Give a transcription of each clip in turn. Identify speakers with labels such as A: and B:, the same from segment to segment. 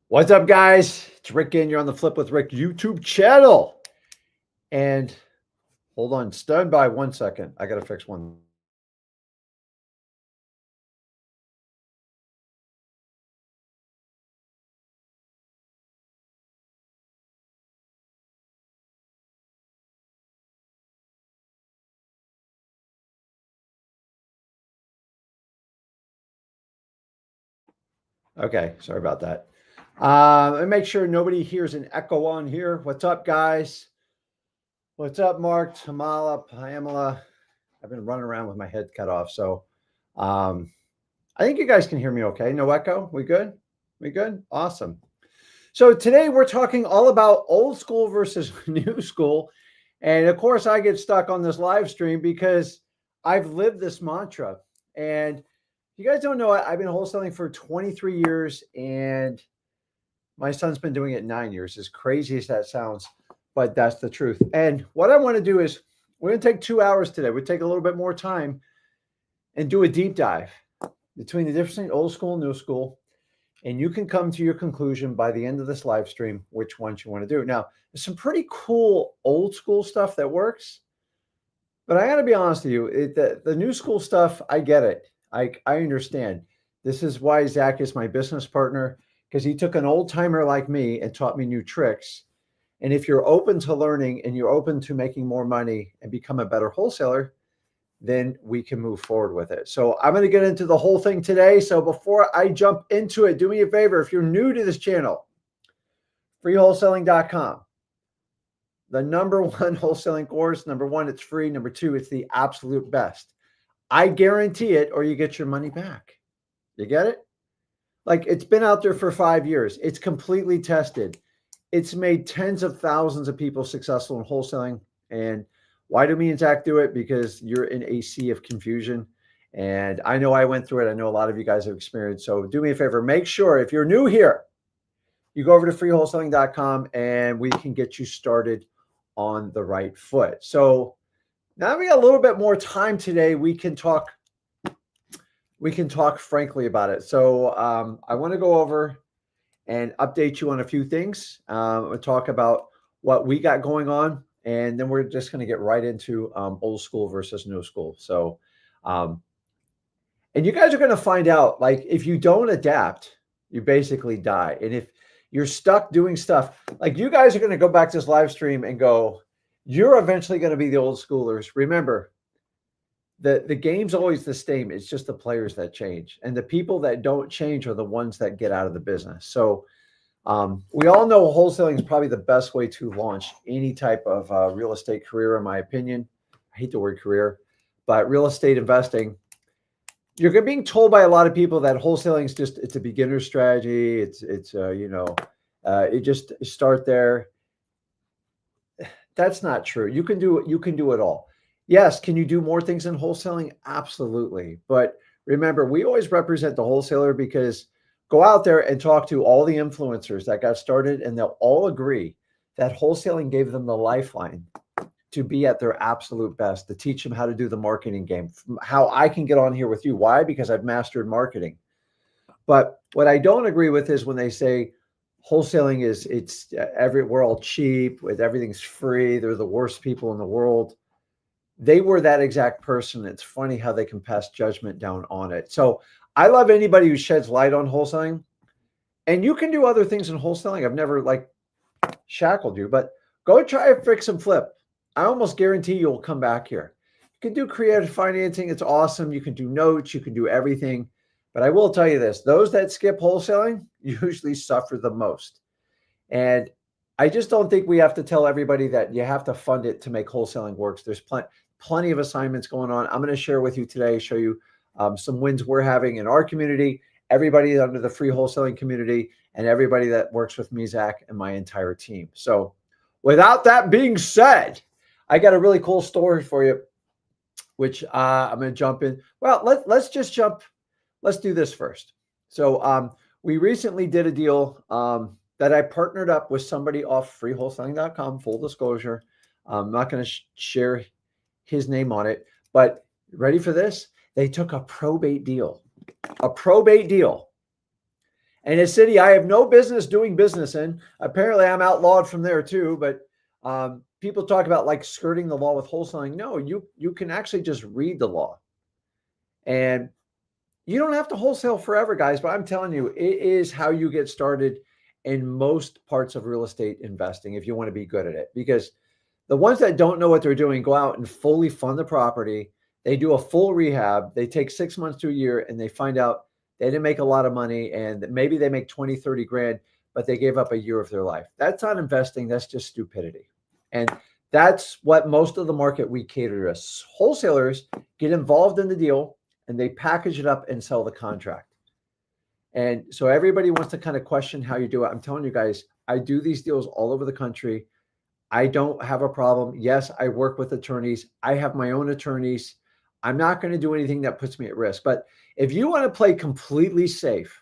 A: What's up, guys? It's Rick and you're on the Flip with Rick YouTube channel. And hold on, stand by 1 second. I got to fix one. Okay, sorry about that. Let me make sure nobody hears an echo on here. What's up, guys? What's up, Mark, Tamala, Pamela? I've been running around with my head cut off. So I think you guys can hear me okay. No echo? We good? We good? Awesome. So today we're talking all about old school versus new school. And of course, I get stuck on this live stream because I've lived this mantra. And you guys don't know, I've been wholesaling for 23 years and my son's been doing it 9 years. As crazy as that sounds, but that's the truth. And what I want to do is we're going to take 2 hours today. We'll take a little bit more time and do a deep dive between the difference between old school and new school. And you can come to your conclusion by the end of this live stream, which ones you want to do. Now, there's some pretty cool old school stuff that works, but I got to be honest with you, the new school stuff, I get it. I understand. This is why Zach is my business partner, because he took an old timer like me and taught me new tricks. And if you're open to learning and you're open to making more money and become a better wholesaler, then we can move forward with it. So I'm going to get into the whole thing today. So before I jump into it, do me a favor. If you're new to this channel, freewholesaling.com, the #1 wholesaling course. Number one, it's free. Number two, it's the absolute best. I guarantee it, or you get your money back. You get it? Like, it's been out there for 5 years. It's completely tested. It's made tens of thousands of people successful in wholesaling. And why do me and Zach do it? Because you're in a sea of confusion. And I know I went through it. I know a lot of you guys have experienced. So do me a favor. Make sure if you're new here, you go over to freewholesaling.com and we can get you started on the right foot. So now we got a little bit more time today. We can talk frankly about it. So I want to go over and update you on a few things. We'll talk about what we got going on, and then we're just going to get right into old school versus new school. So, and you guys are going to find out, like, if you don't adapt, you basically die. And if you're stuck doing stuff, like, you guys are going to go back to this live stream and go, you're eventually going to be the old schoolers. Remember, the game's always the same. It's just the players that change. And the people that don't change are the ones that get out of the business. So we all know wholesaling is probably the best way to launch any type of real estate career, in my opinion. I hate the word career, but real estate investing, you're being told by a lot of people that wholesaling is just, it's a beginner strategy. You just start there. That's not true. You can do it all. Yes. Can you do more things in wholesaling? Absolutely. But remember, we always represent the wholesaler, because go out there and talk to all the influencers that got started, and they'll all agree that wholesaling gave them the lifeline to be at their absolute best, to teach them how to do the marketing game, how I can get on here with you. Why? Because I've mastered marketing. But what I don't agree with is when they say wholesaling is, we're all cheap, with everything's free. They're the worst people in the world. They were that exact person. It's funny how they can pass judgment down on it. So I love anybody who sheds light on wholesaling. And you can do other things in wholesaling. I've never shackled you, but go try a fix and flip. I almost guarantee you'll come back here. You can do creative financing. It's awesome. You can do notes. You can do everything. But I will tell you this, those that skip wholesaling usually suffer the most. And I just don't think we have to tell everybody that you have to fund it to make wholesaling works. There's plenty of assignments going on. I'm going to share with you today, show you some wins we're having in our community, everybody under the free wholesaling community, and everybody that works with me, Zach, and my entire team. So without that being said, I got a really cool story for you, which I'm going to jump in. Well, let's just jump. Let's do this first. So we recently did a deal that I partnered up with somebody off freewholesaling.com, full disclosure. I'm not going to share his name on it, but ready for this? They took a probate deal, And a city I have no business doing business in. Apparently, I'm outlawed from there too. But people talk about like skirting the law with wholesaling. No, you can actually just read the law, and you don't have to wholesale forever, guys. But I'm telling you, it is how you get started in most parts of real estate investing if you want to be good at it. Because the ones that don't know what they're doing go out and fully fund the property. They do a full rehab. They take 6 months to a year and they find out they didn't make a lot of money and maybe they make 20, 30 grand, but they gave up a year of their life. That's not investing. That's just stupidity. And that's what most of the market we cater to. Wholesalers get involved in the deal and they package it up and sell the contract. And so everybody wants to kind of question how you do it. I'm telling you guys, I do these deals all over the country. I don't have a problem. Yes, I work with attorneys. I have my own attorneys. I'm not going to do anything that puts me at risk. But if you want to play completely safe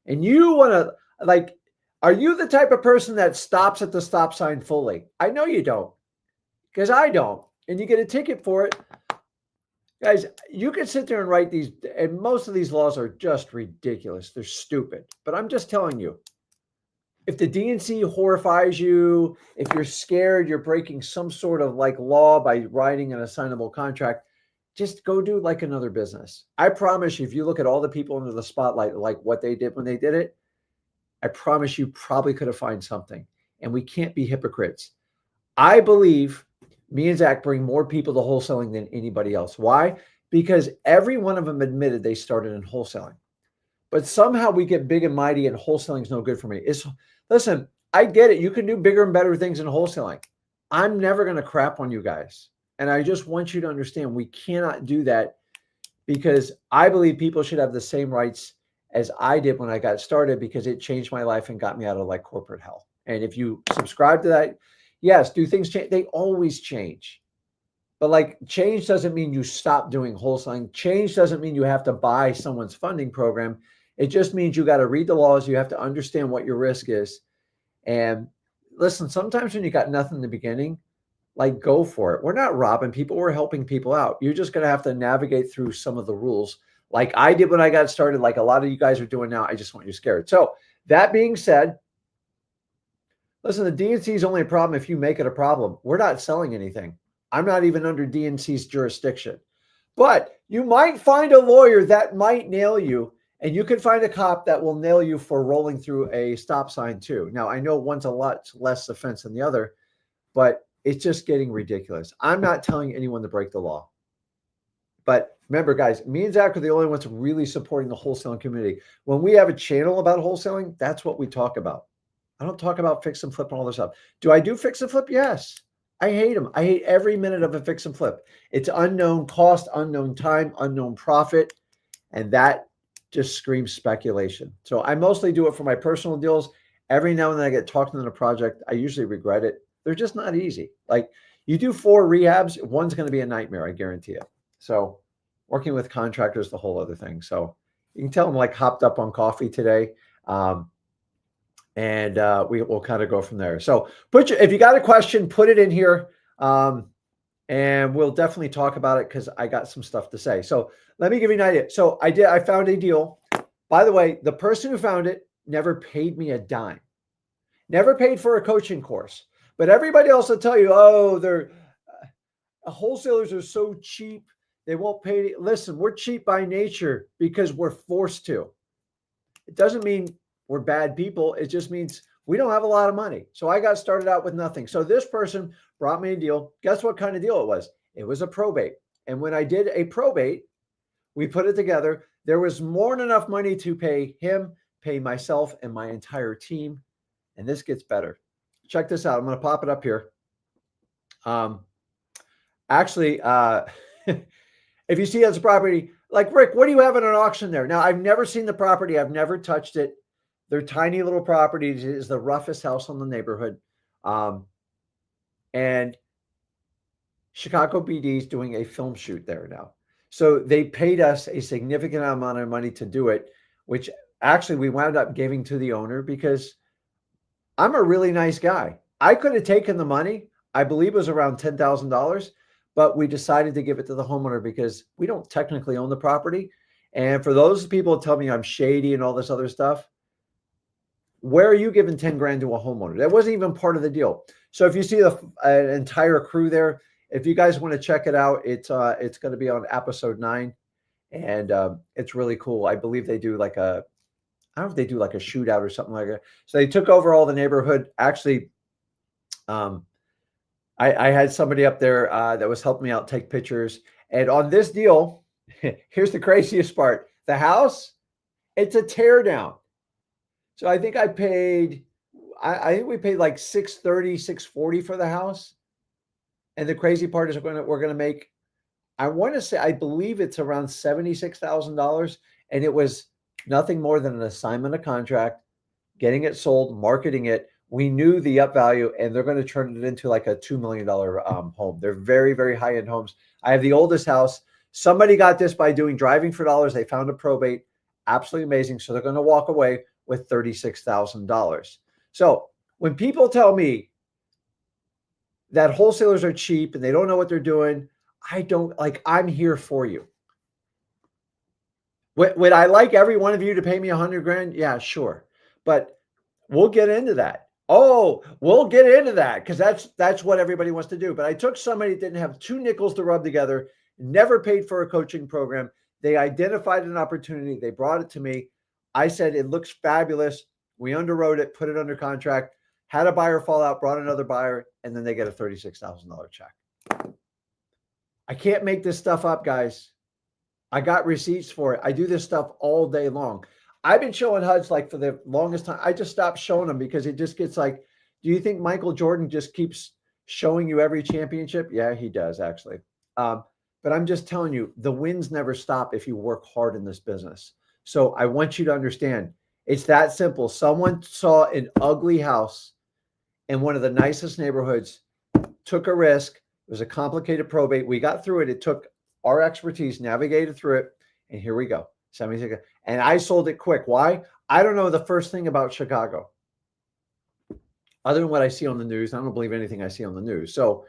A: and you want to, like, are you the type of person that stops at the stop sign fully? I know you don't, because I don't. And you get a ticket for it. Guys, you can sit there and write these, and most of these laws are just ridiculous. They're stupid. But I'm just telling you, if the DNC horrifies you, if you're scared you're breaking some sort of like law by writing an assignable contract, just go do like another business. I promise you, if you look at all the people under the spotlight, like what they did when they did it, I promise you probably could have found something. And we can't be hypocrites. I believe me and Zach bring more people to wholesaling than anybody else. Why? Because every one of them admitted they started in wholesaling. But somehow we get big and mighty and wholesaling is no good for me. Listen, I get it. You can do bigger and better things in wholesaling. I'm never going to crap on you guys. And I just want you to understand we cannot do that, because I believe people should have the same rights as I did when I got started, because it changed my life and got me out of like corporate hell. And if you subscribe to that, yes, do things change? They always change. But like, change doesn't mean you stop doing wholesaling. Change doesn't mean you have to buy someone's funding program. It just means you got to read the laws. You have to understand what your risk is. And listen, sometimes when you got nothing in the beginning, like, go for it. We're not robbing people. We're helping people out. You're just going to have to navigate through some of the rules like I did when I got started, like a lot of you guys are doing now. I just want you scared. So that being said, listen, the DNC is only a problem if you make it a problem. We're not selling anything. I'm not even under DNC's jurisdiction. But you might find a lawyer that might nail you, and you can find a cop that will nail you for rolling through a stop sign too. Now, I know one's a lot less offense than the other, but it's just getting ridiculous. I'm not telling anyone to break the law. But remember, guys, me and Zach are the only ones really supporting the wholesaling community. When we have a channel about wholesaling, that's what we talk about. I don't talk about fix and flip and all this stuff. Do I do fix and flip? Yes. I hate them. I hate every minute of a fix and flip. It's unknown cost, unknown time, unknown profit. And that just screams speculation. So I mostly do it for my personal deals. Every now and then I get talked into a project. I usually regret it. They're just not easy. Like, you do 4 rehabs, one's going to be a nightmare, I guarantee it. So working with contractors, the whole other thing. So you can tell I'm like hopped up on coffee today. And we will kind of go from there. So if you got a question, put it in here. And we'll definitely talk about it, because I got some stuff to say. So let me give you an idea. So I found a deal. By the way, the person who found it never paid me a dime. Never paid for a coaching course. But everybody else will tell you, oh, they're wholesalers are so cheap. They won't pay. Listen, we're cheap by nature because we're forced to. It doesn't mean we're bad people. It just means we don't have a lot of money. So I got started out with nothing. So this person brought me a deal. Guess what kind of deal it was? It was a probate. And when I did a probate, we put it together. There was more than enough money to pay him, pay myself, and my entire team. And this gets better. Check this out. I'm going to pop it up here. Actually, if you see as a property, like, Rick, what do you have at an auction there? Now, I've never seen the property. I've never touched it. They're tiny little properties. It is the roughest house in the neighborhood. And Chicago PD is doing a film shoot there now. So they paid us a significant amount of money to do it, which actually we wound up giving to the owner, because I'm a really nice guy. I could have taken the money. I believe it was around $10,000, but we decided to give it to the homeowner because we don't technically own the property. And for those people who tell me I'm shady and all this other stuff, Where are you giving 10 grand to a homeowner? That wasn't even part of the deal. So if you see an entire crew there, if you guys want to check it out, it's going to be on episode 9, and it's really cool. I believe they do like I don't know if they do like a shootout or something like that. So they took over all the neighborhood. Actually, um, I had somebody up there that was helping me out take pictures. And on this deal, here's the craziest part: the house, it's a tear down. So I think I think we paid like 630, 640 for the house. And the crazy part is we're gonna make, I want to say, I believe it's around $76,000, and it was nothing more than an assignment of contract, getting it sold, marketing it. We knew the up value, and they're going to turn it into like a $2 million home. They're very, very high end homes. I have the oldest house. Somebody got this by doing driving for dollars. They found a probate. Absolutely amazing. So they're going to walk away with $36,000. So when people tell me that wholesalers are cheap and they don't know what they're doing, I'm here for you. Would I like every one of you to pay me 100 grand? Yeah, sure. But we'll get into that. Oh, we'll get into that because that's what everybody wants to do. But I took somebody that didn't have 2 nickels to rub together, never paid for a coaching program. They identified an opportunity. They brought it to me. I said, it looks fabulous. We underwrote it, put it under contract, had a buyer fall out, brought another buyer, and then they get a $36,000 check. I can't make this stuff up, guys. I got receipts for it. I do this stuff all day long. I've been showing HUDs like for the longest time. I just stopped showing them because it just gets like, do you think Michael Jordan just keeps showing you every championship? Yeah, he does actually. But I'm just telling you, the wins never stop if you work hard in this business. So I want you to understand, it's that simple. Someone saw an ugly house in one of the nicest neighborhoods, took a risk. It was a complicated probate. We got through it. It took our expertise, navigated through it, and here we go. And I sold it quick. Why? I don't know the first thing about Chicago other than what I see on the news. I don't believe anything I see on the news. So,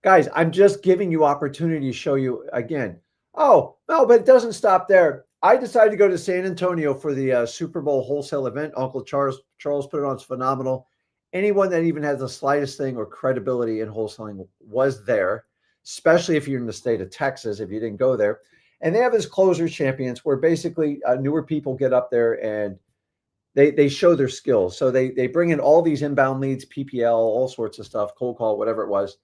A: guys, I'm just giving you opportunity to show you again. Oh, no, but it doesn't stop there. I decided to go to San Antonio for the Super Bowl wholesale event. Uncle Charles put it on. It's phenomenal. Anyone that even has the slightest thing or credibility in wholesaling was there, especially if you're in the state of Texas, if you didn't go there. And they have this closer champions where basically newer people get up there and they show their skills. So they bring in all these inbound leads, PPL, all sorts of stuff, cold call, whatever it was.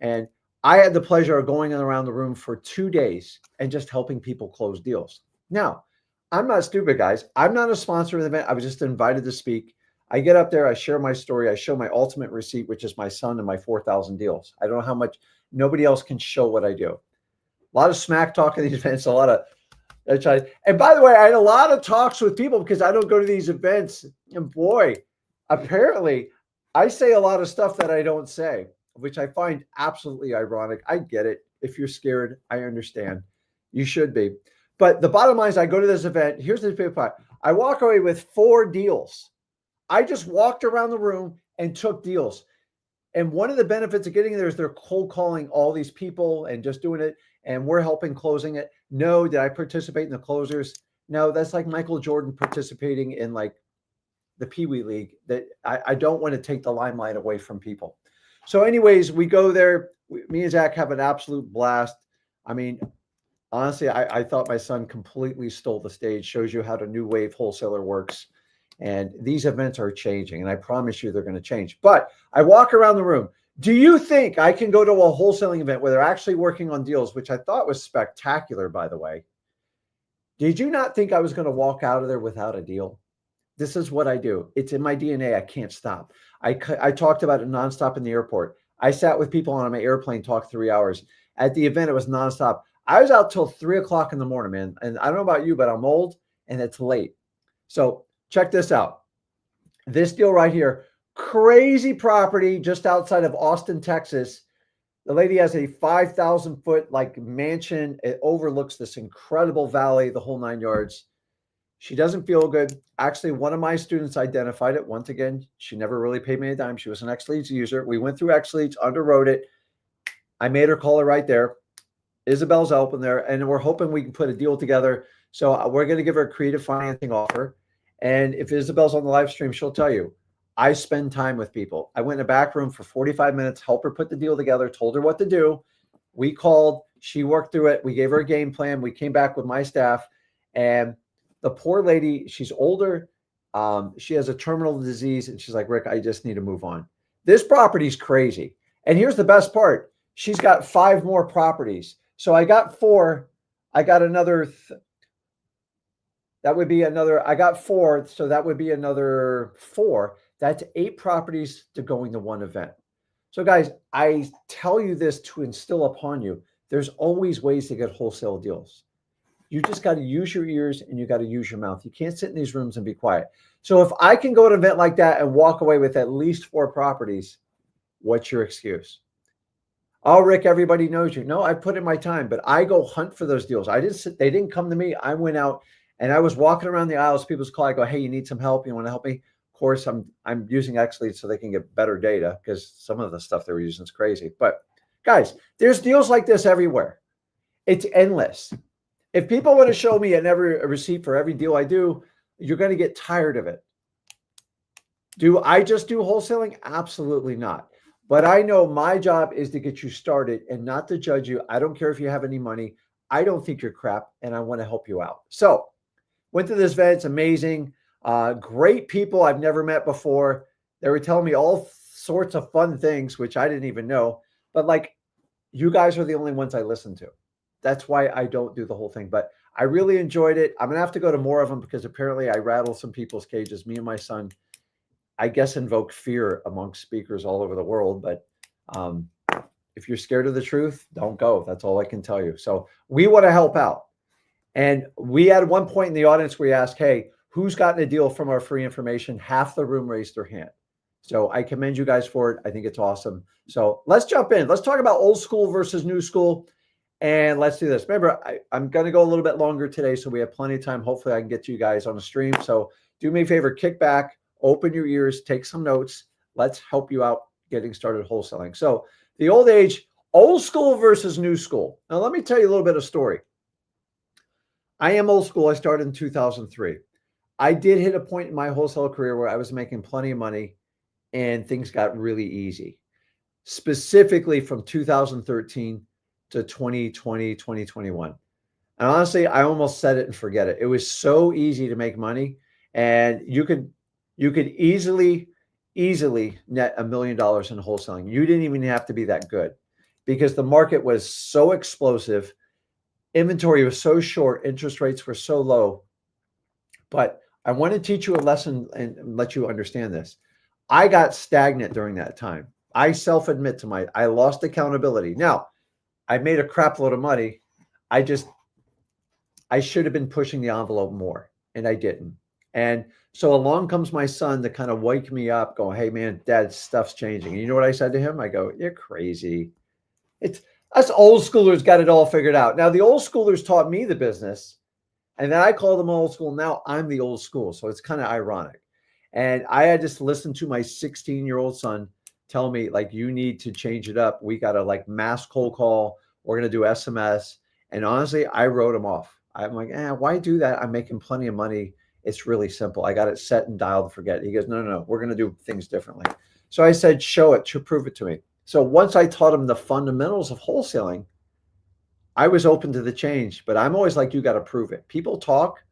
A: And I had the pleasure of going around the room for 2 days and just helping people close deals. Now, I'm not stupid, guys. I'm not a sponsor of the event. I was just invited to speak. I get up there, I share my story. I show my ultimate receipt, which is my son and my 4,000 deals. I don't know how much, nobody else can show what I do. A lot of smack talk at these events, a lot of, and by the way, I had a lot of talks with people because I don't go to these events. And boy, apparently I say a lot of stuff that I don't say, which I find absolutely ironic. I get it. If you're scared, I understand. You should be. But the bottom line is I go to this event. Here's the big part. I walk away with 4 deals. I just walked around the room and took deals. And one of the benefits of getting there is they're cold calling all these people and just doing it. And we're helping closing it. No, did I participate in the closers? No, that's like Michael Jordan participating in like the Pee Wee League. That I don't want to take the limelight away from people. So anyways, we go there. Me and Zach have an absolute blast. I mean, honestly, I thought my son completely stole the stage. Shows you how the new wave wholesaler works. And these events are changing, and I promise you they're going to change. But I walk around the room. Do you think I can go to a wholesaling event where they're actually working on deals, which I thought was spectacular, by the way? Did you not think I was going to walk out of there without a deal? This is what I do. It's in my DNA. I can't stop. I talked about it nonstop in the airport. I sat with people on my airplane, talked 3 hours. At the event, it was nonstop. I was out till 3 o'clock in the morning, man. And I don't know about you, but I'm old and it's late. So check this out. This deal right here, crazy property just outside of Austin, Texas. The lady has a 5,000 foot like mansion. It overlooks this incredible valley, the whole 9 yards. She doesn't feel good. Actually, one of my students identified it. Once again, she never really paid me a dime. She was an XLeads user. We went through XLeads, underwrote it. I made her call her right there. Isabel's helping there, and we're hoping we can put a deal together. So we're going to give her a creative financing offer. And if Isabel's on the live stream, she'll tell you, I spend time with people. I went in a back room for 45 minutes, helped her put the deal together, told her what to do. We called, she worked through it. We gave her a game plan. We came back with my staff, and the poor lady, she's older. She has a terminal disease, and she's like, Rick, I just need to move on. This property's crazy. And here's the best part. She's got 5 more properties. So I got 4. I got another, that would be another, I got 4. So that would be another 4. That's 8 properties to going to one event. So guys, I tell you this to instill upon you, there's always ways to get wholesale deals. You just got to use your ears and you got to use your mouth. You can't sit in these rooms and be quiet. So if I can go to an event like that and walk away with at least 4 properties, what's your excuse? Oh, Rick, everybody knows you. No, I put in my time, but I go hunt for those deals. They didn't come to me. I went out and I was walking around the aisles. People's call. I go, hey, you need some help? You want to help me? Of course, I'm using XLeads so they can get better data, because some of the stuff they were using is crazy. But guys, there's deals like this everywhere. It's endless. If people want to show me a receipt for every deal I do, you're going to get tired of it. Do I just do wholesaling? Absolutely not. But I know my job is to get you started and not to judge you. I don't care if you have any money. I don't think you're crap, and I want to help you out. So went to this event. It's amazing. Great people I've never met before. They were telling me all sorts of fun things, which I didn't even know. But like, you guys are the only ones I listen to. That's why I don't do the whole thing. But I really enjoyed it. I'm going to have to go to more of them, because apparently I rattle some people's cages. Me and my son, I guess, invoke fear amongst speakers all over the world. But if you're scared of the truth, don't go. That's all I can tell you. So we want to help out. And we had one point in the audience where we asked, hey, who's gotten a deal from our free information? Half the room raised their hand. So I commend you guys for it. I think it's awesome. So let's jump in. Let's talk about old school versus new school. And let's do this. Remember, I'm going to go a little bit longer today, so we have plenty of time. Hopefully I can get you guys on the stream. So do me a favor, kick back, open your ears, take some notes. Let's help you out getting started wholesaling. So the old school versus new school. Now, let me tell you a little bit of story. I am old school. I started in 2003. I did hit a point in my wholesale career where I was making plenty of money and things got really easy, specifically from 2013 to 2020, 2021. And honestly, I almost said it and forget it. It was so easy to make money, and you could easily net $1 million in wholesaling. You didn't even have to be that good, because the market was so explosive. Inventory was so short. Interest rates were so low. But I want to teach you a lesson and let you understand this. I got stagnant during that time. I self-admit I lost accountability. Now, I made a crap load of money. I should have been pushing the envelope more, and I didn't. And so along comes my son to kind of wake me up, going, hey man, dad, stuff's changing. And you know what I said to him? I go, you're crazy. Us old schoolers got it all figured out. Now, the old schoolers taught me the business, and then I call them old school. Now I'm the old school. So it's kind of ironic. And I had just listened to my 16-year-old son tell me, like, you need to change it up. We got to like mass cold call. We're going to do SMS. And honestly, I wrote him off. I'm like, why do that? I'm making plenty of money. It's really simple. I got it set and dialed to forget. He goes, no, we're going to do things differently. So I said, show it, to prove it to me. So once I taught him the fundamentals of wholesaling, I was open to the change, but I'm always like, you got to prove it. People talk.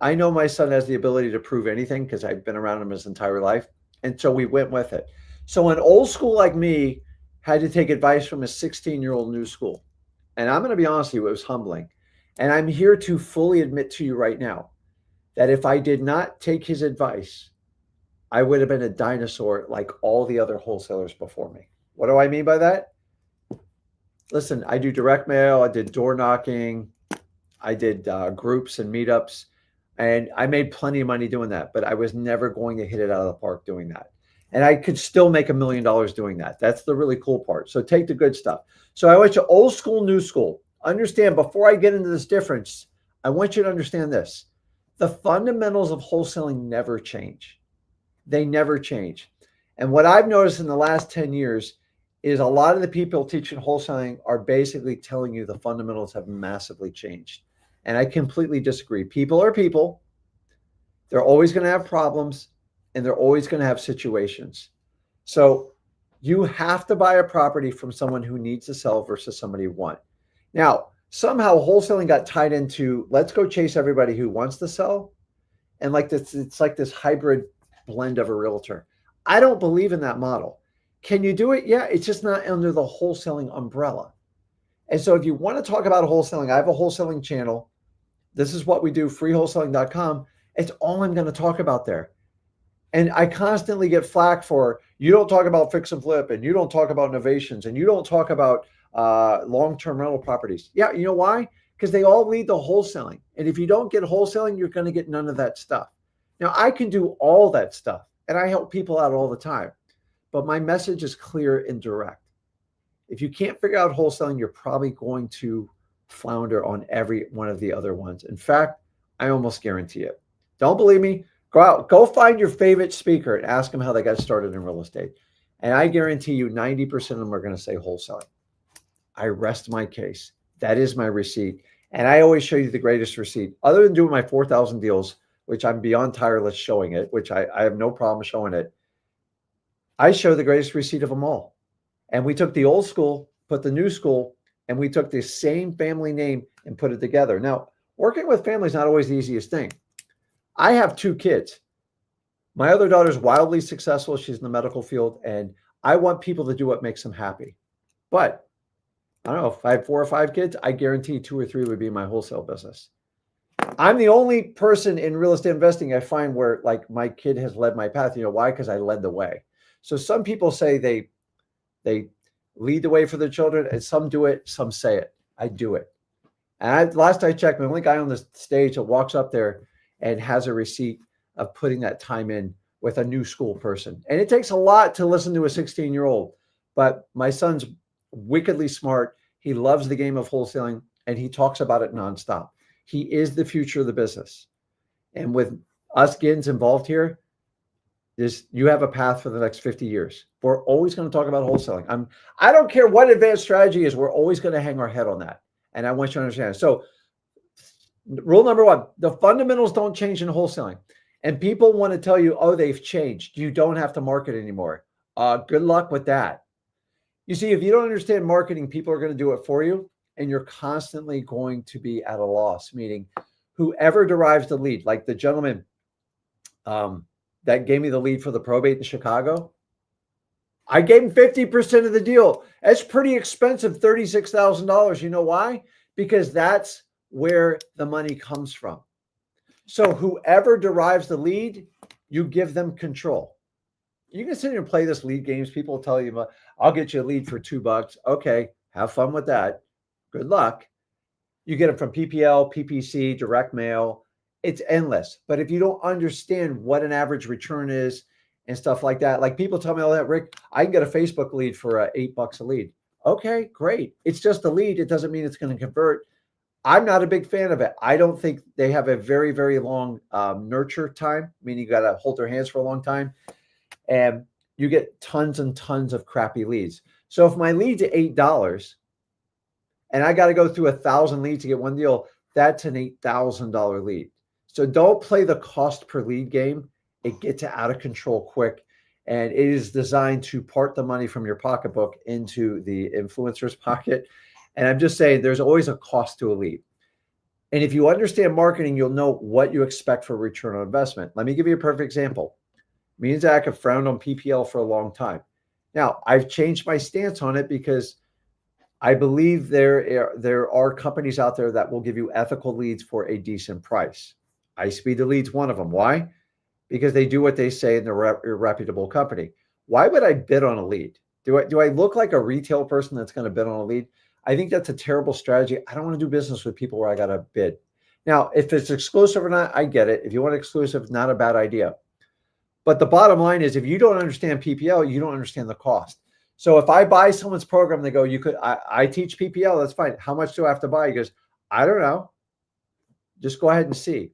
A: I know my son has the ability to prove anything because I've been around him his entire life. And so we went with it. So an old school like me had to take advice from a 16-year-old new school. And I'm going to be honest with you, it was humbling. And I'm here to fully admit to you right now that if I did not take his advice, I would have been a dinosaur like all the other wholesalers before me. What do I mean by that? Listen, I do direct mail. I did door knocking. I did groups and meetups. And I made plenty of money doing that, but I was never going to hit it out of the park doing that. And I could still make $1 million doing that. That's the really cool part. So take the good stuff. So I want you old school, new school. Understand, before I get into this difference, I want you to understand this. The fundamentals of wholesaling never change. They never change. And what I've noticed in the last 10 years is a lot of the people teaching wholesaling are basically telling you the fundamentals have massively changed. And I completely disagree. People are people. They're always going to have problems and they're always going to have situations. So you have to buy a property from someone who needs to sell versus somebody who wants. Now, somehow wholesaling got tied into let's go chase everybody who wants to sell. And like this, it's like this hybrid blend of a realtor. I don't believe in that model. Can you do it? Yeah, it's just not under the wholesaling umbrella. And so if you want to talk about wholesaling, I have a wholesaling channel. This is what we do, freewholesaling.com. It's all I'm going to talk about there. And I constantly get flack for, you don't talk about fix and flip, and you don't talk about innovations, and you don't talk about long-term rental properties. Yeah, you know why? Because they all lead to wholesaling. And if you don't get wholesaling, you're going to get none of that stuff. Now, I can do all that stuff, and I help people out all the time. But my message is clear and direct. If you can't figure out wholesaling, you're probably going to flounder on every one of the other ones. In fact, I almost guarantee it. Don't believe me? Go out, go find your favorite speaker and ask them how they got started in real estate. And I guarantee you 90% of them are going to say wholesaling. I rest my case. That is my receipt. And I always show you the greatest receipt. Other than doing my 4,000 deals, which I'm beyond tireless showing it, which I have no problem showing it, I show the greatest receipt of them all. And we took the old school, put the new school, and we took the same family name and put it together. Now, working with family is not always the easiest thing. I have 2 kids. My other daughter's wildly successful. She's in the medical field, and I want people to do what makes them happy. But I don't know, if I had 4 or 5 kids, I guarantee 2 or 3 would be my wholesale business. I'm the only person in real estate investing I find where like my kid has led my path. You know why? Because I led the way. So some people say they lead the way for their children, and some do it, some say it. I do it. And last I checked, the only guy on the stage that walks up there and has a receipt of putting that time in with a new school person. And it takes a lot to listen to a 16-year-old, but my son's wickedly smart. He loves the game of wholesaling, and he talks about it nonstop. He is the future of the business. And with us Gins involved here, you have a path for the next 50 years. We're always going to talk about wholesaling. I don't care what advanced strategy is. We're always going to hang our head on that. And I want you to understand. So rule number 1, the fundamentals don't change in wholesaling. And people want to tell you, oh, they've changed. You don't have to market anymore. Good luck with that. You see, if you don't understand marketing, people are going to do it for you. And you're constantly going to be at a loss, meaning whoever derives the lead, like the gentleman that gave me the lead for the probate in Chicago, I gave him 50% of the deal. That's pretty expensive, $36,000. You know why? Because that's where the money comes from. So whoever derives the lead, you give them control. You can sit here and play this lead games. People will tell you, I'll get you a lead for $2. Okay, have fun with that. Good luck. You get them from PPL, PPC, direct mail. It's endless. But if you don't understand what an average return is and stuff like that, like people tell me all that, Rick, I can get a Facebook lead for $8 a lead. Okay, great. It's just a lead. It doesn't mean it's going to convert. I'm not a big fan of it. I don't think they have a very, very long nurture time, meaning you got to hold their hands for a long time. And you get tons and tons of crappy leads. So if my lead's at $8 and I got to go through 1,000 leads to get one deal, that's an $8,000 lead. So don't play the cost per lead game. It gets out of control quick. And it is designed to part the money from your pocketbook into the influencer's pocket. And I'm just saying there's always a cost to a lead. And if you understand marketing, you'll know what you expect for return on investment. Let me give you a perfect example. Me and Zach have frowned on PPL for a long time. Now, I've changed my stance on it because I believe there are companies out there that will give you ethical leads for a decent price. iSpeed the Lead's one of them. Why? Because they do what they say and they're a reputable company. Why would I bid on a lead? Do I look like a retail person that's going to bid on a lead? I think that's a terrible strategy. I don't want to do business with people where I got to bid. Now, if it's exclusive or not, I get it. If you want exclusive, not a bad idea. But the bottom line is if you don't understand PPL, you don't understand the cost. So if I buy someone's program, they go, I teach PPL, that's fine. How much do I have to buy? He goes, I don't know. Just go ahead and see.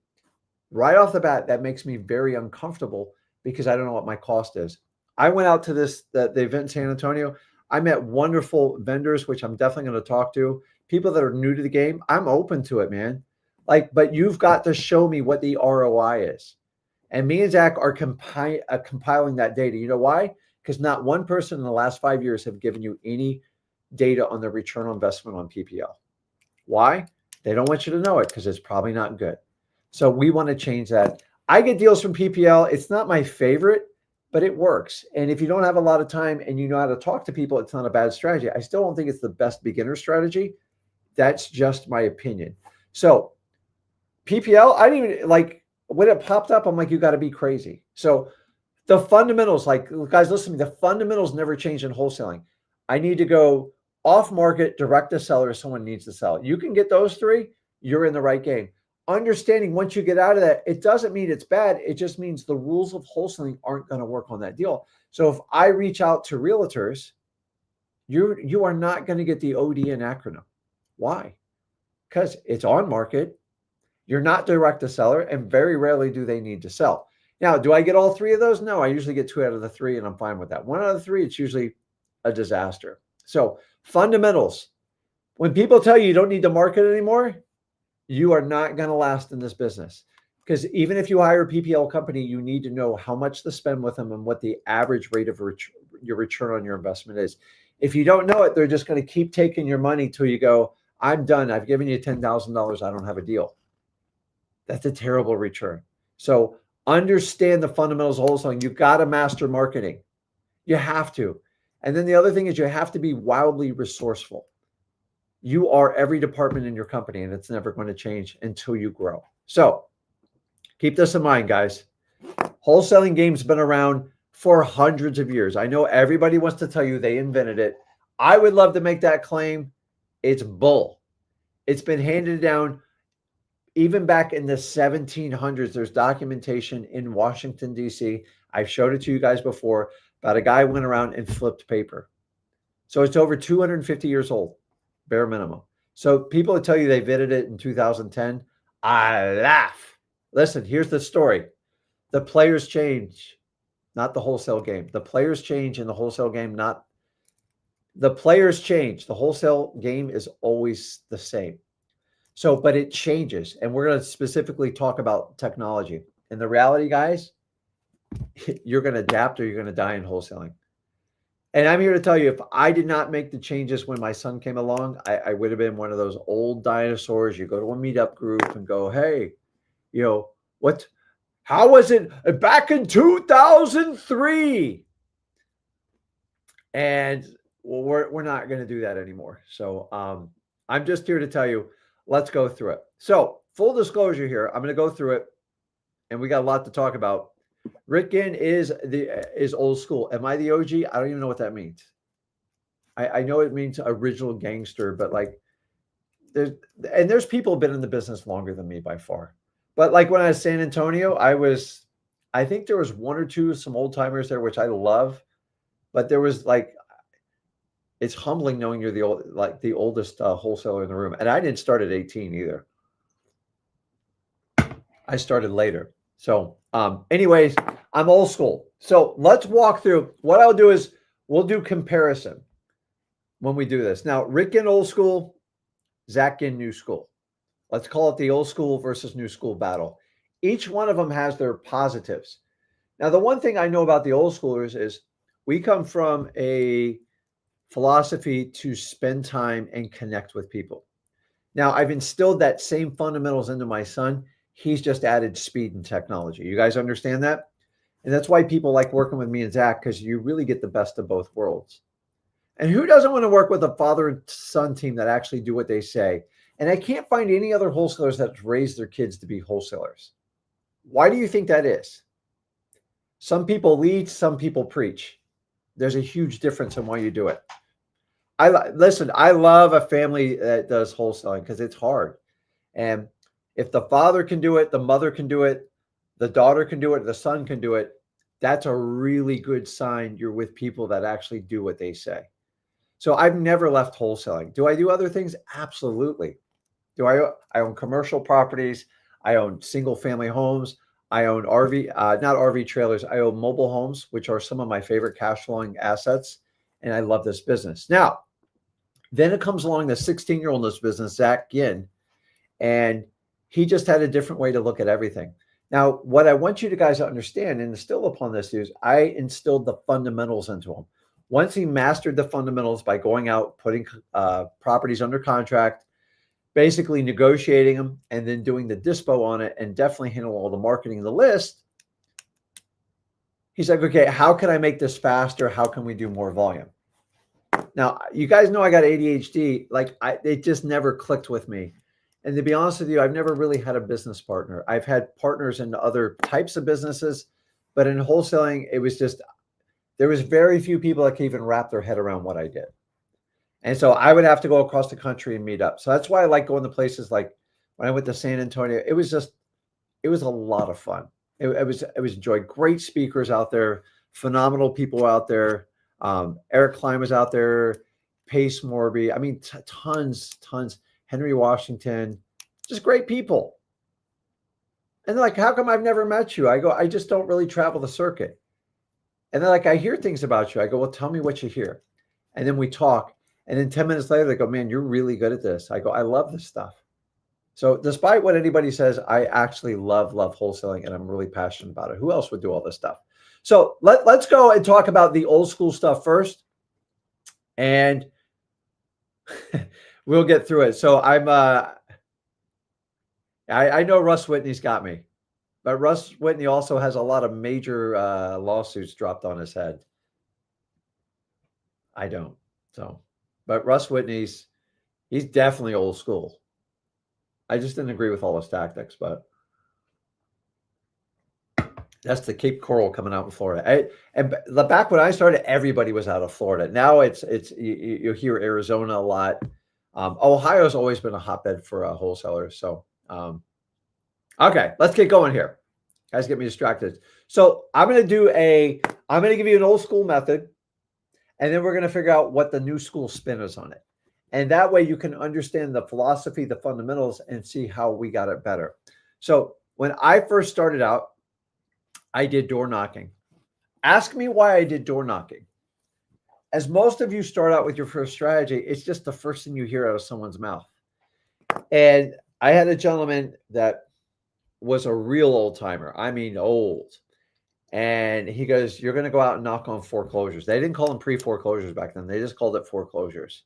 A: Right off the bat, that makes me very uncomfortable because I don't know what my cost is. I went out to the event in San Antonio. I met wonderful vendors, which I'm definitely going to talk to. People that are new to the game. I'm open to it, man. But you've got to show me what the ROI is. And me and Zach are compiling that data. You know why? Because not one person in the last 5 years have given you any data on the return on investment on PPL. Why? They don't want you to know it because it's probably not good. So we want to change that. I get deals from PPL. It's not my favorite, but it works. And if you don't have a lot of time and you know how to talk to people, it's not a bad strategy. I still don't think it's the best beginner strategy. That's just my opinion. So PPL, I didn't even like when it popped up. I'm like, you got to be crazy. So the fundamentals, like guys, listen to me, the fundamentals never change in wholesaling. I need to go off market, direct to seller if someone needs to sell. You can get those three, you're in the right game. Understanding once you get out of that, it doesn't mean it's bad. It just means the rules of wholesaling aren't going to work on that deal. So if I reach out to realtors, you are not going to get the ODN acronym. Why? Because it's on market. You're not direct to seller, and very rarely do they need to sell. Now, do I get all three of those? No, I usually get 2 out of the 3, and I'm fine with that. 1 out of the 3, it's usually a disaster. So fundamentals. When people tell you don't need to market anymore, you are not going to last in this business. Because even if you hire a PPL company, you need to know how much to spend with them and what the average rate of your return on your investment is. If you don't know it, they're just going to keep taking your money till you go, I'm done. I've given you $10,000. I don't have a deal. That's a terrible return. So understand the fundamentals of wholesaling. You've got to master marketing. You have to. And then the other thing is you have to be wildly resourceful. You are every department in your company, and it's never going to change until you grow. So keep this in mind, guys. Wholesaling game's been around for hundreds of years. I know everybody wants to tell you they invented it. I would love to make that claim. It's bull. It's been handed down even back in the 1700s. There's documentation in Washington, D.C. I've showed it to you guys before about a guy who went around and flipped paper. So it's over 250 years old, bare minimum. So people that tell you they invented it in 2010, I laugh. Listen, here's the story. The players change, not the wholesale game. The players change in the wholesale game, not the players change. The wholesale game is always the same. So, but it changes. And we're going to specifically talk about technology. And the reality, guys, you're going to adapt or you're going to die in wholesaling. And I'm here to tell you, if I did not make the changes when my son came along, I would have been one of those old dinosaurs. You go to a meetup group and go, hey, you know, how was it back in 2003? And well, we're not going to do that anymore. So I'm just here to tell you, let's go through it. So full disclosure here, I'm going to go through it, and we got a lot to talk about. Rick Ginn is old school. Am I the OG? I don't even know what that means. I know it means original gangster, but like there's people who've been in the business longer than me by far. But like when I was San Antonio, I think there was 1 or 2, some old timers there, which I love, but there was like, it's humbling knowing you're the oldest wholesaler in the room. And I didn't start at 18 either. I started later. So anyways, I'm old school. So let's walk through. What I'll do is we'll do comparison when we do this. Now, Rick Ginn old school, Zach Ginn new school. Let's call it the old school versus new school battle. Each one of them has their positives. Now, the one thing I know about the old schoolers is we come from a philosophy to spend time and connect with people. Now, I've instilled that same fundamentals into my son. He's just added speed and technology. You guys understand that? And that's why people like working with me and Zach, because you really get the best of both worlds. And who doesn't want to work with a father and son team that actually do what they say? And I can't find any other wholesalers that raise their kids to be wholesalers. Why do you think that is? Some people lead, some people preach. There's a huge difference in why you do it. Listen, I love a family that does wholesaling because it's hard. And if the father can do it, the mother can do it, the daughter can do it, the son can do it, that's a really good sign you're with people that actually do what they say. So I've never left wholesaling. Do I do other things? Absolutely. I own commercial properties. I own single family homes. I own not RV trailers. I own mobile homes, which are some of my favorite cash flowing assets. And I love this business. Now, then it comes along the 16-year-old in this business, Zach Ginn, and he just had a different way to look at everything. Now, what I want you to guys to understand and instill upon this is I instilled the fundamentals into him. Once he mastered the fundamentals by going out, putting properties under contract, basically negotiating them, and then doing the dispo on it, and definitely handle all the marketing of the list, he's like, okay, how can I make this faster? How can we do more volume? Now, you guys know I got ADHD. Like, it just never clicked with me. And to be honest with you, I've never really had a business partner. I've had partners in other types of businesses, but in wholesaling, it was just, there was very few people that could even wrap their head around what I did. And so I would have to go across the country and meet up. So that's why I like going to places like when I went to San Antonio. It was a lot of fun. It was joy. Great speakers out there, phenomenal people out there. Eric Klein was out there, Pace Morby. I mean, tons. Henry Washington, just great people. And they're like, how come I've never met you? I go, I just don't really travel the circuit. And they're like, I hear things about you. I go, well, tell me what you hear. And then we talk. And then 10 minutes later, they go, man, you're really good at this. I go, I love this stuff. So despite what anybody says, I actually love wholesaling, and I'm really passionate about it. Who else would do all this stuff? So let's go and talk about the old school stuff first. And we'll get through it. So I know Russ Whitney's got me, but Russ Whitney also has a lot of major lawsuits dropped on his head. I don't. So, but Russ Whitney's, he's definitely old school. I just didn't agree with all his tactics, but that's the Cape Coral coming out in Florida. And back when I started, everybody was out of Florida. Now it's you hear Arizona a lot. Ohio's always been a hotbed for wholesalers. So, okay, let's get going here. Guys, get me distracted. So I'm going to give you an old school method, and then we're going to figure out what the new school spin is on it. And that way you can understand the philosophy, the fundamentals, and see how we got it better. So when I first started out, I did door knocking. Ask me why I did door knocking. As most of you start out with your first strategy, it's just the first thing you hear out of someone's mouth. And I had a gentleman that was a real old timer. I mean, old. And he goes, you're going to go out and knock on foreclosures. They didn't call them pre-foreclosures back then. They just called it foreclosures.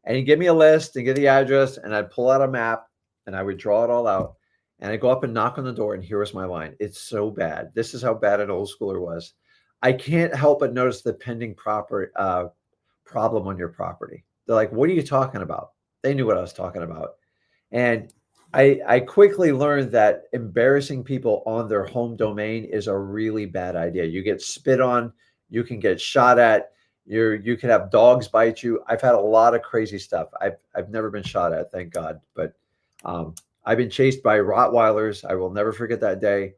A: And he'd give me a list and get the address, and I'd pull out a map and I would draw it all out. And I'd go up and knock on the door, and here was my line. It's so bad. This is how bad an old schooler was. I can't help but notice the pending problem on your property. They're like, what are you talking about? They knew what I was talking about. And I quickly learned that embarrassing people on their home domain is a really bad idea. You get spit on, you can get shot at, you can have dogs bite you. I've had a lot of crazy stuff. I've never been shot at, thank God. But I've been chased by Rottweilers. I will never forget that day.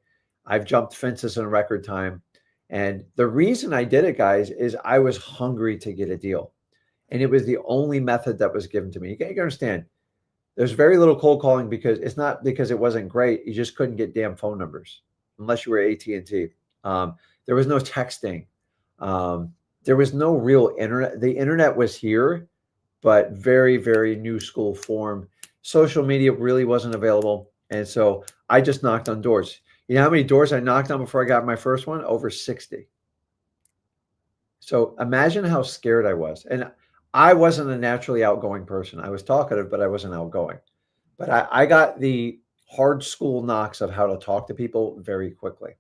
A: I've jumped fences in record time. And the reason I did it, guys, is I was hungry to get a deal. And it was the only method that was given to me. You can understand, there's very little cold calling because it's not because it wasn't great. You just couldn't get damn phone numbers unless you were AT&T. There was no texting. There was no real internet. The internet was here, but very, very new school form. Social media really wasn't available. And so I just knocked on doors. You know how many doors I knocked on before I got my first one? Over 60. So imagine how scared I was. And I wasn't a naturally outgoing person. I was talkative, but I wasn't outgoing. But I got the hard school knocks of how to talk to people very quickly.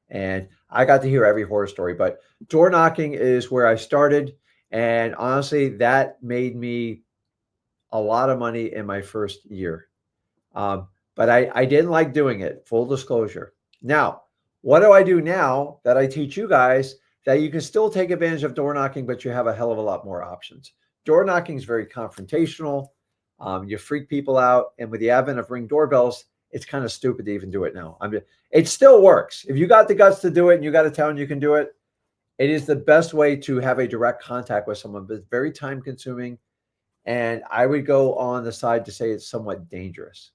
A: And I got to hear every horror story. But door knocking is where I started. And honestly, that made me a lot of money in my first year. But I didn't like doing it, full disclosure. Now, what do I do now that I teach you guys that you can still take advantage of door knocking, but you have a hell of a lot more options? Door knocking is very confrontational. You freak people out. And with the advent of Ring doorbells, it's kind of stupid to even do it now. It still works. If you got the guts to do it and you got a town you can do it, it is the best way to have a direct contact with someone, but it's very time consuming. And I would go on the side to say it's somewhat dangerous.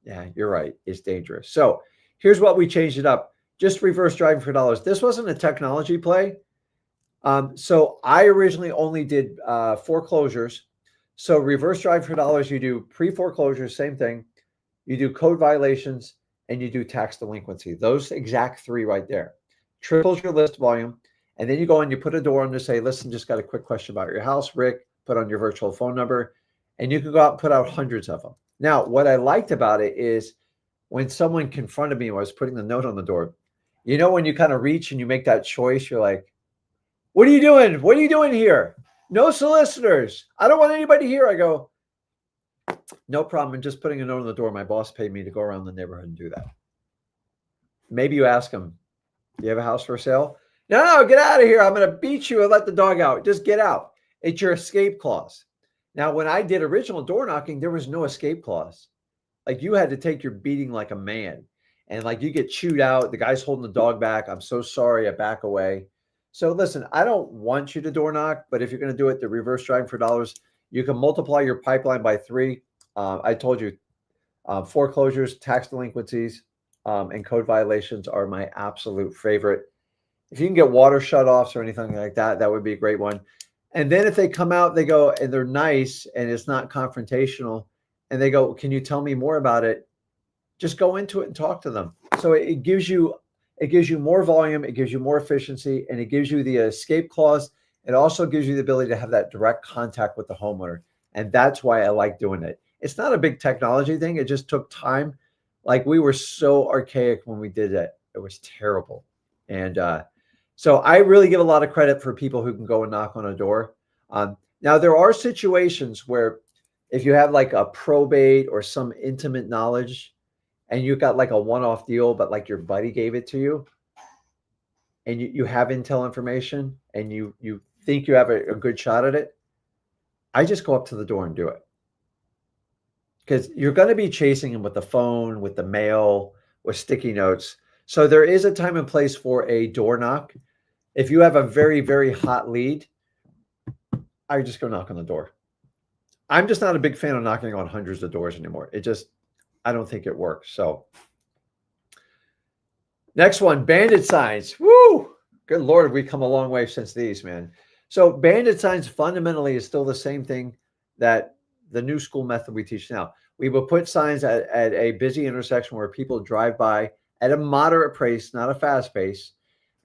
A: Yeah, you're right. It's dangerous. So here's what we changed it up. Just reverse driving for dollars. This wasn't a technology play. So I originally only did foreclosures. So reverse drive for dollars, you do pre-foreclosures, same thing. You do code violations, and you do tax delinquency. Those exact three right there. Triples your list volume. And then you go and you put a door on to say, listen, just got a quick question about your house, Rick. Put on your virtual phone number. And you can go out and put out hundreds of them. Now, what I liked about it is when someone confronted me when I was putting the note on the door, you know, when you kind of reach and you make that choice, you're like, what are you doing? What are you doing here? No solicitors. I don't want anybody here. I go, no problem. I'm just putting a note on the door. My boss paid me to go around the neighborhood and do that. Maybe you ask them, do you have a house for sale? No, get out of here. I'm going to beat you and let the dog out. Just get out. It's your escape clause. Now, when I did original door knocking, there was no escape clause. Like you had to take your beating like a man. And like you get chewed out. The guy's holding the dog back. I'm so sorry. I back away. So listen, I don't want you to door knock, but if you're going to do it, the reverse driving for dollars, you can multiply your pipeline by 3. I told you foreclosures, tax delinquencies, and code violations are my absolute favorite. If you can get water shutoffs or anything like that, that would be a great one. And then if they come out, they go, and they're nice and it's not confrontational, and they go, can you tell me more about it? Just go into it and talk to them. So it gives you more volume, it gives you more efficiency, and it gives you the escape clause. It also gives you the ability to have that direct contact with the homeowner. And that's why I like doing it. It's not a big technology thing. It just took time. Like we were so archaic when we did it. It was terrible. And so I really give a lot of credit for people who can go and knock on a door. Now, there are situations where if you have like a probate or some intimate knowledge and you got like a one-off deal, but like your buddy gave it to you and you have intel information and you think you have a good shot at it, I just go up to the door and do it. Because you're going to be chasing them with the phone, with the mail, with sticky notes. So there is a time and place for a door knock. If you have a very, very hot lead, I just go knock on the door. I'm just not a big fan of knocking on hundreds of doors anymore. I don't think it works. So next one, bandit signs. Woo! Good Lord, we come a long way since these, man. So bandit signs fundamentally is still the same thing that the new school method we teach now. We will put signs at a busy intersection where people drive by at a moderate pace, not a fast pace,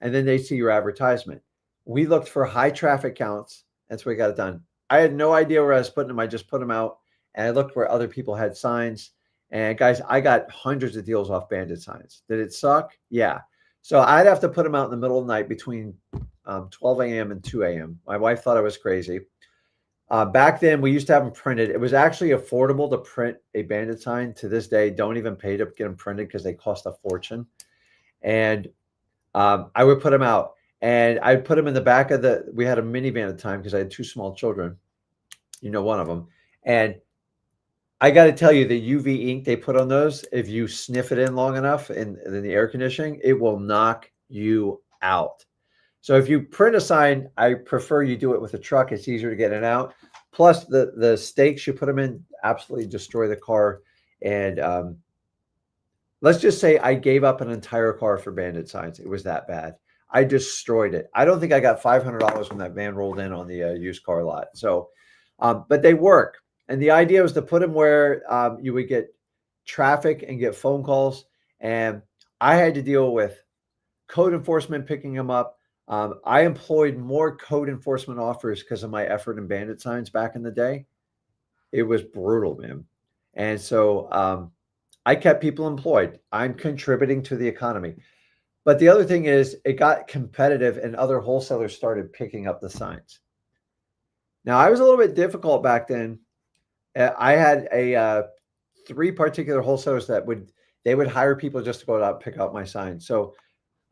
A: and then they see your advertisement. We looked for high traffic counts. That's where we got it done. I had no idea where I was putting them. I just put them out, and I looked where other people had signs. And guys, I got hundreds of deals off bandit signs. Did it suck? Yeah. So I'd have to put them out in the middle of the night between 12 a.m. and 2 a.m. My wife thought I was crazy. Back then, we used to have them printed. It was actually affordable to print a bandit sign. To this day, don't even pay to get them printed because they cost a fortune. And I would put them out. And I'd put them in the back of we had a minivan at the time because I had 2 small children. You know, one of them. And I got to tell you, the UV ink they put on those, if you sniff it in long enough in the air conditioning, it will knock you out. So if you print a sign, I prefer you do it with a truck. It's easier to get it out. Plus, the stakes you put them in absolutely destroy the car. And let's just say I gave up an entire car for bandit signs. It was that bad. I destroyed it. I don't think I got $500 when that van rolled in on the used car lot. So, but they work. And the idea was to put them where you would get traffic and get phone calls. And I had to deal with code enforcement picking them up. I employed more code enforcement officers because of my effort in bandit signs back in the day. It was brutal, man. And so I kept people employed. I'm contributing to the economy. But the other thing is it got competitive and other wholesalers started picking up the signs. Now, I was a little bit difficult back then. I had 3 particular wholesalers that would hire people just to go out and pick out my signs. So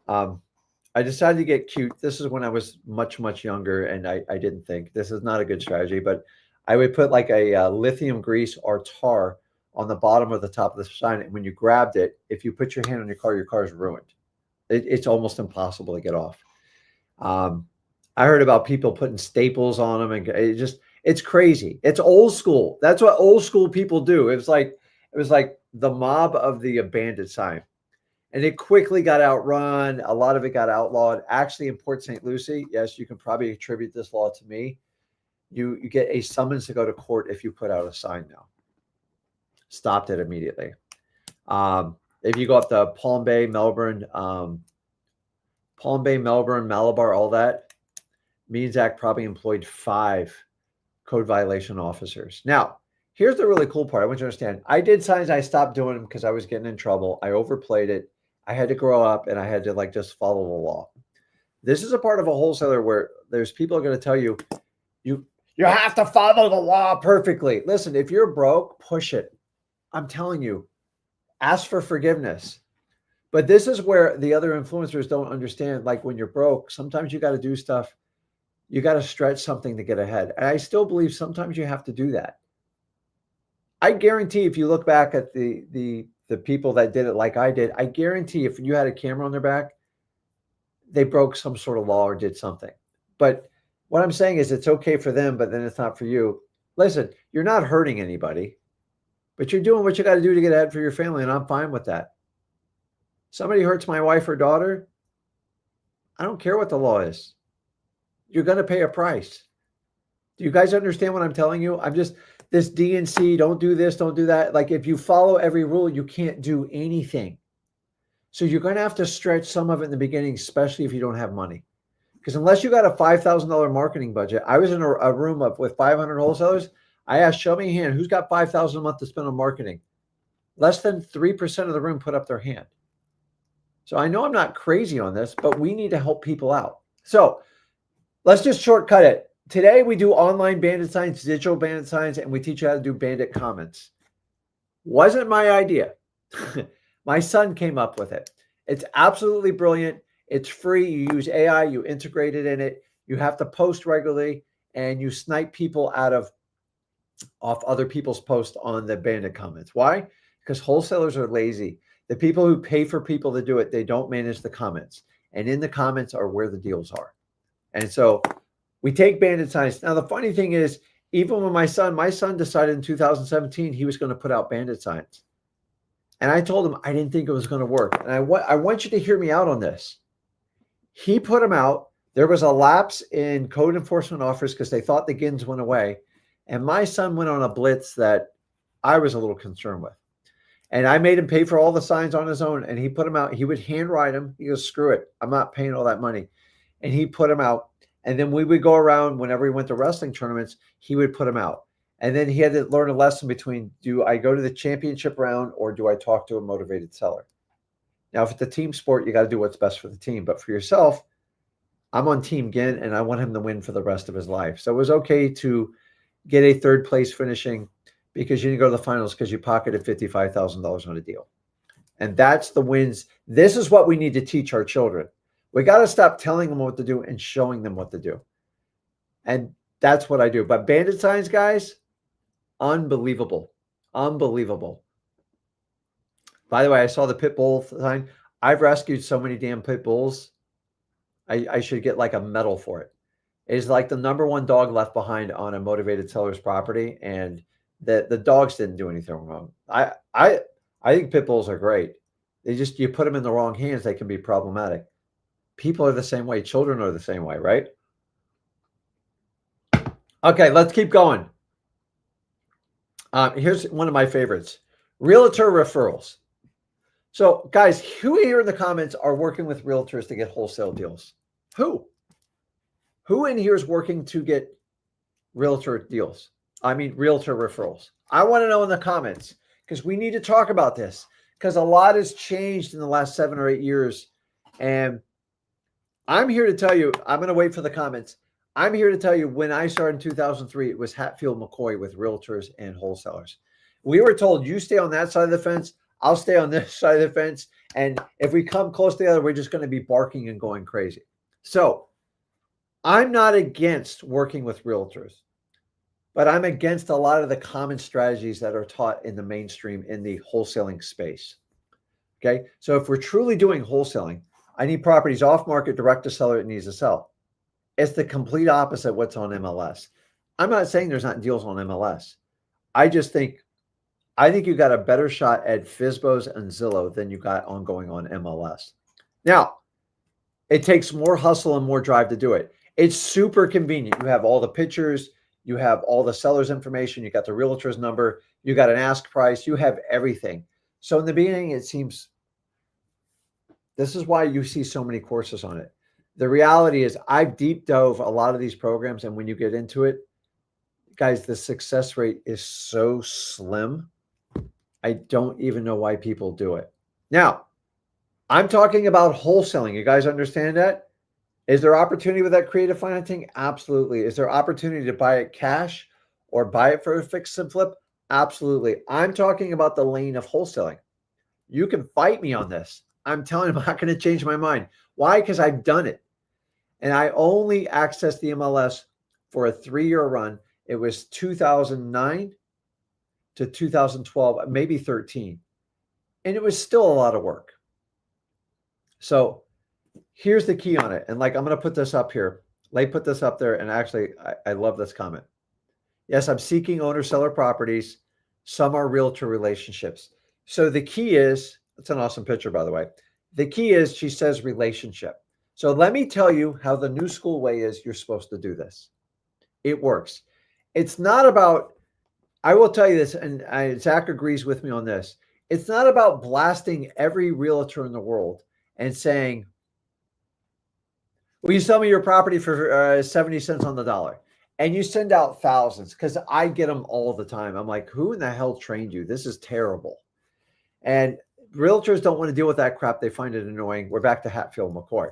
A: I decided to get cute. This is when I was much, much younger, and I didn't think this is not a good strategy, but I would put like a lithium grease or tar on the bottom or the top of the sign. And when you grabbed it, if you put your hand on your car is ruined. It's almost impossible to get off. I heard about people putting staples on them, and it's crazy. It's old school. That's what old school people do. It was like the mob of the bandit sign. And it quickly got outrun. A lot of it got outlawed. Actually, in Port St. Lucie, yes, you can probably attribute this law to me. You get a summons to go to court if you put out a sign now. Stopped it immediately. If you go up to Palm Bay, Melbourne, Malabar, all that, Means Act probably employed 5 code violation officers. Now, here's the really cool part. I want you to understand. I did signs. I stopped doing them because I was getting in trouble. I overplayed it. I had to grow up and I had to like just follow the law. This is a part of a wholesaler where there's people are going to tell you, you have to follow the law perfectly. Listen, if you're broke, push it. I'm telling you, ask for forgiveness. But this is where the other influencers don't understand. Like when you're broke, sometimes you got to do stuff. You got to stretch something to get ahead. And I still believe sometimes you have to do that. I guarantee if you look back at the people that did it like I did, I guarantee if you had a camera on their back, they broke some sort of law or did something. But what I'm saying is it's okay for them, but then it's not for you. Listen, you're not hurting anybody, but you're doing what you got to do to get ahead for your family, and I'm fine with that. Somebody hurts my wife or daughter, I don't care what the law is. You're going to pay a price. Do you guys understand what I'm telling you? I'm just, this DNC, don't do this, don't do that. Like if you follow every rule, you can't do anything. So you're going to have to stretch some of it in the beginning, especially if you don't have money. Because unless you got a $5,000 marketing budget, I was in a room with 500 wholesalers. I asked, show me a hand. Who's got $5,000 a month to spend on marketing? Less than 3% of the room put up their hand. So I know I'm not crazy on this, but we need to help people out. So let's just shortcut it. Today we do online bandit signs, digital bandit signs, and we teach you how to do bandit comments. Wasn't my idea. My son came up with it. It's absolutely brilliant. It's free. You use AI, you integrate it in it. You have to post regularly, and you snipe people off other people's posts on the bandit comments. Why? Because wholesalers are lazy. The people who pay for people to do it, they don't manage the comments. And in the comments are where the deals are. And so we take bandit signs. Now, the funny thing is, even when my son decided in 2017 he was going to put out bandit signs. And I told him I didn't think it was going to work. And I want you to hear me out on this. He put them out. There was a lapse in code enforcement officers because they thought the GINs went away. And my son went on a blitz that I was a little concerned with. And I made him pay for all the signs on his own. And he put them out. He would handwrite them. He goes, screw it. I'm not paying all that money. And he put them out. And then we would go around whenever he went to wrestling tournaments, he would put them out. And then he had to learn a lesson between, do I go to the championship round or do I talk to a motivated seller? Now, if it's a team sport, you got to do what's best for the team. But for yourself, I'm on Team Ginn, and I want him to win for the rest of his life. So it was okay to get a third place finishing because you didn't go to the finals because you pocketed $55,000 on a deal. And that's the wins. This is what we need to teach our children. We got to stop telling them what to do and showing them what to do. And that's what I do. But bandit signs, guys, unbelievable. Unbelievable. By the way, I saw the pit bull sign. I've rescued so many damn pit bulls. I should get like a medal for it. It's like the #1 dog left behind on a motivated seller's property, and the dogs didn't do anything wrong. I think pit bulls are great. You put them in the wrong hands, they can be problematic. People are the same way. Children are the same way, right? Okay, let's keep going. Here's one of my favorites. Realtor referrals. So, guys, who here in the comments are working with realtors to get wholesale deals? Who in here is working to get realtor deals? I mean, realtor referrals. I want to know in the comments because we need to talk about this because a lot has changed in the last 7 or 8 years. And I'm here to tell you, I'm going to wait for the comments. I'm here to tell you when I started in 2003, it was Hatfield McCoy with realtors and wholesalers. We were told, you stay on that side of the fence, I'll stay on this side of the fence. And if we come close together, we're just going to be barking and going crazy. So I'm not against working with realtors, but I'm against a lot of the common strategies that are taught in the mainstream in the wholesaling space. Okay. So if we're truly doing wholesaling, I need properties off market, direct to seller, it needs to sell. It's the complete opposite of what's on MLS. I'm not saying there's not deals on MLS. I think you got a better shot at FSBOs and Zillow than you got going on MLS. Now, it takes more hustle and more drive to do it. It's super convenient. You have all the pictures, you have all the seller's information, you got the realtor's number, you got an ask price, you have everything. So in the beginning, it seems this is why you see so many courses on it. The reality is I've deep dove a lot of these programs, and when you get into it, guys, the success rate is so slim. I don't even know why people do it. Now, I'm talking about wholesaling. You guys understand that? Is there opportunity with that creative financing? Absolutely. Is there opportunity to buy it cash or buy it for a fix and flip? Absolutely. I'm talking about the lane of wholesaling. You can fight me on this. I'm telling you, I'm not going to change my mind. Why? Because I've done it. And I only accessed the MLS for a 3-year run. It was 2009 to 2012, maybe 13. And it was still a lot of work. So here's the key on it. And like, I'm going to put this up here. Lay put this up there. And actually, I love this comment. Yes, I'm seeking owner-seller properties. Some are realtor relationships. So the key is, it's an awesome picture, by the way. The key is, she says relationship. So let me tell you how the new school way is you're supposed to do this. It works. It's not about, I will tell you this, and Zach agrees with me on this. It's not about blasting every realtor in the world and saying, will you sell me your property for 70 cents on the dollar? And you send out thousands, because I get them all the time. I'm like, who in the hell trained you? This is terrible. And realtors don't want to deal with that crap. They find it annoying. We're back to Hatfield McCoy.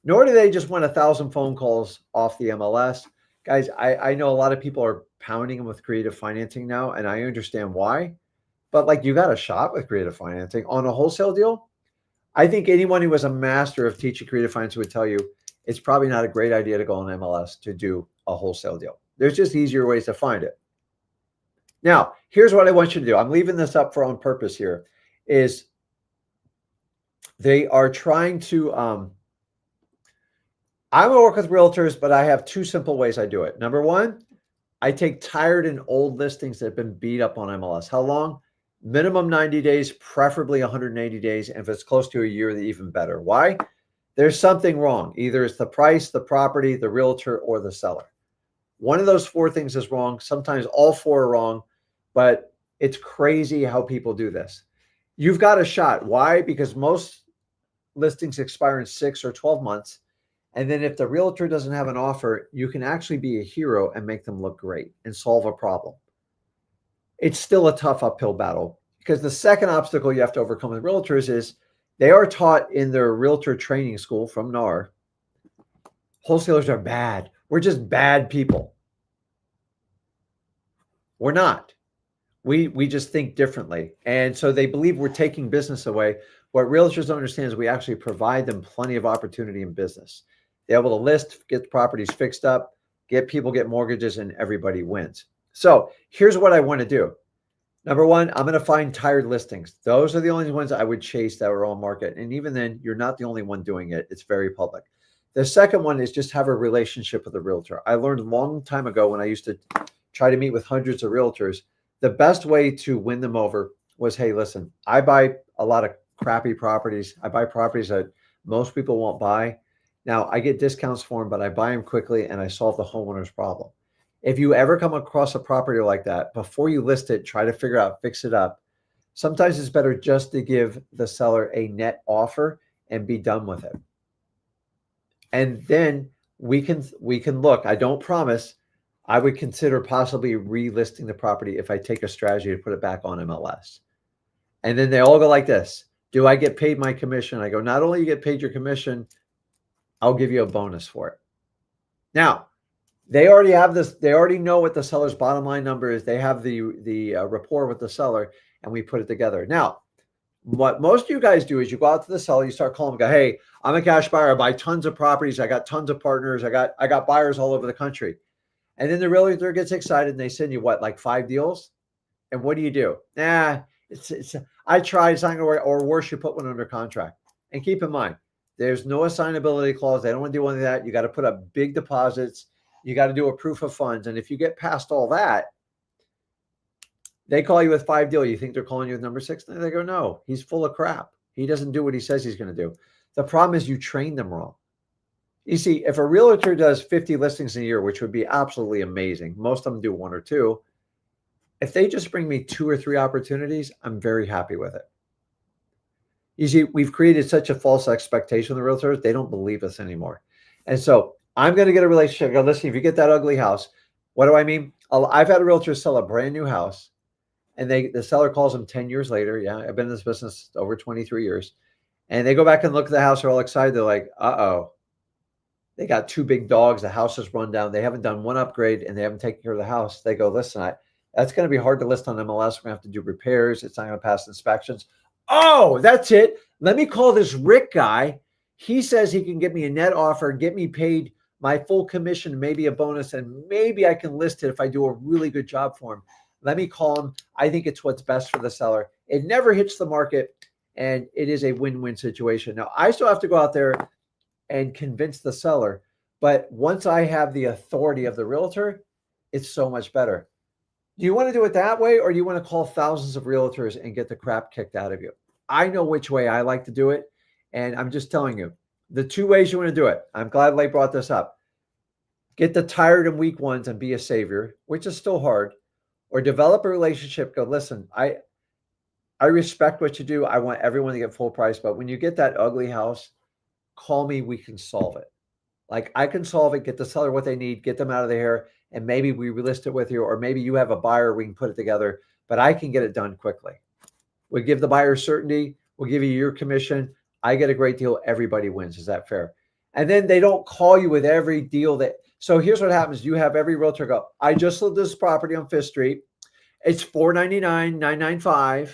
A: Nor do they just want 1,000 phone calls off the MLS. Guys, I know a lot of people are pounding them with creative financing now, and I understand why. But like, you got a shot with creative financing on a wholesale deal. I think anyone who was a master of teaching creative finance would tell you it's probably not a great idea to go on MLS to do a wholesale deal. There's just easier ways to find it. Now, here's what I want you to do. I'm leaving this up for on purpose here, is they are trying to, I will work with realtors, but I have 2 simple ways I do it. Number 1, I take tired and old listings that have been beat up on MLS. How long? Minimum 90 days, preferably 180 days. And if it's close to a year, even better. Why? There's something wrong. Either it's the price, the property, the realtor, or the seller. One of those 4 things is wrong. Sometimes all 4 are wrong, but it's crazy how people do this. You've got a shot. Why? Because most listings expire in 6 or 12 months. And then if the realtor doesn't have an offer, you can actually be a hero and make them look great and solve a problem. It's still a tough uphill battle, because the second obstacle you have to overcome with realtors is they are taught in their realtor training school from NAR, wholesalers are bad. We're just bad people. We're not. We just think differently. And so they believe we're taking business away. What realtors don't understand is we actually provide them plenty of opportunity in business. They're able to list, get properties fixed up, get mortgages, and everybody wins. So here's what I want to do. Number 1, I'm going to find tired listings. Those are the only ones I would chase that are on market. And even then, you're not the only one doing it. It's very public. The second one is just have a relationship with a realtor. I learned a long time ago when I used to try to meet with hundreds of realtors, the best way to win them over was, hey, listen, I buy a lot of crappy properties. I buy properties that most people won't buy. Now, I get discounts for them, but I buy them quickly and I solve the homeowner's problem. If you ever come across a property like that, before you list it, try to figure out, fix it up. Sometimes it's better just to give the seller a net offer and be done with it. And then we can look. I don't promise. I would consider possibly relisting the property if I take a strategy to put it back on MLS. And then they all go like this. Do I get paid my commission? I go, not only you get paid your commission, I'll give you a bonus for it. Now, they already have this. They already know what the seller's bottom line number is. They have the rapport with the seller, and we put it together. Now, what most of you guys do is you go out to the seller, you start calling them, go, hey, I'm a cash buyer. I buy tons of properties. I got tons of partners. I got buyers all over the country. And then the realtor gets excited and they send you what, like 5 deals? And what do? I tried, it's not gonna work, or worse, you put one under contract. And keep in mind, there's no assignability clause. They don't want to do any of that. You got to put up big deposits. You got to do a proof of funds. And if you get past all that, they call you with 5 deals. You think they're calling you with number 6? And they go, no, he's full of crap. He doesn't do what he says he's going to do. The problem is you train them wrong. You see, if a realtor does 50 listings a year, which would be absolutely amazing, most of them do 1 or 2. If they just bring me 2 or 3 opportunities, I'm very happy with it. You see, we've created such a false expectation of the realtors, they don't believe us anymore. And so I'm going to get a relationship. Go, listen, if you get that ugly house, what do I mean? I've had a realtor sell a brand new house, and the seller calls them 10 years later. Yeah, I've been in this business over 23 years. And they go back and look at the house. They're all excited. They're like, uh-oh, they got 2 big dogs. The house is run down. They haven't done one upgrade, and they haven't taken care of the house. They go, listen, that's going to be hard to list on MLS. We're going to have to do repairs. It's not going to pass inspections. Oh, that's it. Let me call this Rick guy. He says he can get me a net offer, get me paid my full commission, maybe a bonus, and maybe I can list it if I do a really good job for him. Let me call him. I think it's what's best for the seller. It never hits the market, and it is a win-win situation. Now, I still have to go out there and convince the seller, but once I have the authority of the realtor, it's so much better. Do you want to do it that way, or do you want to call thousands of realtors and get the crap kicked out of you? I know which way I like to do it, and I'm just telling you, the 2 ways you want to do it. I'm glad Lay brought this up. Get the tired and weak ones and be a savior, which is still hard, or develop a relationship. Go, listen, I respect what you do. I want everyone to get full price, but when you get that ugly house, call me. We can solve it. Like, I can solve it, get the seller what they need, get them out of the hair, and maybe we relist it with you, or maybe you have a buyer, we can put it together, but I can get it done quickly. We give the buyer certainty. We'll give you your commission. I get a great deal. Everybody wins. Is that fair? And then they don't call you with every deal that. So here's what happens. You have every realtor go, I just sold this property on Fifth Street. It's $499, $995.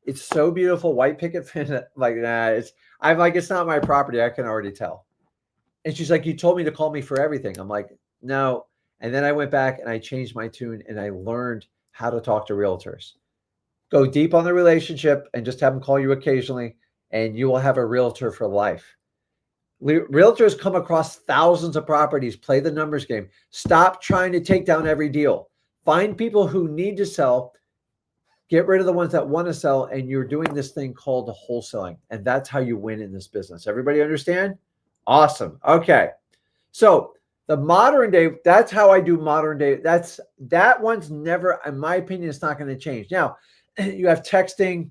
A: It's so beautiful. White picket fence. Like, nah, I'm like, it's not my property. I can already tell. And she's like, you told me to call me for everything. I'm like, no. And then I went back and I changed my tune and I learned how to talk to realtors. Go deep on the relationship and just have them call you occasionally, and you will have a realtor for life. Realtors come across thousands of properties. Play the numbers game. Stop trying to take down every deal. Find people who need to sell. Get rid of the ones that want to sell, and you're doing this thing called wholesaling, and that's how you win in this business. Everybody understand? Awesome. Okay. So the modern day, that's how I do modern day. That one's never, in my opinion, it's not going to change. Now, you have texting.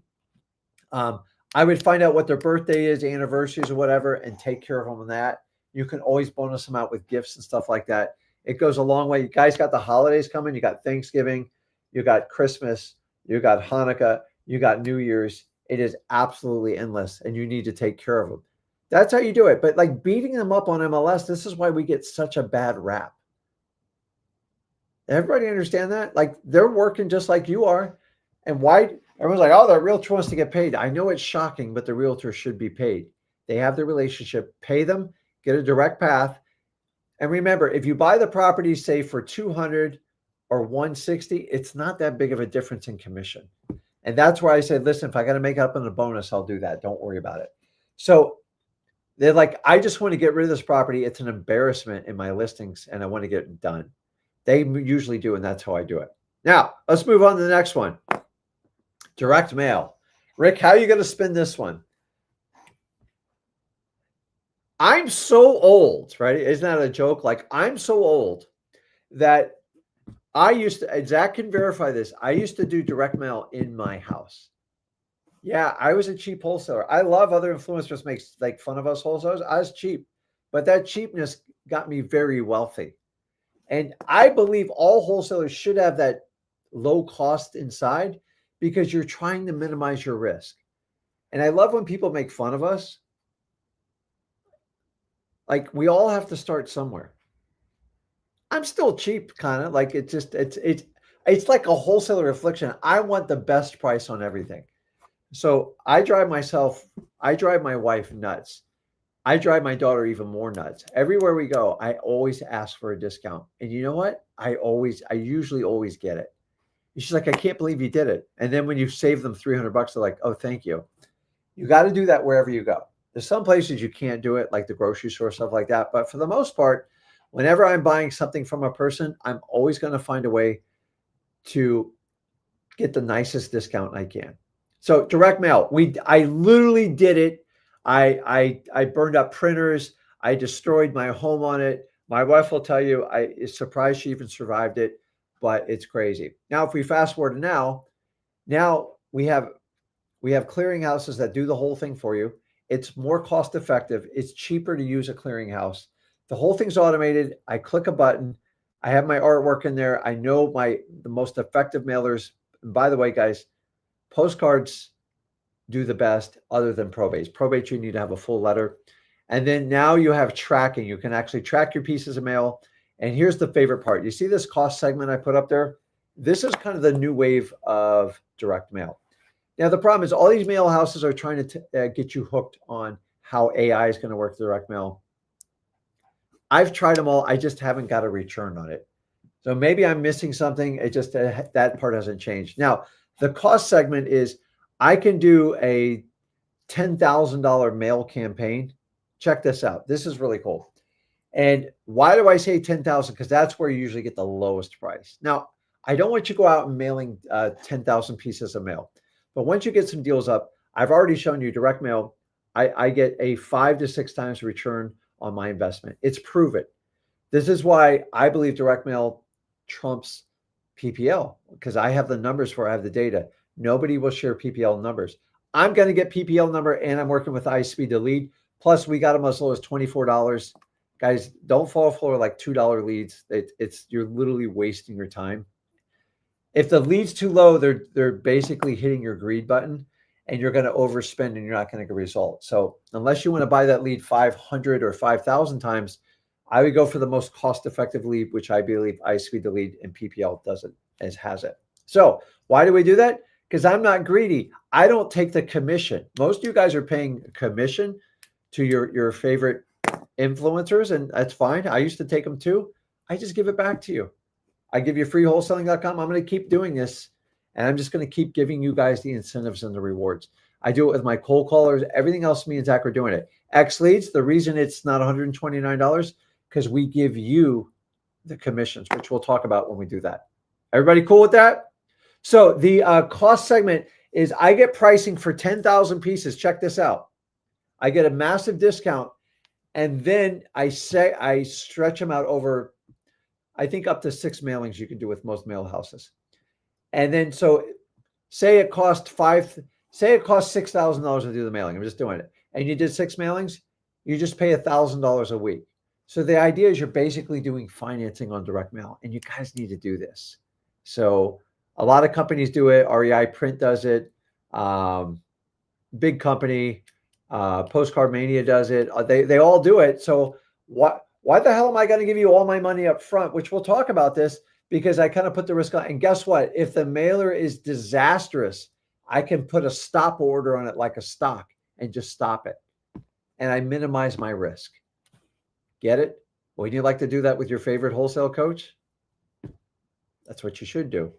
A: I would find out what their birthday is, anniversaries or whatever, and take care of them on that. You can always bonus them out with gifts and stuff like that. It goes a long way. You guys got the holidays coming. You got Thanksgiving. You got Christmas. You got Hanukkah. You got New Year's. It is absolutely endless, and you need to take care of them. That's how you do it. But like beating them up on MLS, this is why we get such a bad rap. Everybody understand that? Like, they're working just like you are. And why? Everyone's like, oh, the realtor wants to get paid. I know it's shocking, but the realtor should be paid. They have the relationship. Pay them, get a direct path. And remember, if you buy the property, say for 200 or 160, it's not that big of a difference in commission. And that's where I said, listen, if I got to make up on a bonus, I'll do that. Don't worry about it. So they're like, I just want to get rid of this property. It's an embarrassment in my listings, and I want to get it done. They usually do, and that's how I do it. Now, let's move on to the next one. Direct mail. Rick, how are you going to spin this one? I'm so old, right? Isn't that a joke? Like, I'm so old that I used to, Zach can verify this, I used to do direct mail in my house. Yeah, I was a cheap wholesaler. I love other influencers make fun of us wholesalers. I was cheap, but that cheapness got me very wealthy. And I believe all wholesalers should have that low cost inside, because you're trying to minimize your risk. And I love when people make fun of us. Like, we all have to start somewhere. I'm still cheap, kind of like, it's like a wholesaler affliction. I want the best price on everything. So I drive my wife nuts. I drive my daughter even more nuts. Everywhere we go, I always ask for a discount. And you know what? I usually always get it. She's like, I can't believe you did it. And then when you save them $300, they're like, oh, thank you. You got to do that wherever you go. There's some places you can't do it, like the grocery store, stuff like that. But for the most part, whenever I'm buying something from a person, I'm always going to find a way to get the nicest discount I can. So direct mail, I literally did it. I burned up printers. I destroyed my home on it. My wife will tell you, is surprised she even survived it. but it's crazy. Now, if we fast forward to now we have clearinghouses that do the whole thing for you. It's more cost effective. It's cheaper to use a clearinghouse. The whole thing's automated. I click a button. I have my artwork in there. I know the most effective mailers. And by the way, guys, postcards do the best other than probates. Probates, you need to have a full letter. And then now you have tracking. You can actually track your pieces of mail. And here's the favorite part. You see this cost segment I put up there? This is kind of the new wave of direct mail. Now, the problem is all these mail houses are trying to get you hooked on how AI is going to work direct mail. I've tried them all. I just haven't got a return on it. So maybe I'm missing something. It just, that part hasn't changed. Now, the cost segment is I can do a $10,000 mail campaign. Check this out. This is really cool. And why do I say 10,000? Because that's where you usually get the lowest price. Now, I don't want you to go out and mailing 10,000 pieces of mail. But once you get some deals up, I've already shown you direct mail. I get a 5 to 6 times return on my investment. It's proven. This is why I believe direct mail trumps PPL, because I have the numbers for it. I have the data. Nobody will share PPL numbers. I'm going to get PPL number, and I'm working with iSpeed to lead. Plus, we got them as low as $24. Guys, don't fall for like $2 leads. You're literally wasting your time. If the lead's too low, they're basically hitting your greed button, and you're going to overspend, and you're not going to get a result. So unless you want to buy that lead 500 or 5,000 times, I would go for the most cost-effective lead, which I believe iSpeed to lead and PPL has it. So why do we do that? Because I'm not greedy. I don't take the commission. Most of you guys are paying commission to your favorite influencers, and that's fine. I used to take them too. I just give it back to you. I give you freewholesaling.com. I'm going to keep doing this, and I'm just going to keep giving you guys the incentives and the rewards. I do it with my cold callers. Everything else, me and Zach are doing it. XLeads, the reason it's not $129, because we give you the commissions, which we'll talk about when we do that. Everybody cool with that? So the cost segment is I get pricing for 10,000 pieces. Check this out. I get a massive discount, and then I stretch them out over, I think, up to 6 mailings you can do with most mail houses. And then so say it cost $6,000 to do the mailing. I'm just doing it. And you did 6 mailings, you just pay $1,000 a week. So the idea is you're basically doing financing on direct mail, and you guys need to do this. So a lot of companies do it. REI Print does it. Big company, Postcard Mania does it. They all do it. So why the hell am I going to give you all my money up front? Which we'll talk about this, because I kind of put the risk on. And guess what? If the mailer is disastrous, I can put a stop order on it like a stock and just stop it. And I minimize my risk. Get it? Wouldn't you like to do that with your favorite wholesale coach? That's what you should do.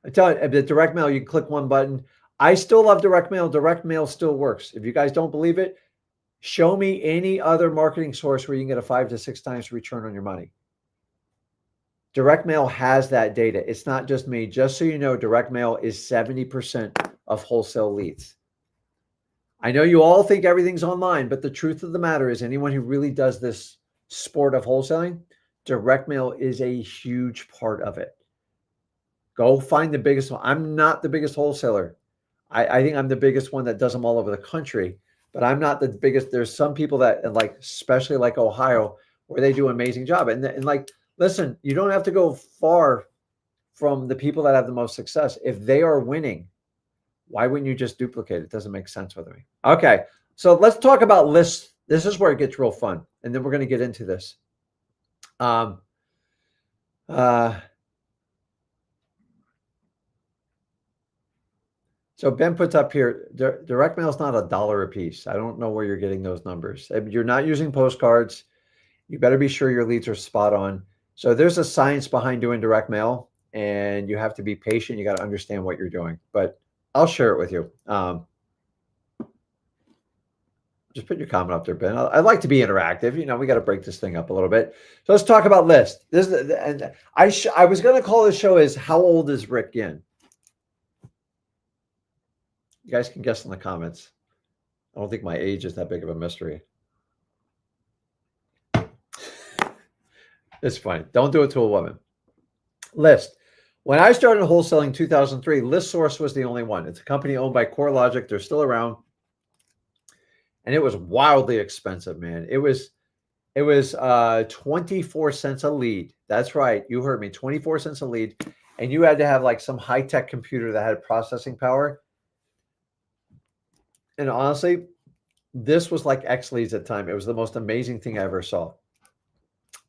A: I tell you, the direct mail, you can click one button. I still love direct mail. Direct mail still works. If you guys don't believe it, show me any other marketing source where you can get a 5 to 6 times return on your money. Direct mail has that data. It's not just me. Just so you know, direct mail is 70% of wholesale leads. I know you all think everything's online, but the truth of the matter is anyone who really does this sport of wholesaling, direct mail is a huge part of it. Go find the biggest one. I'm not the biggest wholesaler. I think I'm the biggest one that does them all over the country, but I'm not the biggest. There's some people that, like, especially like Ohio, where they do an amazing job. And like, listen, you don't have to go far from the people that have the most success. If they are winning, why wouldn't you just duplicate it? It doesn't make sense with me. Okay, so let's talk about lists. This is where it gets real fun, and then we're going to get into this. So Ben puts up here, direct mail is not $1 a piece. I don't know where you're getting those numbers. You're not using postcards. You better be sure your leads are spot on. So there's a science behind doing direct mail, and you have to be patient. You got to understand what you're doing, but I'll share it with you. Just put your comment up there, Ben. I'd like to be interactive. You know, we got to break this thing up a little bit. So let's talk about list. This is, and I was going to call this show is How Old is Rick Ginn? You guys can guess in the comments. I don't think my age is that big of a mystery. It's fine. Don't do it to a woman. List. When I started wholesaling in 2003, ListSource was the only one. It's a company owned by CoreLogic. They're still around, and it was wildly expensive, man. It was 24 cents a lead. That's right. You heard me. 24 cents a lead. And you had to have like some high-tech computer that had processing power. And honestly, this was like XLeads at the time. It was the most amazing thing I ever saw.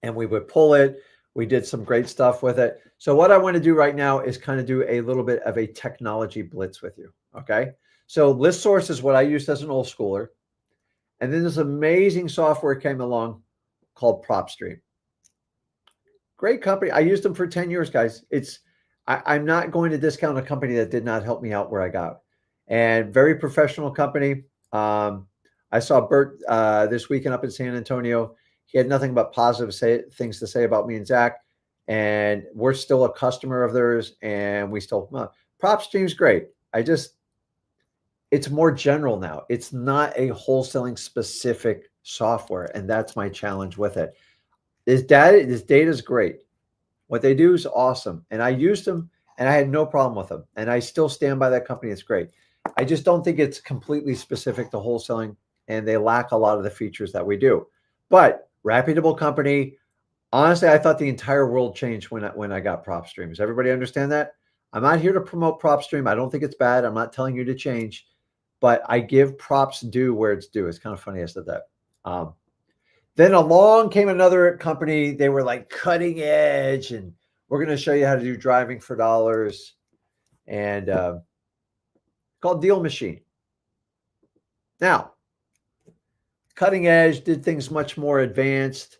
A: And we would pull it. We did some great stuff with it. So what I want to do right now is kind of do a little bit of a technology blitz with you. Okay. So ListSource is what I used as an old schooler. And then this amazing software came along called PropStream. Great company. I used them for 10 years, guys. I'm not going to discount a company that did not help me out where I got. And very professional company. I saw Bert this weekend up in San Antonio. He had nothing but positive things to say about me and Zach. And we're still a customer of theirs. And we still, PropStream's great. It's more general now. It's not a wholesaling specific software. And that's my challenge with it. This data is great. What they do is awesome. And I used them and I had no problem with them. And I still stand by that company. It's great. I just don't think it's completely specific to wholesaling, and they lack a lot of the features that we do. But reputable company. Honestly, I thought the entire world changed when I got PropStream. Does everybody understand that? I'm not here to promote PropStream. I don't think it's bad. I'm not telling you to change, but I give props due where it's due. It's kind of funny I said that. Then along came another company. They were like cutting edge, and we're going to show you how to do driving for dollars, and called Deal Machine. Now, cutting edge, did things much more advanced,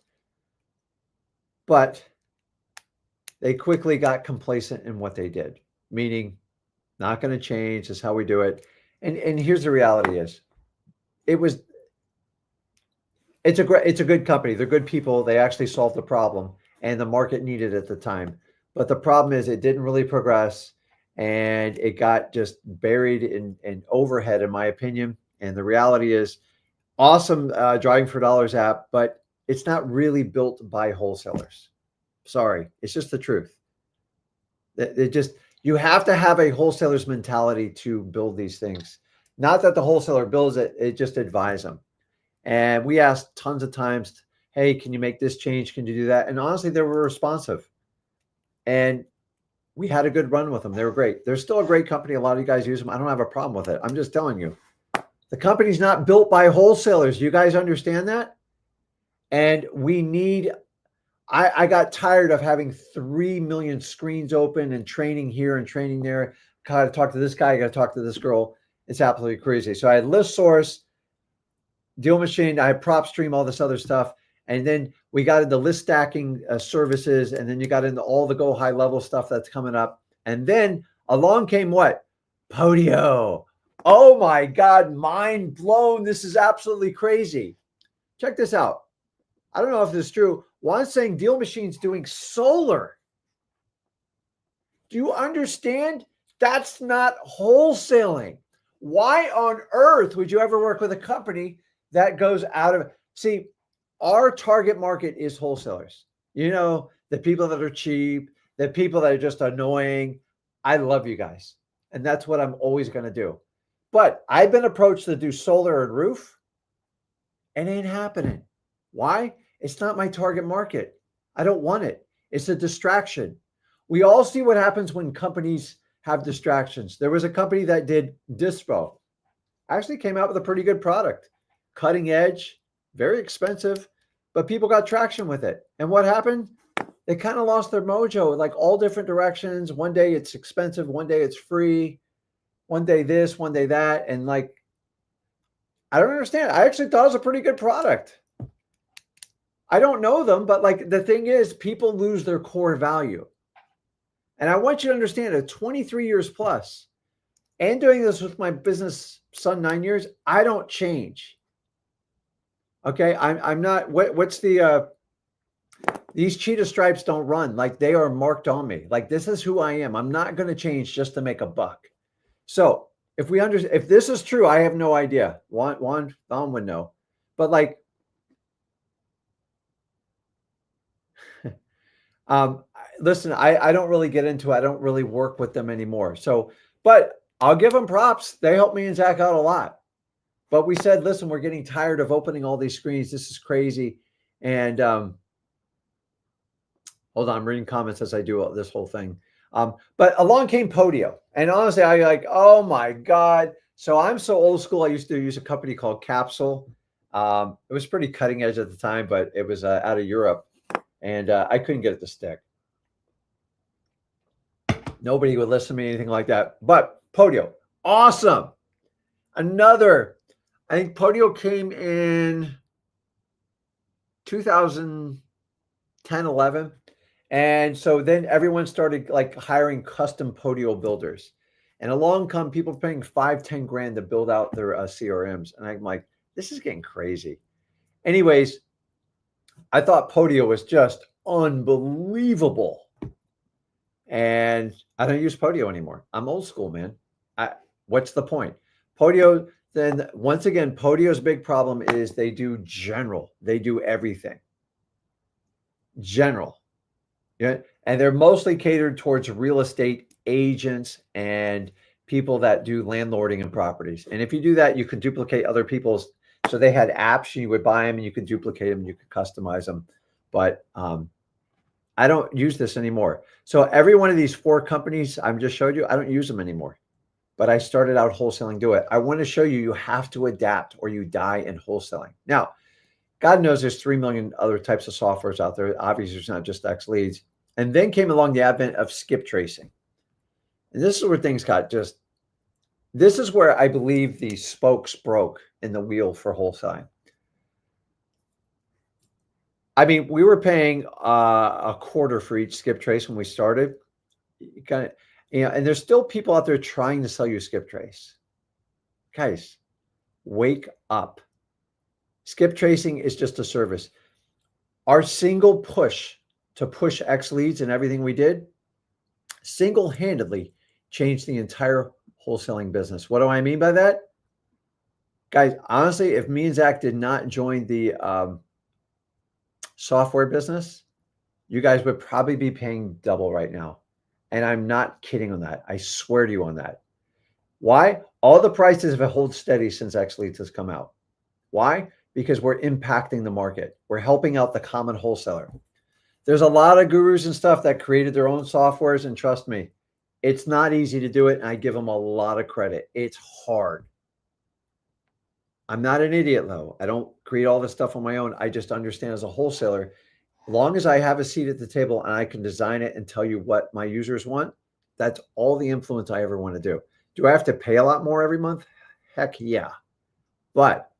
A: but they quickly got complacent in what they did, meaning not going to change. This is how we do it. And here's the reality is, it's a good company. They're good people. They actually solved the problem, and the market needed it at the time. But the problem is it didn't really progress, and it got just buried in overhead, in my opinion. And the reality is, awesome driving for dollars app, but it's not really built by wholesalers. Sorry, it's just the truth. You have to have a wholesaler's mentality to build these things. Not that the wholesaler builds it, it just advise them. And we asked tons of times, hey, can you make this change? Can you do that? And honestly, they were responsive. And we had a good run with them. They were great. They're still a great company. A lot of you guys use them. I don't have a problem with it. I'm just telling you. The company's not built by wholesalers. You guys understand that? And we need, I got tired of having 3 million screens open and training here and training there. Got to talk to this guy. Got to talk to this girl. It's absolutely crazy. So I had ListSource, Deal Machine, I had PropStream, all this other stuff. And then we got into list stacking services. And then you got into all the go high level stuff that's coming up. And then along came what? Podio. Oh my God, mind blown. This is absolutely crazy. Check this out. I don't know if this is true. Juan's saying Deal Machine's doing solar. Do you understand? That's not wholesaling. Why on earth would you ever work with a company that goes out of it? See, our target market is wholesalers. You know, the people that are cheap, the people that are just annoying. I love you guys. And that's what I'm always going to do. But I've been approached to do solar and roof. It ain't happening. Why? It's not my target market. I don't want it. It's a distraction. We all see what happens when companies have distractions. There was a company that did Dispo. Actually came out with a pretty good product. Cutting edge, very expensive, but people got traction with it. And what happened? They kind of lost their mojo, like all different directions. One day it's expensive, one day it's free, one day this, one day that. And like, I don't understand. I actually thought it was a pretty good product. I don't know them, but like the thing is, people lose their core value. And I want you to understand at 23 years plus and doing this with my business son 9 years, I don't change. Okay. I'm not, what's the, these cheetah stripes don't run. Like they are marked on me. Like this is who I am. I'm not going to change just to make a buck. So if we understand, if this is true, I have no idea. Juan would know, but like, listen, I don't really get into it. I don't really work with them anymore. So, but I'll give them props. They helped me and Zach out a lot. But we said, listen, we're getting tired of opening all these screens. This is crazy. And hold on, I'm reading comments as I do this whole thing. But along came Podio. And honestly, I like, oh my God. So I'm so old school. I used to use a company called Capsule. It was pretty cutting edge at the time, but it was out of Europe. And I couldn't get it to stick. Nobody would listen to me, anything like that. But Podio, awesome. Another, I think Podio came in 2010, 11. And so then everyone started like hiring custom Podio builders. And along come people paying 5, 10 grand to build out their CRMs. And I'm like, this is getting crazy. Anyways, I thought Podio was just unbelievable. And I don't use Podio anymore. I'm old school, man. What's the point? Podio, then once again, Podio's big problem is they do general. They do everything. General. Yeah. And they're mostly catered towards real estate agents and people that do landlording and properties. And if you do that, you can duplicate other people's. So they had apps, you would buy them and you could duplicate them, you could customize them. But I don't use this anymore. So every one of these 4 companies I just showed you, I don't use them anymore. But I started out wholesaling, do it. I want to show you, you have to adapt or you die in wholesaling. Now, God knows there's 3 million other types of softwares out there. Obviously, it's not just XLeads. And then came along the advent of skip tracing. And this is where things got just, this is where I believe the spokes broke in the wheel for wholesaling. I mean, we were paying a quarter for each skip trace when we started. You kind of, and there's still people out there trying to sell you skip trace. Guys, wake up. Skip tracing is just a service. Our single push to push XLeads and everything we did single-handedly changed the entire wholesaling business. What do I mean by that? Guys, honestly, if me and Zach did not join the software business, you guys would probably be paying double right now. And I'm not kidding on that. I swear to you on that. Why? All the prices have held steady since XLeads has come out. Why? Because we're impacting the market. We're helping out the common wholesaler. There's a lot of gurus and stuff that created their own softwares. And trust me, it's not easy to do it. And I give them a lot of credit. It's hard. I'm not an idiot, though. I don't create all this stuff on my own. I just understand as a wholesaler, as long as I have a seat at the table and I can design it and tell you what my users want, that's all the influence I ever want to do. Do I have to pay a lot more every month? Heck yeah. But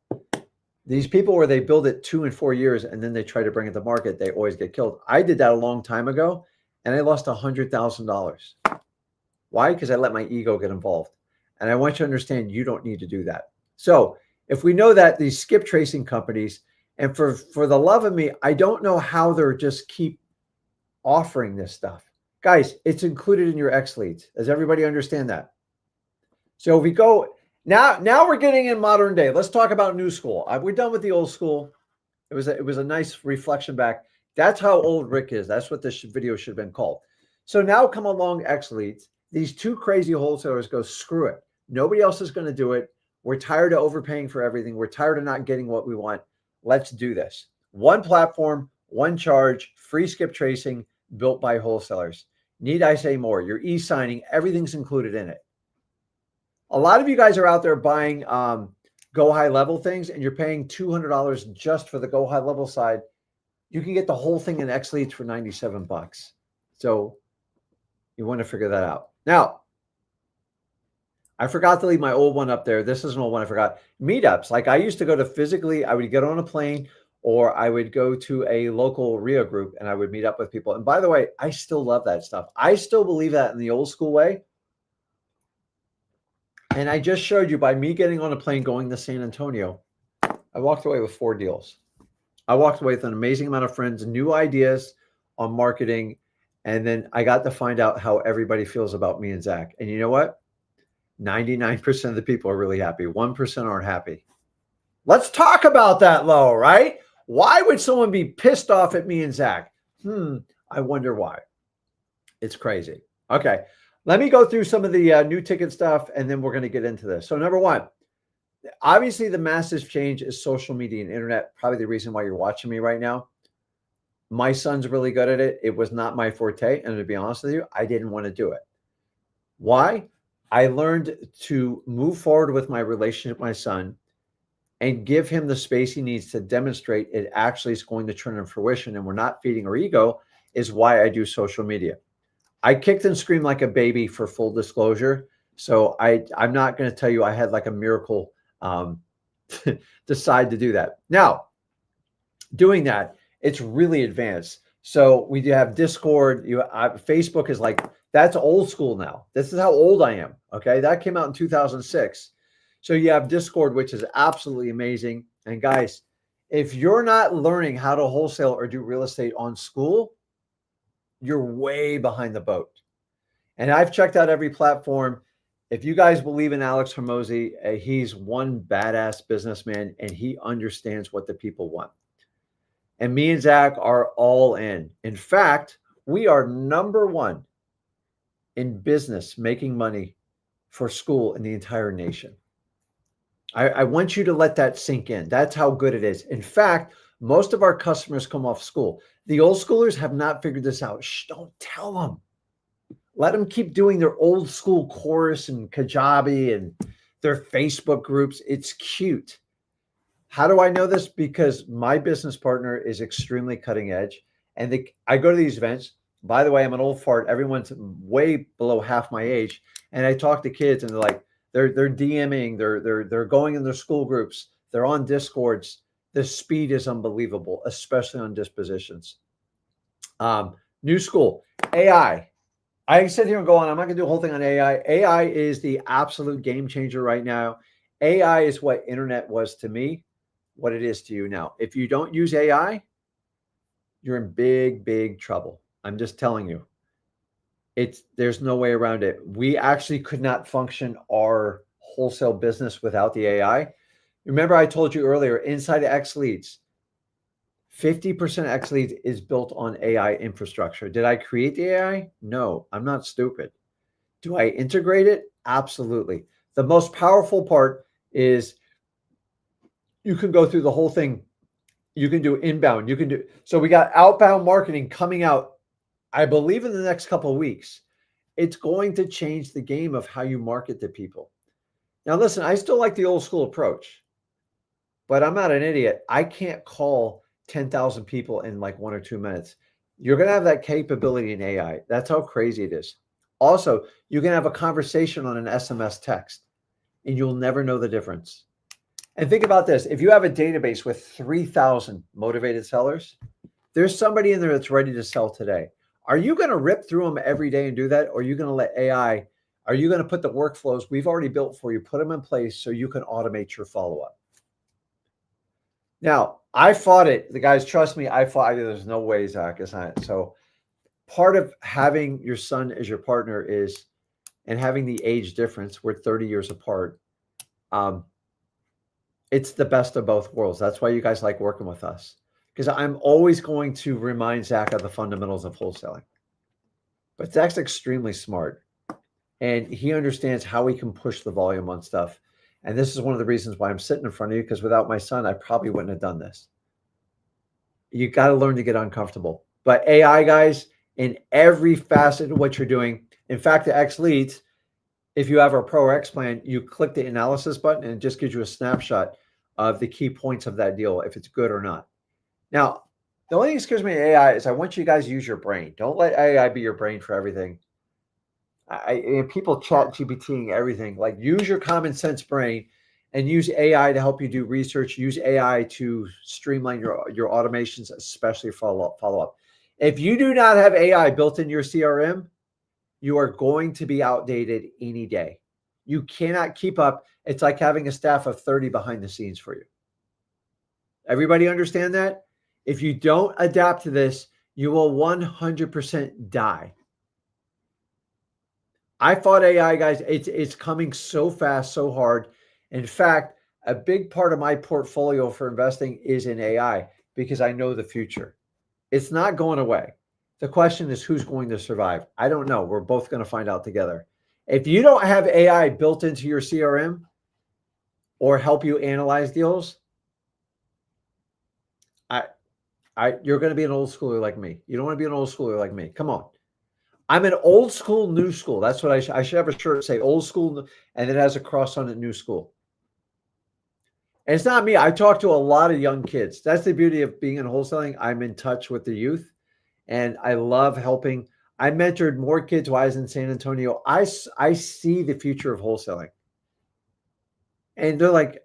A: these people where they build it 2 and 4 years and then they try to bring it to market, they always get killed. I did that a long time ago and I lost $100,000. Why? Because I let my ego get involved. And I want you to understand you don't need to do that. So if we know that these skip tracing companies, and for the love of me, I don't know how they're just keep offering this stuff. Guys, it's included in your XLeads. Does everybody understand that? So if we go, now we're getting in modern day. Let's talk about new school. We're done with the old school. It was a nice reflection back. That's how old Rick is. That's what this video should have been called. So now come along XLeads. These 2 crazy wholesalers go, screw it. Nobody else is going to do it. We're tired of overpaying for everything. We're tired of not getting what we want. Let's do this. One platform, one charge, free skip tracing, built by wholesalers. Need I say more? Your e-signing, everything's included in it. A lot of you guys are out there buying go high level things and you're paying $200 just for the go high level side. You can get the whole thing in XLeads for $97. So you want to figure that out. Now, I forgot to leave my old one up there. This is an old one I forgot. Meetups. Like I used to go to physically, I would get on a plane or I would go to a local RIA group and I would meet up with people. And by the way, I still love that stuff. I still believe that in the old school way. And I just showed you by me getting on a plane going to San Antonio, I walked away with 4 deals. I walked away with an amazing amount of friends, new ideas on marketing. And then I got to find out how everybody feels about me and Zach. And you know what? 99% of the people are really happy. 1% aren't happy. Let's talk about that, Lo, right? Why would someone be pissed off at me and Zach? I wonder why. It's crazy. Okay. Let me go through some of the new ticket stuff and then we're going to get into this. So, number one, obviously, the massive change is social media and internet. Probably the reason why you're watching me right now. My son's really good at it. It was not my forte. And to be honest with you, I didn't want to do it. Why? I learned to move forward with my relationship with my son and give him the space he needs to demonstrate it actually is going to turn in fruition and we're not feeding our ego, is why I do social media. I kicked and screamed like a baby, for full disclosure. So I'm not going to tell you I had like a miracle decide to do that. Now, doing that, it's really advanced. So we do have Discord. Facebook is like, that's old school now. This is how old I am. Okay, that came out in 2006. So you have Discord, which is absolutely amazing. And guys, if you're not learning how to wholesale or do real estate on school, you're way behind the boat. And I've checked out every platform. If you guys believe in Alex Hormozi, he's one badass businessman and he understands what the people want. And me and Zach are all in. In fact, we are number one in business making money for school in the entire nation. I want you to let that sink in. That's how good it is. In fact, most of our customers come off school. The old schoolers have not figured this out. Shh, don't tell them. Let them keep doing their old school chorus and Kajabi and their Facebook groups. It's cute. How do I know this? Because my business partner is extremely cutting edge. And I go to these events. By the way, I'm an old fart. Everyone's way below half my age. And I talk to kids and they're like, they're DMing, they're going in their school groups, they're on Discords. The speed is unbelievable, especially on dispositions. New school, AI. I sit here and go on, I'm not going to do a whole thing on AI. AI is the absolute game changer right now. AI is what internet was to me, what it is to you now. If you don't use AI, you're in big, big trouble. I'm just telling you. There's no way around it. We actually could not function our wholesale business without the AI. Remember, I told you earlier, inside of XLeads, 50% XLeads is built on AI infrastructure. Did I create the AI? No, I'm not stupid. Do I integrate it? Absolutely. The most powerful part is you can go through the whole thing. You can do inbound. So we got outbound marketing coming out, I believe, in the next couple of weeks. It's going to change the game of how you market to people. Now, listen, I still like the old school approach, but I'm not an idiot. I can't call 10,000 people in like 1 or 2 minutes. You're going to have that capability in AI. That's how crazy it is. Also, you can have a conversation on an SMS text and you'll never know the difference. And think about this. If you have a database with 3,000 motivated sellers, there's somebody in there that's ready to sell today. Are you going to rip through them every day and do that? Or are you going to let AI, are you going to put the workflows we've already built for you, put them in place so you can automate your follow-up? Now, I fought it. The guys, trust me, I fought it. There's no way, Zach, it's not. So part of having your son as your partner is, and having the age difference, we're 30 years apart. It's the best of both worlds. That's why you guys like working with us. Because I'm always going to remind Zach of the fundamentals of wholesaling. But Zach's extremely smart. And he understands how he can push the volume on stuff. And this is one of the reasons why I'm sitting in front of you, because without my son, I probably wouldn't have done this. You got to learn to get uncomfortable. But AI, guys, in every facet of what you're doing, in fact, the XLeads, if you have our Pro X plan, you click the analysis button and it just gives you a snapshot of the key points of that deal, if it's good or not. Now, the only thing that scares me in AI is I want you guys to use your brain. Don't let AI be your brain for everything. People chat GPTing everything. Like, use your common sense brain and use AI to help you do research. Use AI to streamline your automations, especially follow-up. If you do not have AI built in your CRM, you are going to be outdated any day. You cannot keep up. It's like having a staff of 30 behind the scenes for you. Everybody understand that? If you don't adapt to this, you will 100% die. I fought AI, guys. It's coming so fast, so hard. In fact, a big part of my portfolio for investing is in AI because I know the future. It's not going away. The question is who's going to survive? I don't know. We're both going to find out together. If you don't have AI built into your CRM or help you analyze deals, I, you're going to be an old schooler like me. You don't want to be an old schooler like me. Come on. I'm an old school, new school. That's what I should have a shirt say old school, and it has a cross on it, new school. And it's not me. I talk to a lot of young kids. That's the beauty of being in wholesaling. I'm in touch with the youth, and I love helping. I mentored more kids while I was in San Antonio. I see the future of wholesaling. And they're like,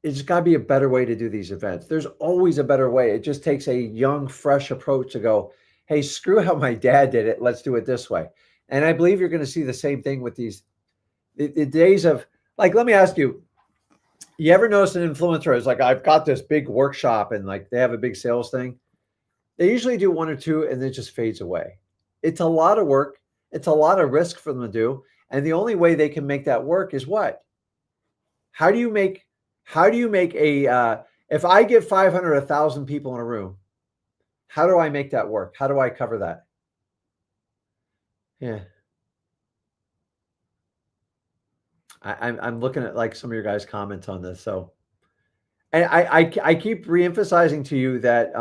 A: it's got to be a better way to do these events. There's always a better way. It just takes a young, fresh approach to go, hey, screw how my dad did it. Let's do it this way. And I believe you're going to see the same thing with the days of, like, let me ask you, you ever notice an influencer is like, I've got this big workshop and like they have a big sales thing. They usually do one or two and then it just fades away. It's a lot of work. It's a lot of risk for them to do. And the only way they can make that work is what? How do you make a, if I get 500, 1,000 people in a room, how do I make that work? How do I cover that? Yeah. I'm looking at like some of your guys' comments on this. So, and I keep reemphasizing to you that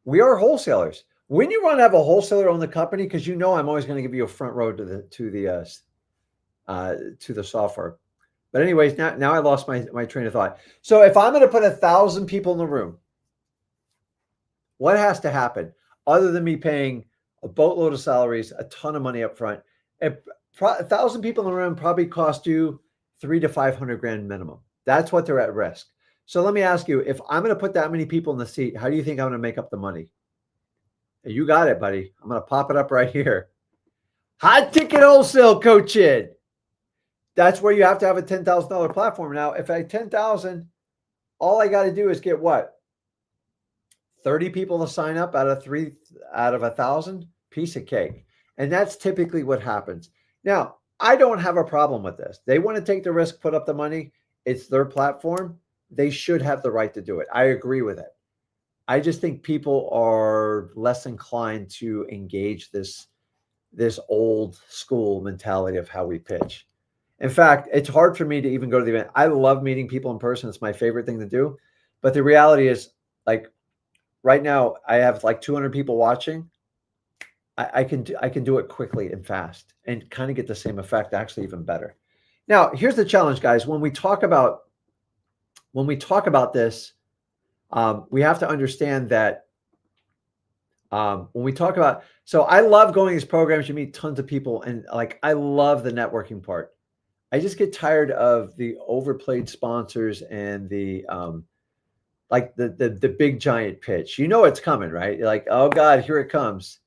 A: we are wholesalers. When you want to have a wholesaler own the company, because you know I'm always going to give you a front row to the software. But anyways, now I lost my train of thought. So if I'm going to put 1,000 people in the room, what has to happen other than me paying a boatload of salaries, a ton of money up front? 1,000 people in the room probably cost you $300,000 to $500,000 minimum. That's what they're at risk. So let me ask you, if I'm going to put that many people in the seat, how do you think I'm going to make up the money? You got it, buddy. I'm going to pop it up right here. Hot ticket wholesale coaching. That's where you have to have a $10,000 platform. Now, if I had 10,000, all I got to do is get what? 30 people to sign up out of 1,000, piece of cake. And that's typically what happens. Now, I don't have a problem with this. They want to take the risk, put up the money. It's their platform. They should have the right to do it. I agree with it. I just think people are less inclined to engage this old school mentality of how we pitch. In fact, it's hard for me to even go to the event. I love meeting people in person. It's my favorite thing to do. But the reality is, like, right now, I have like 200 people watching. I can do it quickly and fast and kind of get the same effect, actually even better. Now, here's the challenge, guys. When we talk about this, we have to understand that when we talk about, so I love going to these programs. You meet tons of people, and like I love the networking part. I just get tired of the overplayed sponsors and the like the big giant pitch. You know it's coming, right? You're like, oh God, here it comes.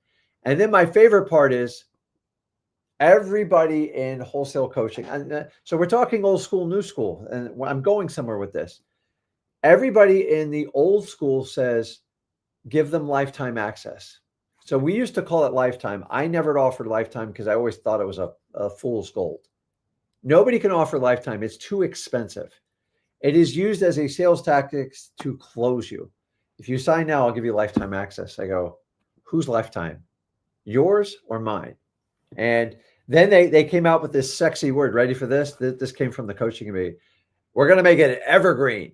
A: And then my favorite part is everybody in wholesale coaching. And so we're talking old school, new school, and I'm going somewhere with this. Everybody in the old school says, give them lifetime access. So we used to call it lifetime. I never offered lifetime because I always thought it was a fool's gold. Nobody can offer lifetime. It's too expensive. It is used as a sales tactic to close you. If you sign now, I'll give you lifetime access. I go, whose lifetime? Yours or mine? And then they came out with this sexy word. Ready for this? This came from the coaching committee. We're going to make it evergreen.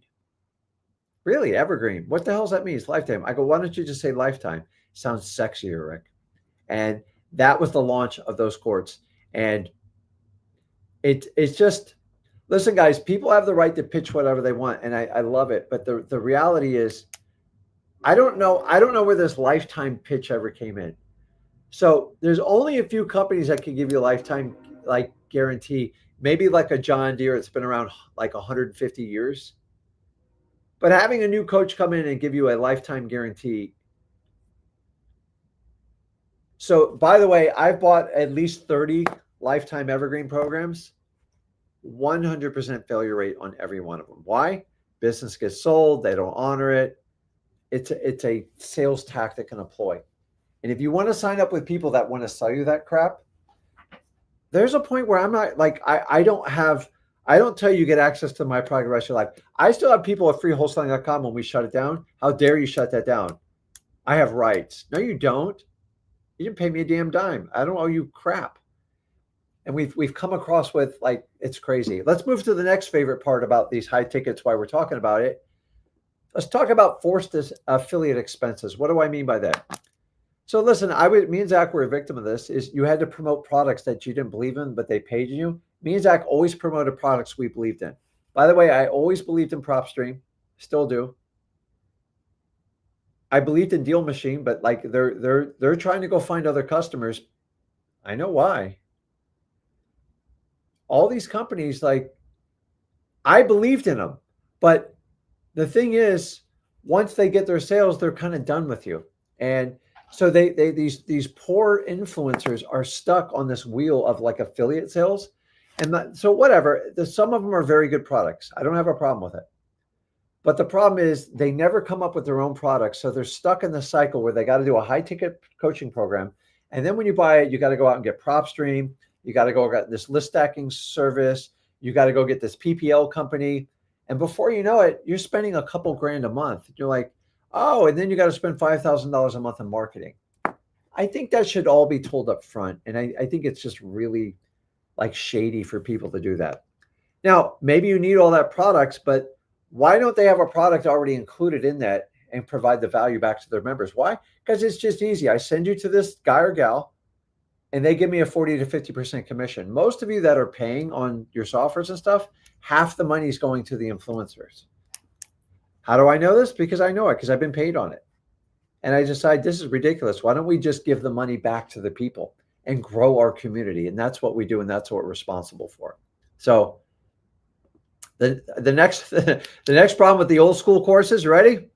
A: Really, evergreen? What the hell does that mean? It's lifetime. I go, why don't you just say lifetime? Sounds sexier, Rick. And that was the launch of those courts. And it's just, listen, guys, people have the right to pitch whatever they want. And I love it. But the reality is, I don't know where this lifetime pitch ever came in. So there's only a few companies that can give you a lifetime like guarantee, maybe like a John Deere. It's been around like 150 years. But having a new coach come in and give you a lifetime guarantee. So by the way, I've bought at least 30 lifetime evergreen programs, 100% failure rate on every one of them. Why? Business gets sold. They don't honor it. It's a sales tactic and a ploy. And if you want to sign up with people that want to sell you that crap, there's a point where I'm not like, I don't tell you get access to my product the rest of your life. I still have people at freewholesaling.com when we shut it down. How dare you shut that down? I have rights. No, you don't. You didn't pay me a damn dime. I don't owe you crap. And we've come across with, like, it's crazy. Let's move to the next favorite part about these high tickets while we're talking about it. Let's talk about forced affiliate expenses. What do I mean by that? So listen, me and Zach were a victim of this. Is you had to promote products that you didn't believe in, but they paid you. Me and Zach always promoted products we believed in. By the way, I always believed in PropStream, still do. I believed in Deal Machine, but like they're trying to go find other customers. I know why. All these companies, like, I believed in them, but the thing is, once they get their sales, they're kind of done with you. And so these poor influencers are stuck on this wheel of like affiliate sales. And so whatever, some of them are very good products. I don't have a problem with it. But the problem is they never come up with their own products. So they're stuck in the cycle where they got to do a high ticket coaching program. And then when you buy it, you got to go out and get PropStream. You got to go get this list stacking service. You got to go get this PPL company. And before you know it, you're spending a couple grand a month. You're like, oh, and then you got to spend $5,000 a month on marketing. I think that should all be told up front. And I think it's just really like shady for people to do that. Now, maybe you need all that products, but why don't they have a product already included in that and provide the value back to their members? Why? Because it's just easy. I send you to this guy or gal, and they give me a 40 to 50% commission. Most of you that are paying on your softwares and stuff, half the money is going to the influencers. How do I know this? Because I know it, because I've been paid on it. And I decide this is ridiculous. Why don't we just give the money back to the people and grow our community? And that's what we do, and that's what we're responsible for. So the next problem with the old school courses, ready?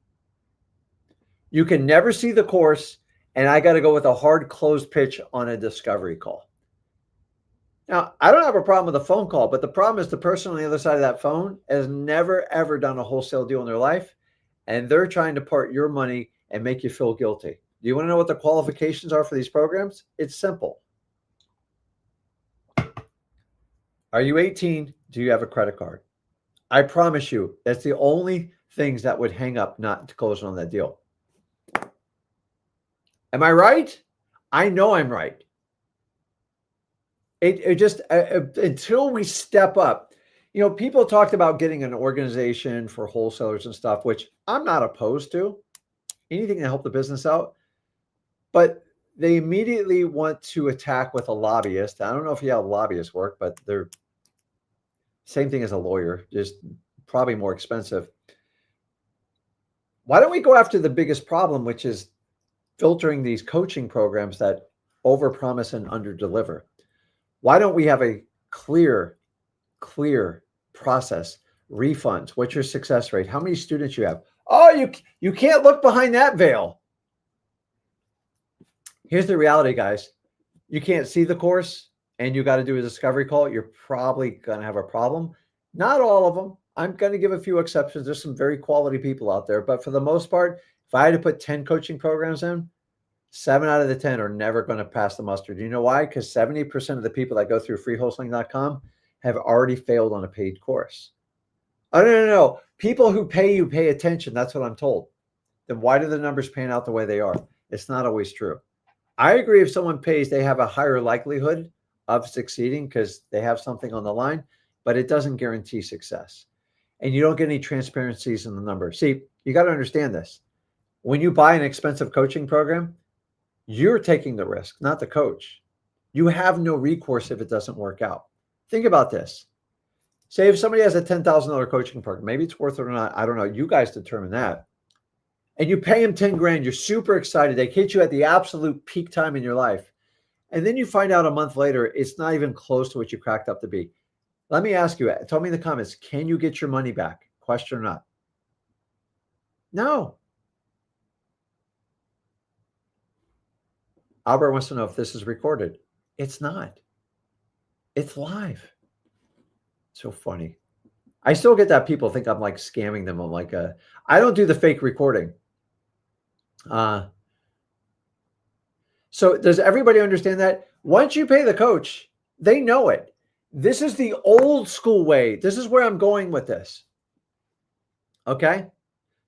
A: You can never see the course, and I got to go with a hard closed pitch on a discovery call. Now, I don't have a problem with a phone call, but the problem is the person on the other side of that phone has never, ever done a wholesale deal in their life, and they're trying to part your money and make you feel guilty. Do you want to know what the qualifications are for these programs? It's simple. Are you 18? Do you have a credit card? I promise you, that's the only things that would hang up not to close on that deal. Am I right? I know I'm right. It just until we step up, you know, people talked about getting an organization for wholesalers and stuff, which I'm not opposed to. Anything to help the business out, but they immediately want to attack with a lobbyist. I don't know if you have lobbyists work, but they're same thing as a lawyer, just probably more expensive. Why don't we go after the biggest problem, which is filtering these coaching programs that overpromise and underdeliver? Why don't we have a clear process? Refunds. What's your success rate? How many students you have? Oh, you can't look behind that veil. Here's the reality, guys. You can't see the course and you got to do a discovery call. You're probably going to have a problem. Not all of them. I'm going to give a few exceptions. There's some very quality people out there, but for the most part, if I had to put 10 coaching programs in, 7 out of the 10 are never going to pass the muster. Do you know why? Because 70% of the people that go through freewholesaling.com have already failed on a paid course. Oh, no. People who pay you pay attention. That's what I'm told. Then why do the numbers pan out the way they are? It's not always true. I agree if someone pays, they have a higher likelihood of succeeding because they have something on the line, but it doesn't guarantee success. And you don't get any transparencies in the numbers. See, you got to understand this. When you buy an expensive coaching program, you're taking the risk, not the coach. You have no recourse if it doesn't work out. Think about this. Say if somebody has a $10,000 coaching program, maybe it's worth it or not. I don't know. You guys determine that. And you pay them 10 grand. You're super excited. They hit you at the absolute peak time in your life. And then you find out a month later, it's not even close to what you cracked up to be. Let me ask you, tell me in the comments, can you get your money back? Question or not? No. Albert wants to know if this is recorded. It's not. It's live. So funny. I still get that people think I'm like scamming them. I'm like, I don't do the fake recording. So does everybody understand that? Once you pay the coach, they know it. This is the old school way. This is where I'm going with this. Okay.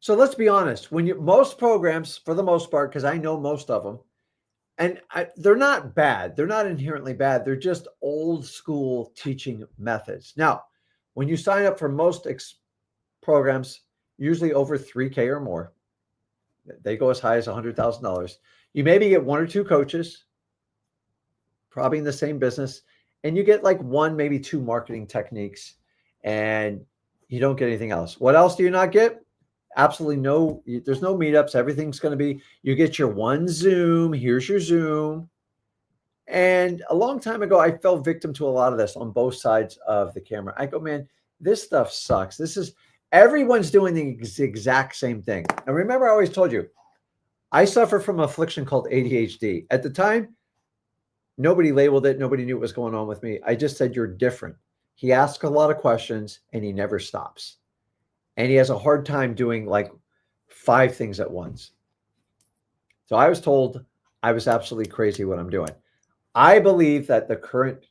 A: So let's be honest. Most programs, for the most part, because I know most of them, and they're not bad. They're not inherently bad. They're just old school teaching methods. Now, when you sign up for most programs, usually over 3K or more, they go as high as $100,000. You maybe get one or two coaches, probably in the same business, and you get like one, maybe two marketing techniques, and you don't get anything else. What else do you not get? Absolutely no. There's no meetups. Everything's going to be, you get your one Zoom. Here's your Zoom. And a long time ago, I fell victim to a lot of this on both sides of the camera. I go, man, this stuff sucks. Everyone's doing the exact same thing. And remember, I always told you, I suffer from an affliction called ADHD. At the time, nobody labeled it. Nobody knew what was going on with me. I just said, you're different. He asks a lot of questions and he never stops. And he has a hard time doing like 5 things at once. So I was told I was absolutely crazy what I'm doing. I believe that the current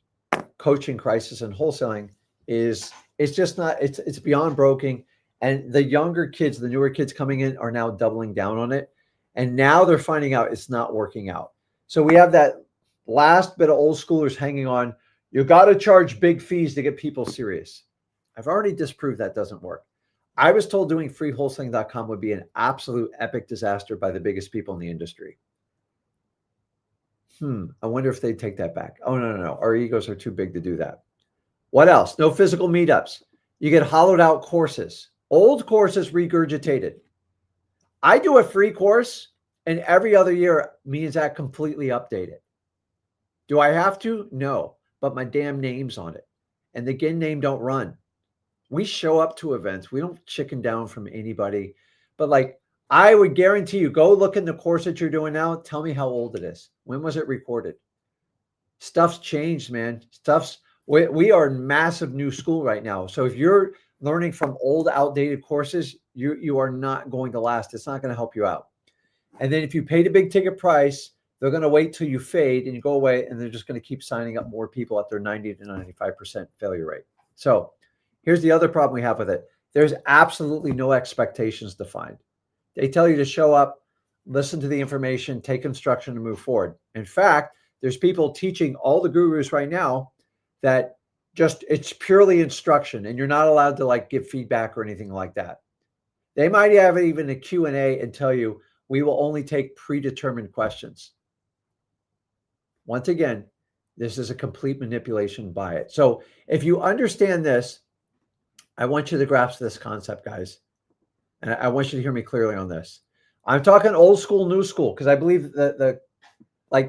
A: coaching crisis in wholesaling is just not, it's beyond broken. And the younger kids, the newer kids coming in are now doubling down on it. And now they're finding out it's not working out. So we have that last bit of old schoolers hanging on. You got to charge big fees to get people serious. I've already disproved that doesn't work. I was told doing freewholesaling.com would be an absolute epic disaster by the biggest people in the industry. I wonder if they'd take that back. Oh, no. Our egos are too big to do that. What else? No physical meetups. You get hollowed out courses, old courses regurgitated. I do a free course and every other year, me and Zach completely update it. Do I have to? No, but my damn name's on it. And the GIN name don't run. We show up to events. We don't chicken down from anybody. But like, I would guarantee you, go look in the course that you're doing now. Tell me how old it is. When was it recorded? Stuff's changed, man. We are in massive new school right now. So if you're learning from old, outdated courses, you are not going to last. It's not going to help you out. And then if you paid a big ticket price, they're going to wait till you fade and you go away, and they're just going to keep signing up more people at their 90 to 95% failure rate. So here's the other problem we have with it. There's absolutely no expectations defined. They tell you to show up, listen to the information, take instruction, and move forward. In fact, there's people teaching all the gurus right now that just it's purely instruction, and you're not allowed to like give feedback or anything like that. They might have even a Q&A and tell you, we will only take predetermined questions. Once again, this is a complete manipulation by it. So if you understand this, I want you to grasp this concept, guys. And I want you to hear me clearly on this. I'm talking old school, new school, because I believe that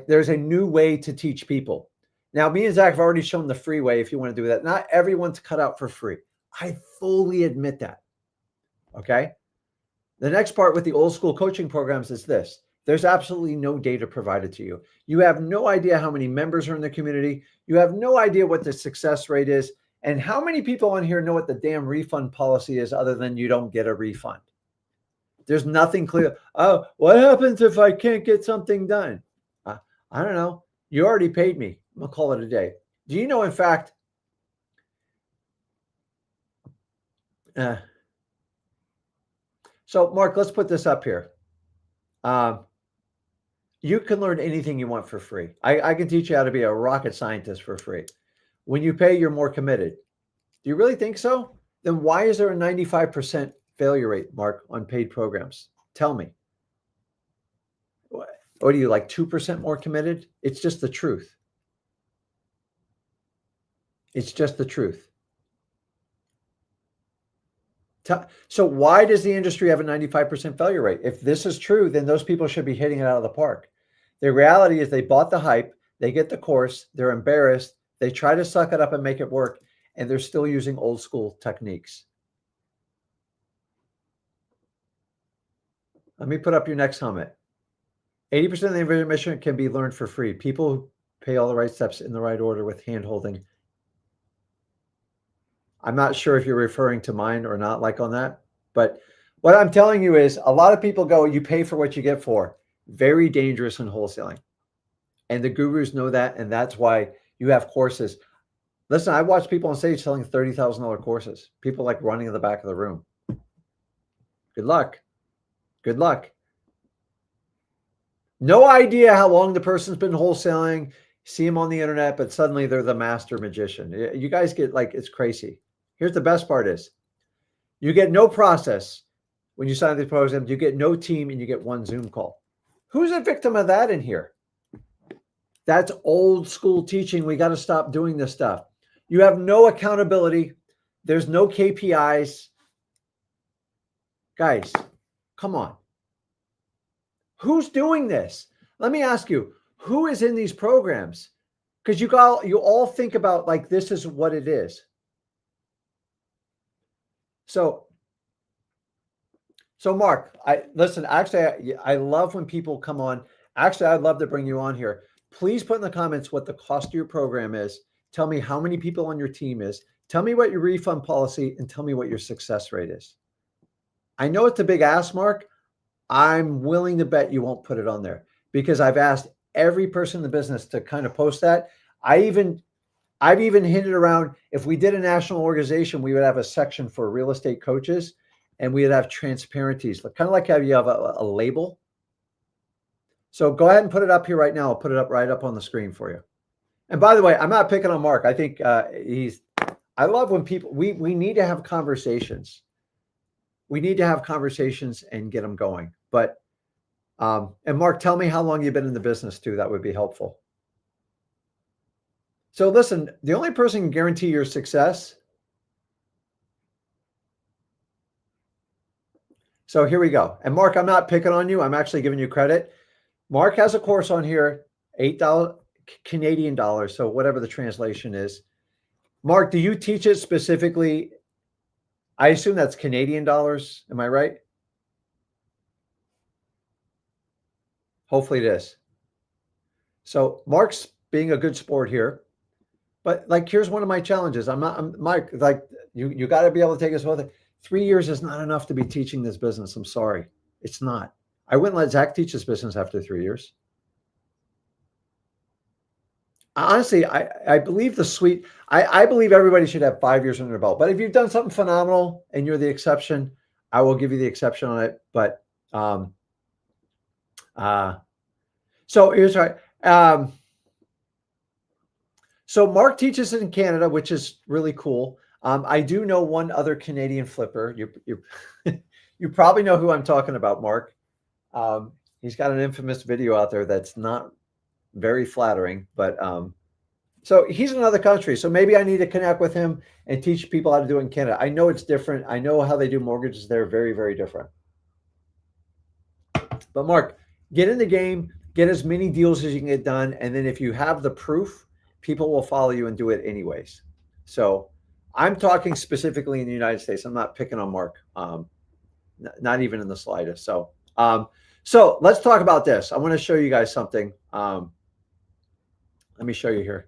A: there's a new way to teach people. Now, me and Zach have already shown the free way if you want to do that. Not everyone's cut out for free. I fully admit that. Okay? The next part with the old school coaching programs is this. There's absolutely no data provided to you. You have no idea how many members are in the community. You have no idea what the success rate is. And how many people on here know what the damn refund policy is other than you don't get a refund? There's nothing clear. Oh, what happens if I can't get something done? I don't know. You already paid me. I'm going to call it a day. Do you know, in fact, so Mark, let's put this up here. You can learn anything you want for free. I can teach you how to be a rocket scientist for free. When you pay, you're more committed. Do you really think so? Then why is there a 95% failure rate, Mark, on paid programs? Tell me. What are you, like 2% more committed? It's just the truth. It's just the truth. So why does the industry have a 95% failure rate? If this is true, then those people should be hitting it out of the park. The reality is they bought the hype, they get the course, they're embarrassed, they try to suck it up and make it work, and they're still using old school techniques. Let me put up your next comment. 80% of the information can be learned for free. People who pay all the right steps in the right order with hand-holding. I'm not sure if you're referring to mine or not, like on that. But what I'm telling you is a lot of people go, you pay for what you get for. Very dangerous in wholesaling. And the gurus know that. And that's why you have courses. Listen, I watch people on stage selling $30,000 courses. People like running in the back of the room. Good luck. Good luck. No idea how long the person's been wholesaling, see them on the internet, but suddenly they're the master magician. You guys get like, it's crazy. Here's the best part is you get no process when you sign these programs, you get no team and you get one Zoom call. Who's a victim of that in here? That's old school teaching. We got to stop doing this stuff. You have no accountability. There's no KPIs. Guys, come on. Who's doing this? Let me ask you, who is in these programs? Because you all think about like this is what it is. So Mark, listen, actually, I love when people come on. Actually, I'd love to bring you on here. Please put in the comments what the cost of your program is. Tell me how many people on your team is. Tell me what your refund policy and tell me what your success rate is. I know it's a big ask, Mark. I'm willing to bet you won't put it on there because I've asked every person in the business to kind of post that. I've even hinted around if we did a national organization, we would have a section for real estate coaches and we would have transparencies, kind of like how you have a label. So go ahead and put it up here right now. I'll put it up right up on the screen for you. And by the way, I'm not picking on Mark. I think I love when people, we need to have conversations. We need to have conversations and get them going. But, and Mark, tell me how long you've been in the business too. That would be helpful. So listen, the only person who can guarantee your success. So here we go. And Mark, I'm not picking on you. I'm actually giving you credit. Mark has a course on here, $8 Canadian dollars. So whatever the translation is. Mark, do you teach it specifically? I assume that's Canadian dollars. Am I right? Hopefully it is. So Mark's being a good sport here. But like, here's one of my challenges. I'm Mike, like you got to be able to take this with it. 3 years is not enough to be teaching this business. I'm sorry. It's not. I wouldn't let Zach teach this business after 3 years. Honestly, I believe I believe everybody should have 5 years under their belt. But if you've done something phenomenal and you're the exception, I will give you the exception on it. But so here's right. So Mark teaches in Canada, which is really cool. I do know one other Canadian flipper. You probably know who I'm talking about, Mark. He's got an infamous video out there that's not very flattering, but so he's in another country. So maybe I need to connect with him and teach people how to do it in Canada. I know it's different. I know how they do mortgages there. Very, very different. But Mark, get in the game, get as many deals as you can get done. And then if you have the proof, people will follow you and do it anyways. So I'm talking specifically in the United States. I'm not picking on Mark, not even in the slightest. So, so let's talk about this. I want to show you guys something. Let me show you here.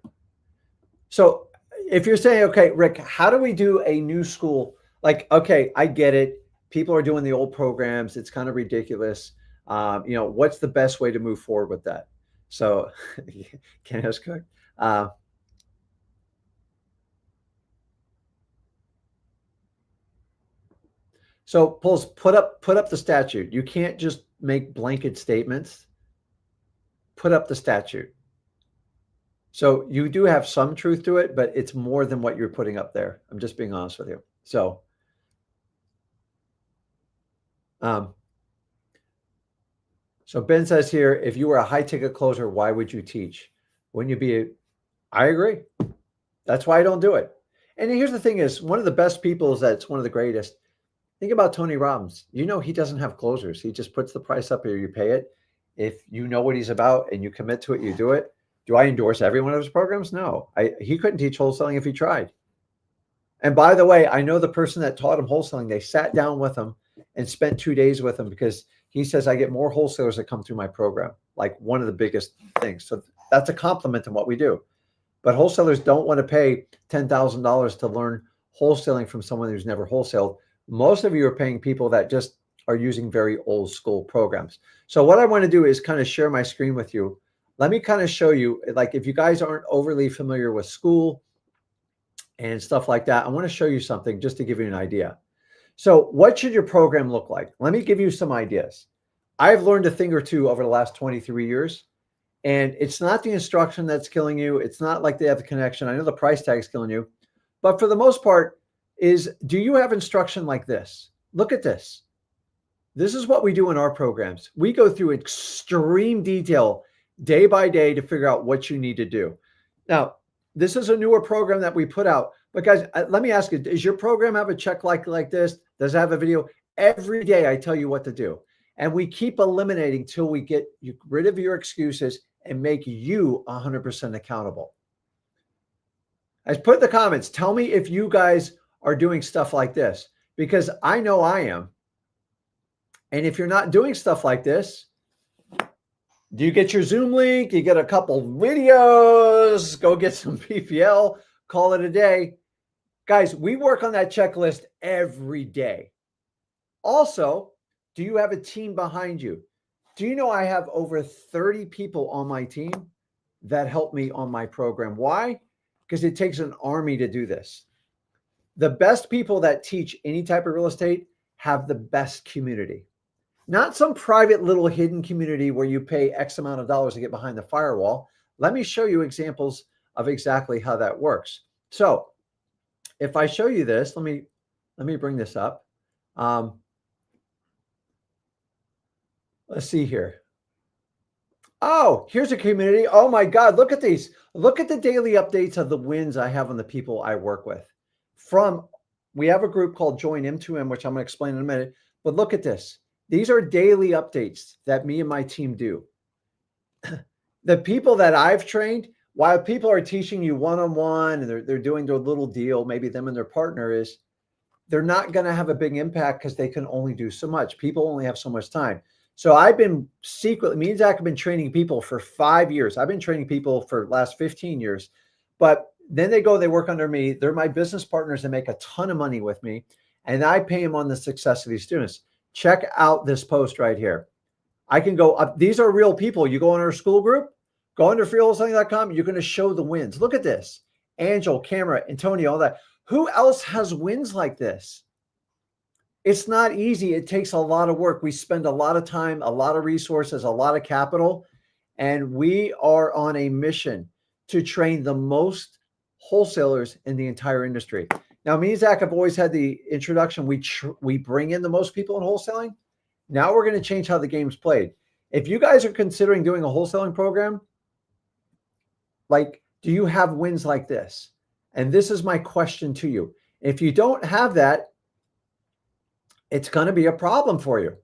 A: So if you're saying, okay, Rick, how do we do a new school? Like, okay, I get it. People are doing the old programs. It's kind of ridiculous. What's the best way to move forward with that? So can I ask quick? So Pulse, put up the statute. You can't just make blanket statements. Put up the statute. So you do have some truth to it, but it's more than what you're putting up there. I'm just being honest with you. So, so Ben says here, if you were a high ticket closer, why would you teach? Wouldn't you be? I agree. That's why I don't do it. And here's the thing is, one of the best people is that's one of the greatest. Think about Tony Robbins. You know, he doesn't have closers. He just puts the price up here. You pay it. If you know what he's about and you commit to it, you do it. Do I endorse every one of his programs? No. He couldn't teach wholesaling if he tried. And by the way, I know the person that taught him wholesaling. They sat down with him and spent 2 days with him because he says, I get more wholesalers that come through my program. Like one of the biggest things. So that's a compliment to what we do. But wholesalers don't want to pay $10,000 to learn wholesaling from someone who's never wholesaled. Most of you are paying people that just are using very old school programs. So what I want to do is kind of share my screen with you. Let me kind of show you, like if you guys aren't overly familiar with school and stuff like that, I want to show you something just to give you an idea. So what should your program look like? Let me give you some ideas. I've learned a thing or two over the last 23 years, and it's not the instruction that's killing you. It's not like they have the connection. I know the price tag is killing you, but for the most part is, do you have instruction like this? Look at this. This is what we do in our programs. We go through extreme detail day by day to figure out what you need to do. Now, this is a newer program that we put out. But guys, let me ask you, does your program have a check like this? Does it have a video? Every day I tell you what to do. And we keep eliminating till we get you rid of your excuses and make you 100% accountable. As put in the comments, tell me if you guys are doing stuff like this, because I know I am. And if you're not doing stuff like this, do you get your Zoom link? You get a couple videos, go get some PPL, call it a day. Guys, we work on that checklist every day. Also, do you have a team behind you? Do you know I have over 30 people on my team that help me on my program? Why? Because it takes an army to do this. The best people that teach any type of real estate have the best community. Not some private little hidden community where you pay X amount of dollars to get behind the firewall. Let me show you examples of exactly how that works. So if I show you this, let me bring this up. Let's see here. Oh, here's a community. Oh my God, look at these. Look at the daily updates of the wins I have on the people I work with. We have a group called Join M2M, which I'm going to explain in a minute, but look at this. These are daily updates that me and my team do. The people that I've trained, while people are teaching you one-on-one and they're doing their little deal, maybe them and their partner is, they're not going to have a big impact because they can only do so much. People only have so much time. So I've been secretly, me and Zach have been training people for 5 years. I've been training people for the last 15 years, but then they work under me. They're my business partners and make a ton of money with me. And I pay them on the success of these students. Check out this post right here. I can go up. These are real people. You go in our school group, go under freewholesaling.com. You're going to show the wins. Look at this. Angel, Camera, Antonio, all that. Who else has wins like this? It's not easy. It takes a lot of work. We spend a lot of time, a lot of resources, a lot of capital, and we are on a mission to train the most wholesalers in the entire industry. Now, me and Zach have always had the introduction. We bring in the most people in wholesaling. Now we're going to change how the game's played. If you guys are considering doing a wholesaling program, like, do you have wins like this? And this is my question to you. If you don't have that, it's going to be a problem for you.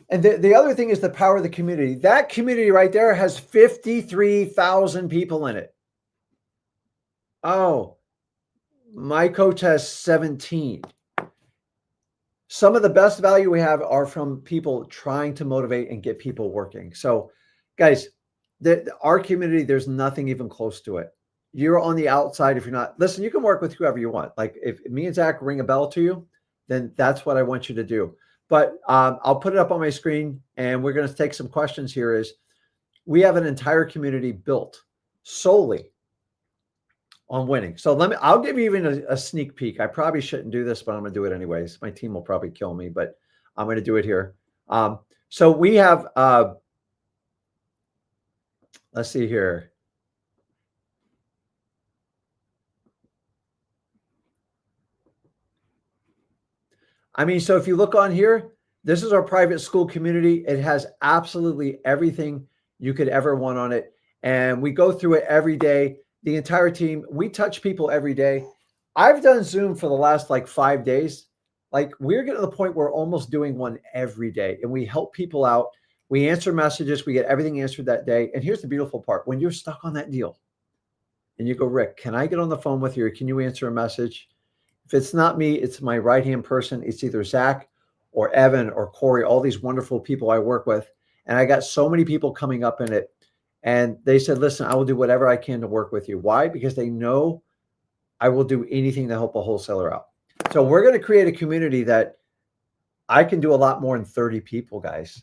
A: And the other thing is the power of the community. That community right there has 53,000 people in it. Oh, my coach has 17. Some of the best value we have are from people trying to motivate and get people working. So guys, our community, there's nothing even close to it. You're on the outside. If you're not, listen, you can work with whoever you want. Like if me and Zach ring a bell to you, then that's what I want you to do. But I'll put it up on my screen and we're going to take some questions here. Is we have an entire community built solely on winning. So I'll give you even a sneak peek. I probably shouldn't do this, but I'm going to do it anyways. My team will probably kill me, but I'm going to do it here. So we have, let's see here. I mean, so if you look on here, this is our private school community. It has absolutely everything you could ever want on it. And we go through it every day. The entire team, we touch people every day. I've done Zoom for the last like 5 days. Like we're getting to the point where we're almost doing one every day. And we help people out. We answer messages. We get everything answered that day. And here's the beautiful part. When you're stuck on that deal and you go, Rick, can I get on the phone with you? Or can you answer a message? If it's not me, it's my right-hand person. It's either Zach or Evan or Corey, all these wonderful people I work with. And I got so many people coming up in it. And they said, listen, I will do whatever I can to work with you. Why? Because they know I will do anything to help a wholesaler out. So we're going to create a community that I can do a lot more than 30 people, guys.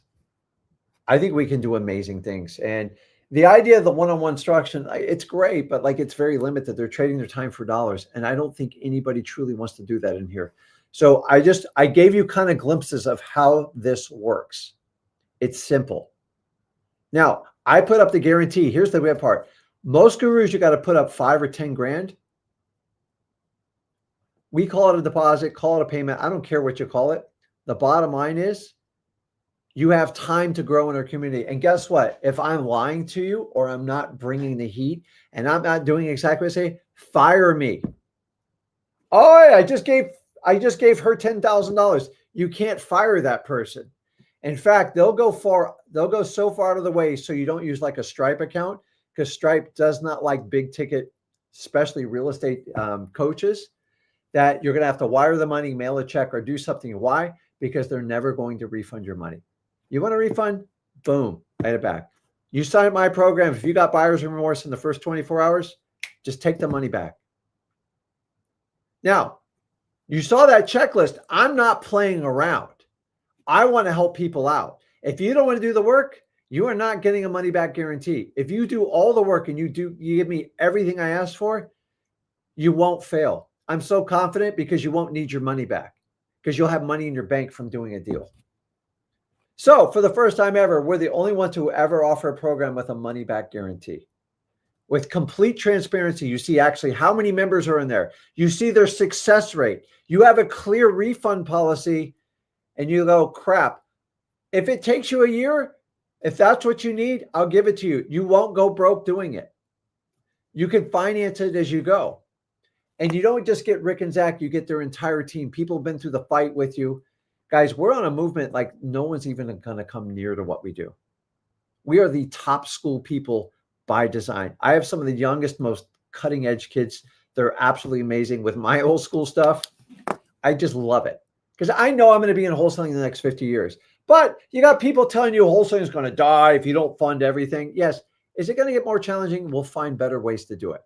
A: I think we can do amazing things. And the idea of the one-on-one instruction, it's great, but like it's very limited. They're trading their time for dollars. And I don't think anybody truly wants to do that in here. So I gave you kind of glimpses of how this works. It's simple. Now, I put up the guarantee. Here's the weird part. Most gurus, you got to put up 5 or 10 grand. We call it a deposit, call it a payment. I don't care what you call it. The bottom line is you have time to grow in our community. And guess what? If I'm lying to you or I'm not bringing the heat and I'm not doing exactly what I say, fire me. Oh, I just gave her $10,000. You can't fire that person. In fact, they'll go so far out of the way so you don't use like a Stripe account, because Stripe does not like big ticket, especially real estate coaches, that you're going to have to wire the money, mail a check, or do something. Why? Because they're never going to refund your money. You want a refund? Boom, pay it back. You sign up my program. If you got buyer's remorse in the first 24 hours, just take the money back. Now, you saw that checklist. I'm not playing around. I want to help people out. If you don't want to do the work, you are not getting a money back guarantee. If you do all the work and you give me everything I asked for, you won't fail. I'm so confident because you won't need your money back, because you'll have money in your bank from doing a deal. So for the first time ever, we're the only ones who ever offer a program with a money back guarantee. With complete transparency, you see actually how many members are in there. You see their success rate. You have a clear refund policy, and you go, crap, if it takes you a year, if that's what you need, I'll give it to you. You won't go broke doing it. You can finance it as you go. And you don't just get Rick and Zach, you get their entire team. People have been through the fight with you. Guys, we're on a movement like no one's even going to come near to what we do. We are the top school people by design. I have some of the youngest, most cutting edge kids. They're absolutely amazing. With my old school stuff, I just love it, because I know I'm going to be in wholesaling in the next 50 years. But you got people telling you wholesaling is going to die if you don't fund everything. Yes. Is it going to get more challenging? We'll find better ways to do it.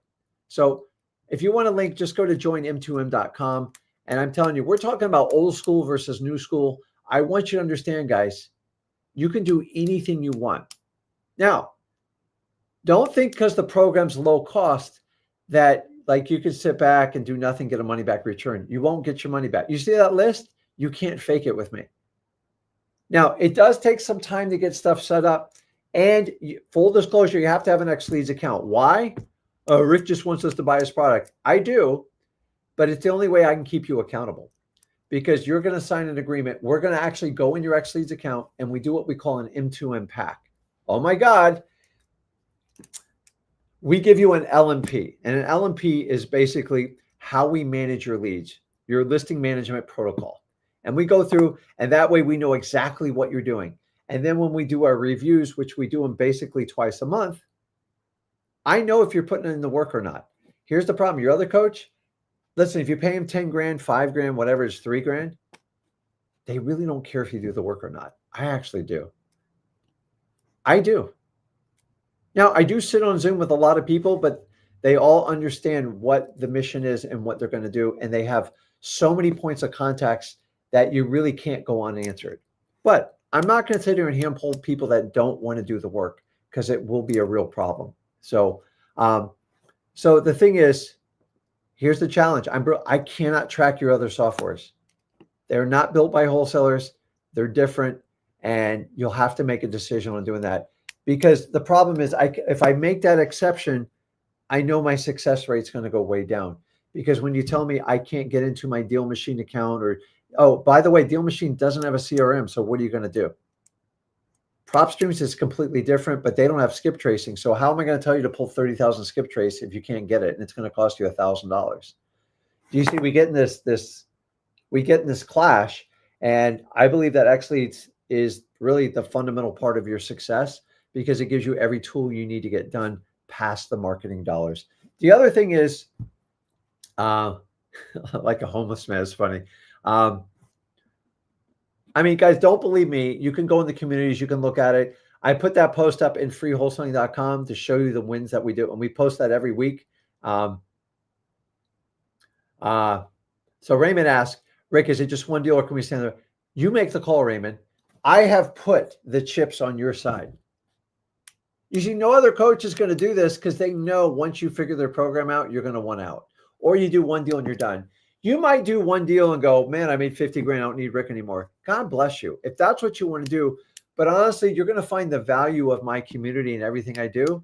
A: So if you want a link, just go to joinm2m.com. And I'm telling you, we're talking about old school versus new school. I want you to understand, guys, you can do anything you want. Now, don't think because the program's low cost that like you can sit back and do nothing, get a money back return. You won't get your money back. You see that list? You can't fake it with me. Now, it does take some time to get stuff set up. And full disclosure, you have to have an XLeads account. Why? Rick just wants us to buy his product. I do, but it's the only way I can keep you accountable, because you're going to sign an agreement. We're going to actually go in your XLeads account and we do what we call an M2M pack. Oh my God. We give you an LMP, and an LMP is basically how we manage your leads, your listing management protocol. And we go through, and that way we know exactly what you're doing. And then when we do our reviews, which we do them basically twice a month, I know if you're putting in the work or not. Here's the problem. Your other coach, listen, if you pay him 10 grand, 5 grand, whatever, it's 3 grand. They really don't care if you do the work or not. I actually do. I do. Now, I do sit on Zoom with a lot of people, but they all understand what the mission is and what they're going to do. And they have so many points of contacts that you really can't go unanswered. But I'm not going to sit here and handhold people that don't want to do the work, because it will be a real problem. So, so the thing is, here's the challenge. I cannot track your other softwares. They're not built by wholesalers. They're different. And you'll have to make a decision on doing that. Because the problem is, if I make that exception, I know my success rate is going to go way down. Because when you tell me I can't get into my Deal Machine account, or, oh, by the way, Deal Machine doesn't have a CRM, so what are you going to do? PropStreams is completely different, but they don't have skip tracing. So how am I going to tell you to pull 30,000 skip trace if you can't get it, and it's going to cost you $1,000? Do you see? We get in this clash, and I believe that XLeads is really the fundamental part of your success, because it gives you every tool you need to get done past the marketing dollars. The other thing is, like a homeless man is funny. I mean, guys, don't believe me. You can go in the communities. You can look at it. I put that post up in freewholesaling.com to show you the wins that we do. And we post that every week. So Raymond asked, Rick, is it just one deal, or can we stand there? You make the call, Raymond. I have put the chips on your side. You see, no other coach is going to do this, because they know once you figure their program out, you're going to want out. Or you do one deal and you're done. You might do one deal and go, man, I made 50 grand. I don't need Rick anymore. God bless you. If that's what you want to do. But honestly, you're going to find the value of my community and everything I do.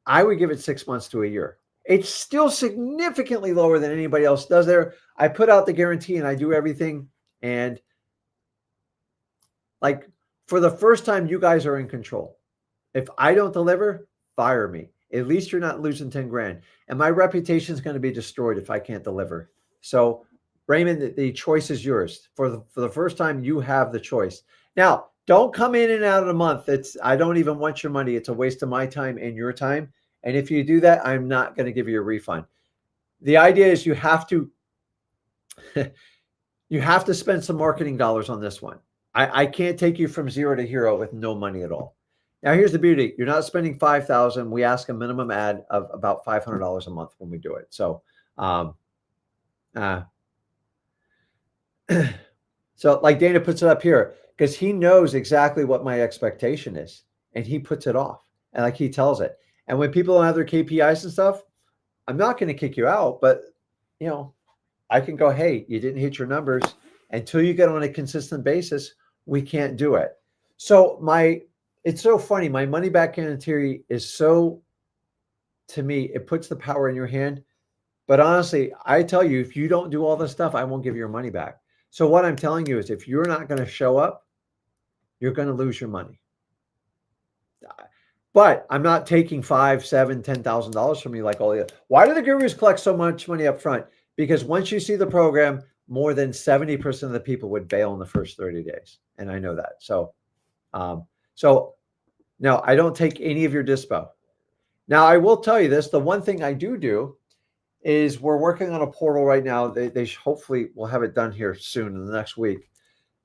A: I would give it 6 months to a year. It's still significantly lower than anybody else does there. I put out the guarantee and I do everything. And like for the first time, you guys are in control. If I don't deliver, fire me. At least you're not losing 10 grand. And my reputation is going to be destroyed if I can't deliver. So, Raymond, the choice is yours. For the first time, you have the choice. Now, don't come in and out of a month. I don't even want your money. It's a waste of my time and your time. And if you do that, I'm not going to give you a refund. The idea is you have to you have to spend some marketing dollars on this one. I can't take you from zero to hero with no money at all. Now, here's the beauty. You're not spending $5,000. We ask a minimum ad of about $500 a month when we do it. So, so like Dana puts it up here, because he knows exactly what my expectation is, and he puts it off, and like he tells it. And when people don't have their KPIs and stuff, I'm not going to kick you out, but I can go, hey, you didn't hit your numbers. Until you get on a consistent basis, we can't do it. So it's so funny. My money back guarantee is so, to me, it puts the power in your hand. But honestly, I tell you, if you don't do all this stuff, I won't give you your money back. So what I'm telling you is if you're not going to show up, you're going to lose your money. But I'm not taking $5,000, $7,000, $10,000 from you like all the other. Why do the gurus collect so much money up front? Because once you see the program, more than 70% of the people would bail in the first 30 days. And I know that. So no, I don't take any of your dispo. Now, I will tell you this. The one thing I do is we're working on a portal right now. They hopefully will have it done here soon in the next week.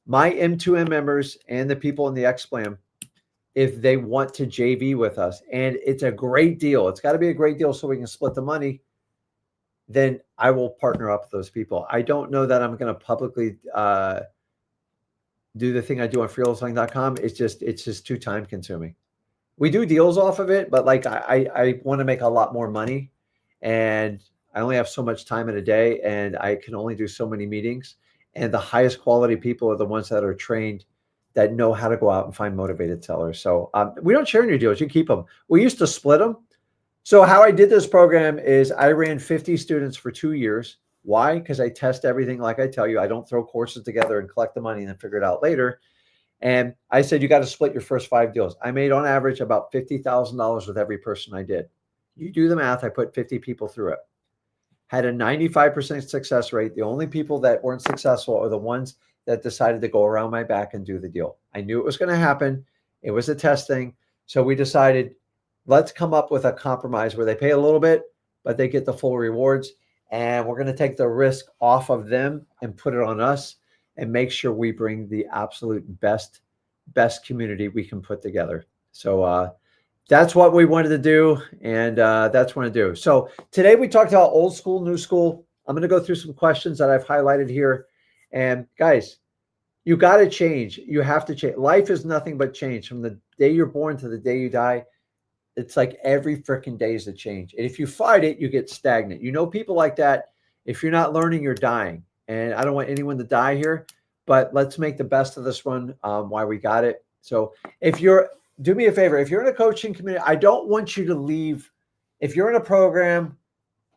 A: My M2M members and the people in the XPlan, if they want to JV with us, and it's a great deal. It's got to be a great deal so we can split the money. Then I will partner up with those people. I don't know that I'm going to publicly do the thing I do on freeholesaling.com. It's just too time consuming. We do deals off of it, but like I want to make a lot more money, and I only have so much time in a day, and I can only do so many meetings. And the highest quality people are the ones that are trained, that know how to go out and find motivated sellers. So we don't share any deals. You keep them. We used to split them. So how I did this program is I ran 50 students for 2 years. Why? Because I test everything. Like I tell you, I don't throw courses together and collect the money and then figure it out later. And I said, you got to split your first 5 deals. I made on average about $50,000 with every person I did. You do the math. I put 50 people through it. Had a 95% success rate. The only people that weren't successful are the ones that decided to go around my back and do the deal. I knew it was going to happen. It was a test thing. So we decided, let's come up with a compromise where they pay a little bit, but they get the full rewards. And we're going to take the risk off of them and put it on us and make sure we bring the absolute best community we can put together. So that's what we wanted to do. And that's what I do. So today we talked about old school, new school. I'm going to go through some questions that I've highlighted here. And guys, you got to change. You have to change. Life is nothing but change. From the day you're born to the day you die, it's like every freaking day is a change. And if you fight it, you get stagnant. You know people like that. If you're not learning, you're dying. And I don't want anyone to die here, but let's make the best of this one while we got it. So do me a favor. If you're in a coaching community, I don't want you to leave. If you're in a program,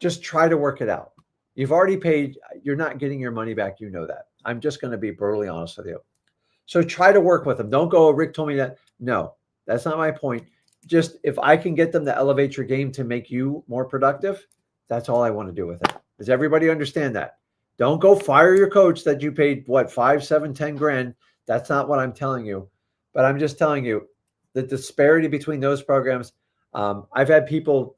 A: just try to work it out. You've already paid. You're not getting your money back. You know that. I'm just going to be brutally honest with you. So try to work with them. Don't go, Rick told me that. No, that's not my point. Just if I can get them to elevate your game to make you more productive, that's all I want to do with it. Does everybody understand that? Don't go fire your coach that you paid, what, 5, 7, 10 grand. That's not what I'm telling you. But I'm just telling you the disparity between those programs. I've had people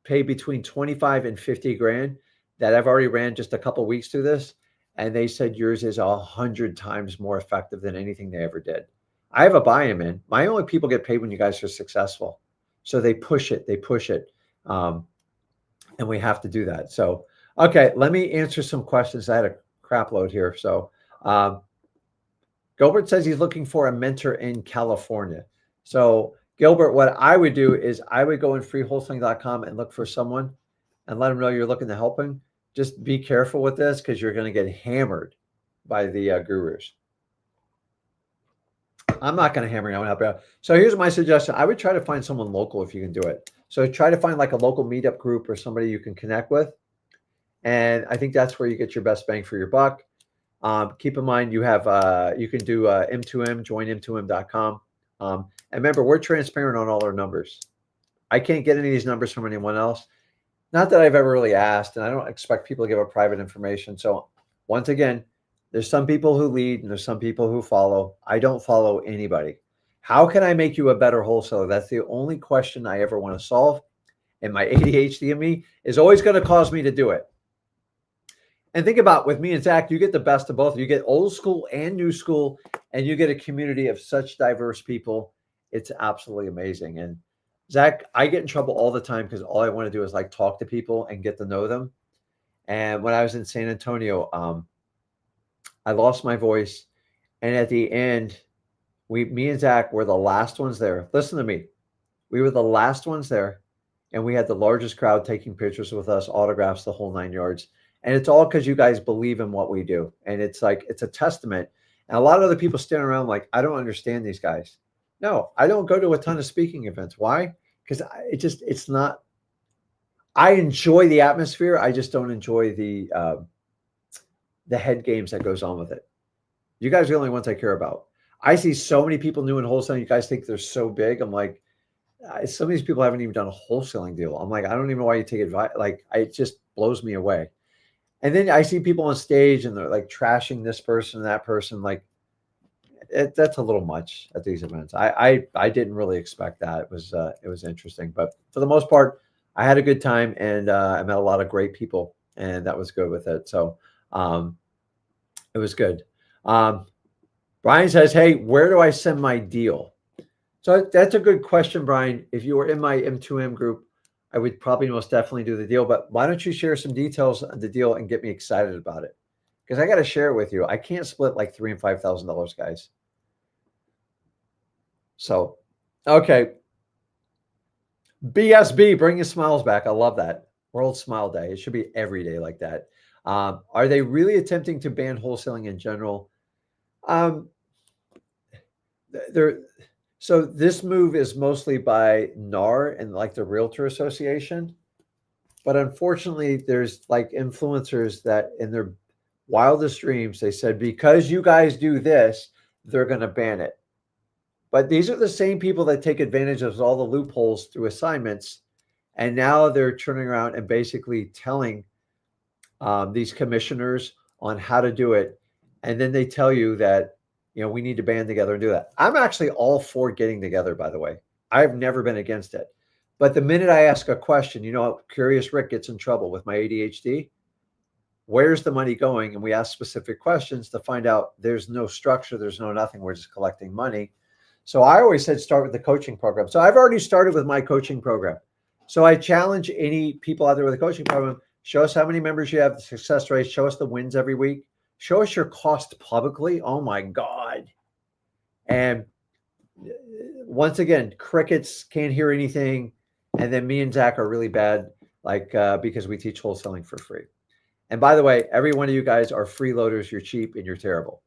A: pay between 25 and 50 grand that I've already ran just a couple of weeks through this. And they said yours is 100 times more effective than anything they ever did. I have a buy-in, man. My only people get paid when you guys are successful. So they push it. And we have to do that. So, okay, let me answer some questions. I had a crap load here. So Gilbert says he's looking for a mentor in California. So Gilbert, what I would do is I would go in freeholesaling.com and look for someone and let them know you're looking to help him. just be careful with this because you're going to get hammered by the gurus. I'm not going to hammer you. I'm going to help you out. So here's my suggestion. I would try to find someone local if you can do it. So try to find like a local meetup group or somebody you can connect with. And I think that's where you get your best bang for your buck. Keep in mind you have you can do M2M, join M2M.com. And remember, we're transparent on all our numbers. I can't get any of these numbers from anyone else. Not that I've ever really asked, and I don't expect people to give up private information. So once again, there's some people who lead and there's some people who follow. I don't follow anybody. How can I make you a better wholesaler? That's the only question I ever want to solve. And my ADHD in me is always going to cause me to do it. And think about with me and Zach, you get the best of both. You get old school and new school, and you get a community of such diverse people. It's absolutely amazing. And Zach, I get in trouble all the time because all I want to do is like talk to people and get to know them. And when I was in San Antonio, I lost my voice. And at the end, me and Zach were the last ones there. Listen to me. We were the last ones there. And we had the largest crowd taking pictures with us, autographs, the whole 9 yards. And it's all because you guys believe in what we do. And it's like, it's a testament. And a lot of other people stand around like, I don't understand these guys. No, I don't go to a ton of speaking events. Why? Because it's not, I enjoy the atmosphere. I just don't enjoy the head games that goes on with it. You guys are the only ones I care about. I see so many people new in wholesaling. You guys think they're so big. I'm like, some of these people haven't even done a wholesaling deal. I'm like, I don't even know why you take advice. Like, it just blows me away. And then I see people on stage and they're like trashing this person, that person. Like, that's a little much at these events. I didn't really expect that. It was interesting, but for the most part, I had a good time and I met a lot of great people, and that was good with it. So it was good. Brian says, "Hey, where do I send my deal?" So that's a good question, Brian. If you were in my M2M group, I would probably most definitely do the deal. But why don't you share some details of the deal and get me excited about it? Because I got to share it with you. I can't split like $3,000 and $5,000, guys. So, okay. BSB, bring your smiles back. I love that. World Smile Day. It should be every day like that. Are they really attempting to ban wholesaling in general? So this move is mostly by NAR and like the Realtor Association. But unfortunately, there's like influencers that in their wildest dreams, they said, because you guys do this, they're going to ban it. But these are the same people that take advantage of all the loopholes through assignments. And now they're turning around and basically telling these commissioners on how to do it. And then they tell you that, we need to band together and do that. I'm actually all for getting together, by the way. I've never been against it. But the minute I ask a question, Curious Rick gets in trouble with my ADHD. Where's the money going? And we ask specific questions to find out there's no structure. There's no nothing. We're just collecting money. So I always said start with the coaching program. So I've already started with my coaching program. So I challenge any people out there with a coaching program. Show us how many members you have, the success rate. Show us the wins every week. Show us your cost publicly. Oh my God. And once again, crickets, can't hear anything. And then me and Zach are really bad, because we teach wholesaling for free. And by the way, every one of you guys are freeloaders. You're cheap and you're terrible.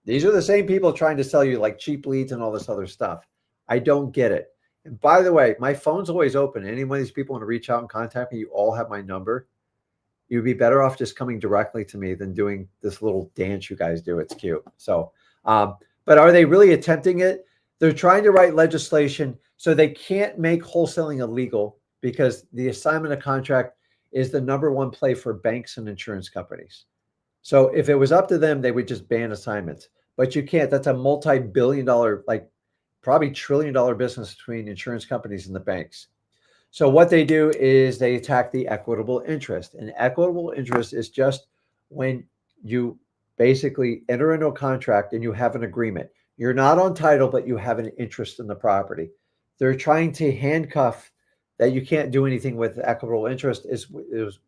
A: These are the same people trying to sell you like cheap leads and all this other stuff. I don't get it. And by the way, my phone's always open. Any one of these people want to reach out and contact me, you all have my number. You'd be better off just coming directly to me than doing this little dance you guys do. It's cute. So, but are they really attempting it? They're trying to write legislation so they can't make wholesaling illegal because the assignment of contract is the #1 play for banks and insurance companies. So if it was up to them, they would just ban assignments. But you can't. That's a multi-billion-dollar, probably trillion-dollar business between insurance companies and the banks. So what they do is they attack the equitable interest. And equitable interest is just when you basically enter into a contract and you have an agreement. You're not on title, but you have an interest in the property. They're trying to handcuff that you can't do anything with equitable interest,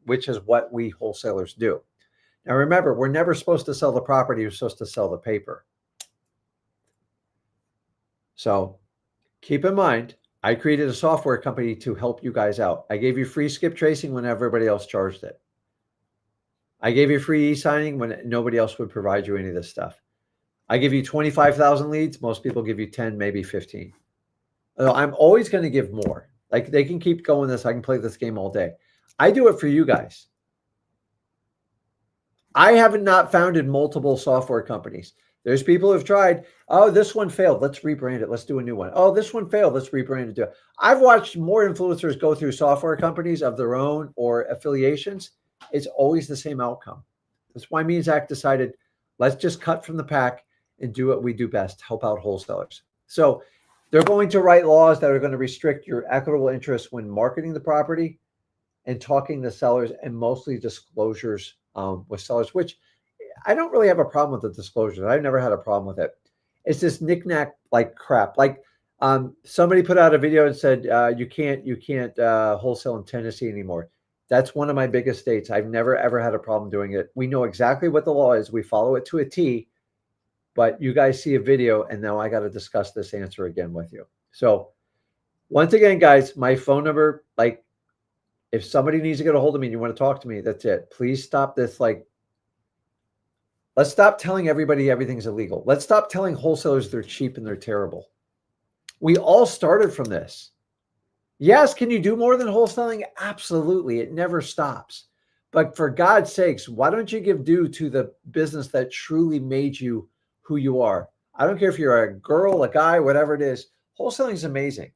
A: which is what we wholesalers do. Now, remember, we're never supposed to sell the property. You're supposed to sell the paper. So keep in mind, I created a software company to help you guys out. I gave you free skip tracing when everybody else charged it. I gave you free e-signing when nobody else would provide you any of this stuff. I give you 25,000 leads. Most people give you 10, maybe 15. I'm always going to give more. Like they can keep going this. I can play this game all day. I do it for you guys. I haven't not founded multiple software companies. There's people who've tried, oh, this one failed. Let's rebrand it. Let's do a new one. Oh, this one failed. Let's rebrand it. I've watched more influencers go through software companies of their own or affiliations. It's always the same outcome. That's why me and Zach decided, let's just cut from the pack and do what we do best, help out wholesalers. So they're going to write laws that are going to restrict your equitable interest when marketing the property and talking to sellers, and mostly disclosures with sellers, which I don't really have a problem with the disclosures. I've never had a problem with it. It's this knick-knack like crap. Like somebody put out a video and said you can't wholesale in Tennessee anymore. That's one of my biggest states. I've never ever had a problem doing it. We know exactly what the law is. We follow it to a T. But you guys see a video, and now I got to discuss this answer again with you. So once again, guys, my phone number, like if somebody needs to get a hold of me and you want to talk to me, that's it. Please stop this. Like, let's stop telling everybody everything's illegal. Let's stop telling wholesalers they're cheap and they're terrible. We all started from this. Yes, can you do more than wholesaling? Absolutely. It never stops. But for God's sakes, why don't you give due to the business that truly made you who you are? I don't care if you're a girl, a guy, whatever it is. Wholesaling is amazing.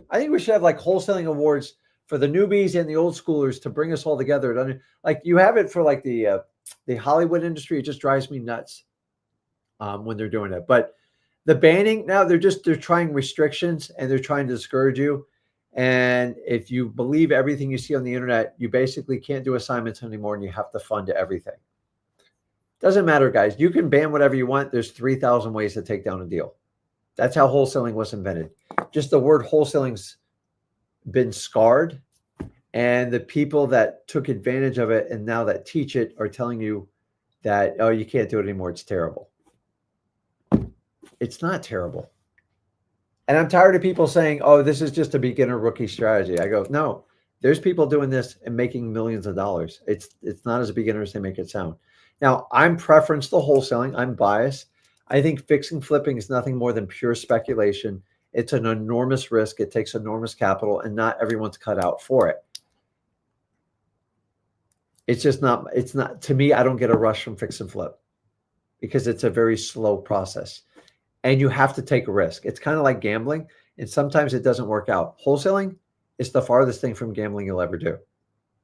A: I think we should have like wholesaling awards for the newbies and the old schoolers to bring us all together. Like you have it for like the Hollywood industry. It just drives me nuts when they're doing it. But the banning now, they're trying restrictions and they're trying to discourage you. And if you believe everything you see on the internet, you basically can't do assignments anymore and you have to fund everything. Doesn't matter, guys. You can ban whatever you want. There's 3,000 ways to take down a deal. That's how wholesaling was invented. Just the word wholesaling's been scarred, and the people that took advantage of it and now that teach it are telling you that, oh, you can't do it anymore. It's terrible. It's not terrible. And I'm tired of people saying, oh, this is just a beginner rookie strategy. I go, no, there's people doing this and making millions of dollars. It's not as a beginner as they make it sound. Now, I'm preference to wholesaling. I'm biased. I think fixing flipping is nothing more than pure speculation. It's an enormous risk. It takes enormous capital, and not everyone's cut out for it. It's not, to me, I don't get a rush from fix and flip because it's a very slow process. And you have to take a risk. It's kind of like gambling, and sometimes it doesn't work out. Wholesaling is the farthest thing from gambling you'll ever do.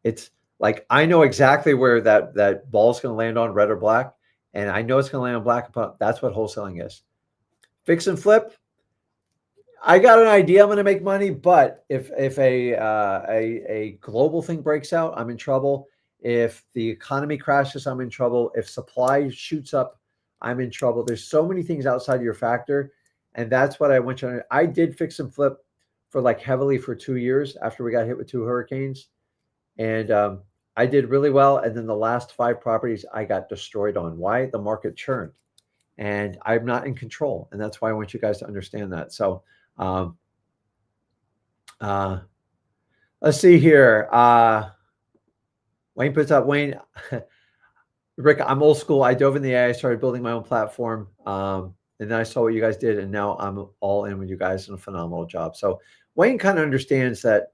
A: It's like, I know exactly where that ball is going to land on, red or black, and I know it's going to land on black. But that's what wholesaling is. Fix and flip, I got an idea I'm going to make money, but if a global thing breaks out, I'm in trouble. If the economy crashes, I'm in trouble. If supply shoots up, I'm in trouble. There's so many things outside of your factor, and that's what I want you to. I did fix and flip for like heavily for 2 years after we got hit with 2 hurricanes, and I did really well. And then the last 5 properties I got destroyed on. Why? The market churned, and I'm not in control, and that's why I want you guys to understand that. So. Let's see here. Wayne puts up, Wayne, Rick, I'm old school. I dove in the AI, started building my own platform. And then I saw what you guys did, and now I'm all in with you guys, and a phenomenal job. So Wayne kind of understands that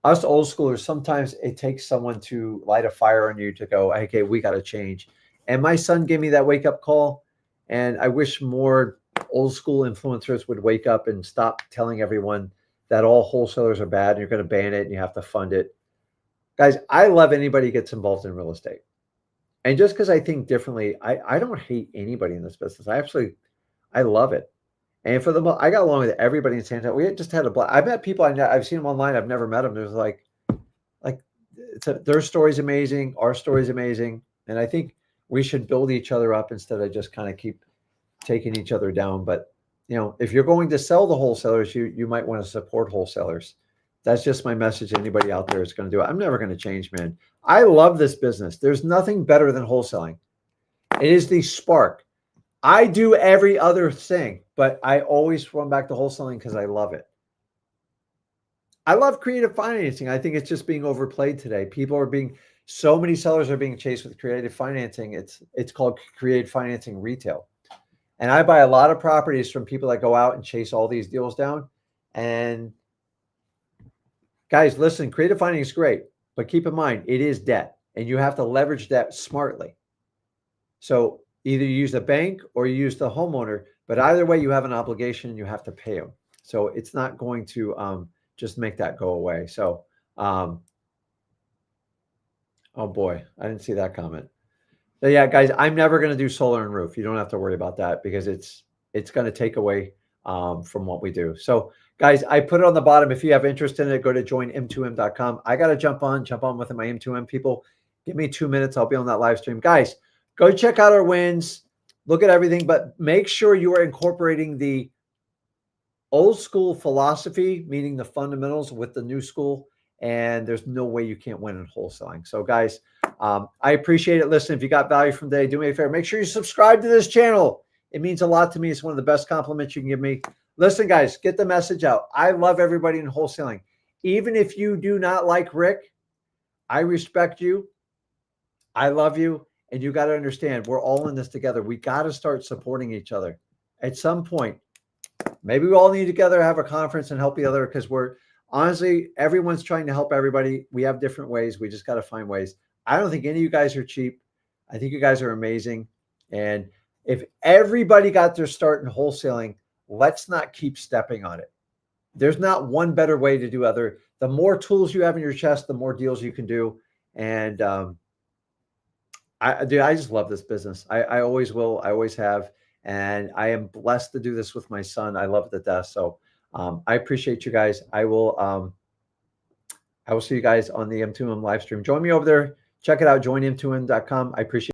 A: us old schoolers, sometimes it takes someone to light a fire on you to go, okay, we got to change. And my son gave me that wake up call, and I wish more old school influencers would wake up and stop telling everyone that all wholesalers are bad and you're going to ban it and you have to fund it. Guys, I love anybody who gets involved in real estate. And just because I think differently, I don't hate anybody in this business. I love it. And for the I got along with everybody in San Antonio. We just had a blast. I met people I've seen them online. I've never met them. There's like their story's amazing. Our story's amazing. And I think we should build each other up instead of just kind of keep taking each other down. But if you're going to sell the wholesalers, you might want to support wholesalers. That's just my message. Anybody out there is going to do it. I'm never going to change, man. I love this business. There's nothing better than wholesaling. It is the spark. I do every other thing, but I always run back to wholesaling because I love it. I love creative financing. I think it's just being overplayed today. People are being So many sellers are being chased with creative financing. It's called creative financing retail. And I buy a lot of properties from people that go out and chase all these deals down. And guys, listen, creative financing is great, but keep in mind it is debt, and you have to leverage debt smartly. So either you use the bank or you use the homeowner, but either way, you have an obligation and you have to pay them. So it's not going to just make that go away. So, oh boy, I didn't see that comment. So yeah, guys, I'm never going to do solar and roof. You don't have to worry about that because it's going to take away from what we do. So guys, I put it on the bottom. If you have interest in it, go to joinm2m.com. I got to jump on with my M2M people. Give me 2 minutes. I'll be on that live stream. Guys, go check out our wins. Look at everything, but make sure you are incorporating the old school philosophy, meaning the fundamentals, with the new school. And there's no way you can't win in wholesaling. So guys, I appreciate it. Listen, if you got value from today, do me a favor. Make sure you subscribe to this channel. It means a lot to me. It's one of the best compliments you can give me. Listen, guys, get the message out. I love everybody in wholesaling. Even if you do not like Rick, I respect you. I love you. And you got to understand, we're all in this together. We got to start supporting each other. At some point, maybe we all need together have a conference and help each other, because we're honestly, everyone's trying to help everybody. We have different ways. We just got to find ways. I don't think any of you guys are cheap. I think you guys are amazing. And if everybody got their start in wholesaling, let's not keep stepping on it. There's not one better way to do other. The more tools you have in your chest, the more deals you can do. And I just love this business. I always will. I always have. And I am blessed to do this with my son. I love it to death. So I appreciate you guys. I will see you guys on the M2M live stream. Join me over there. Check it out, joinm2m.com. I appreciate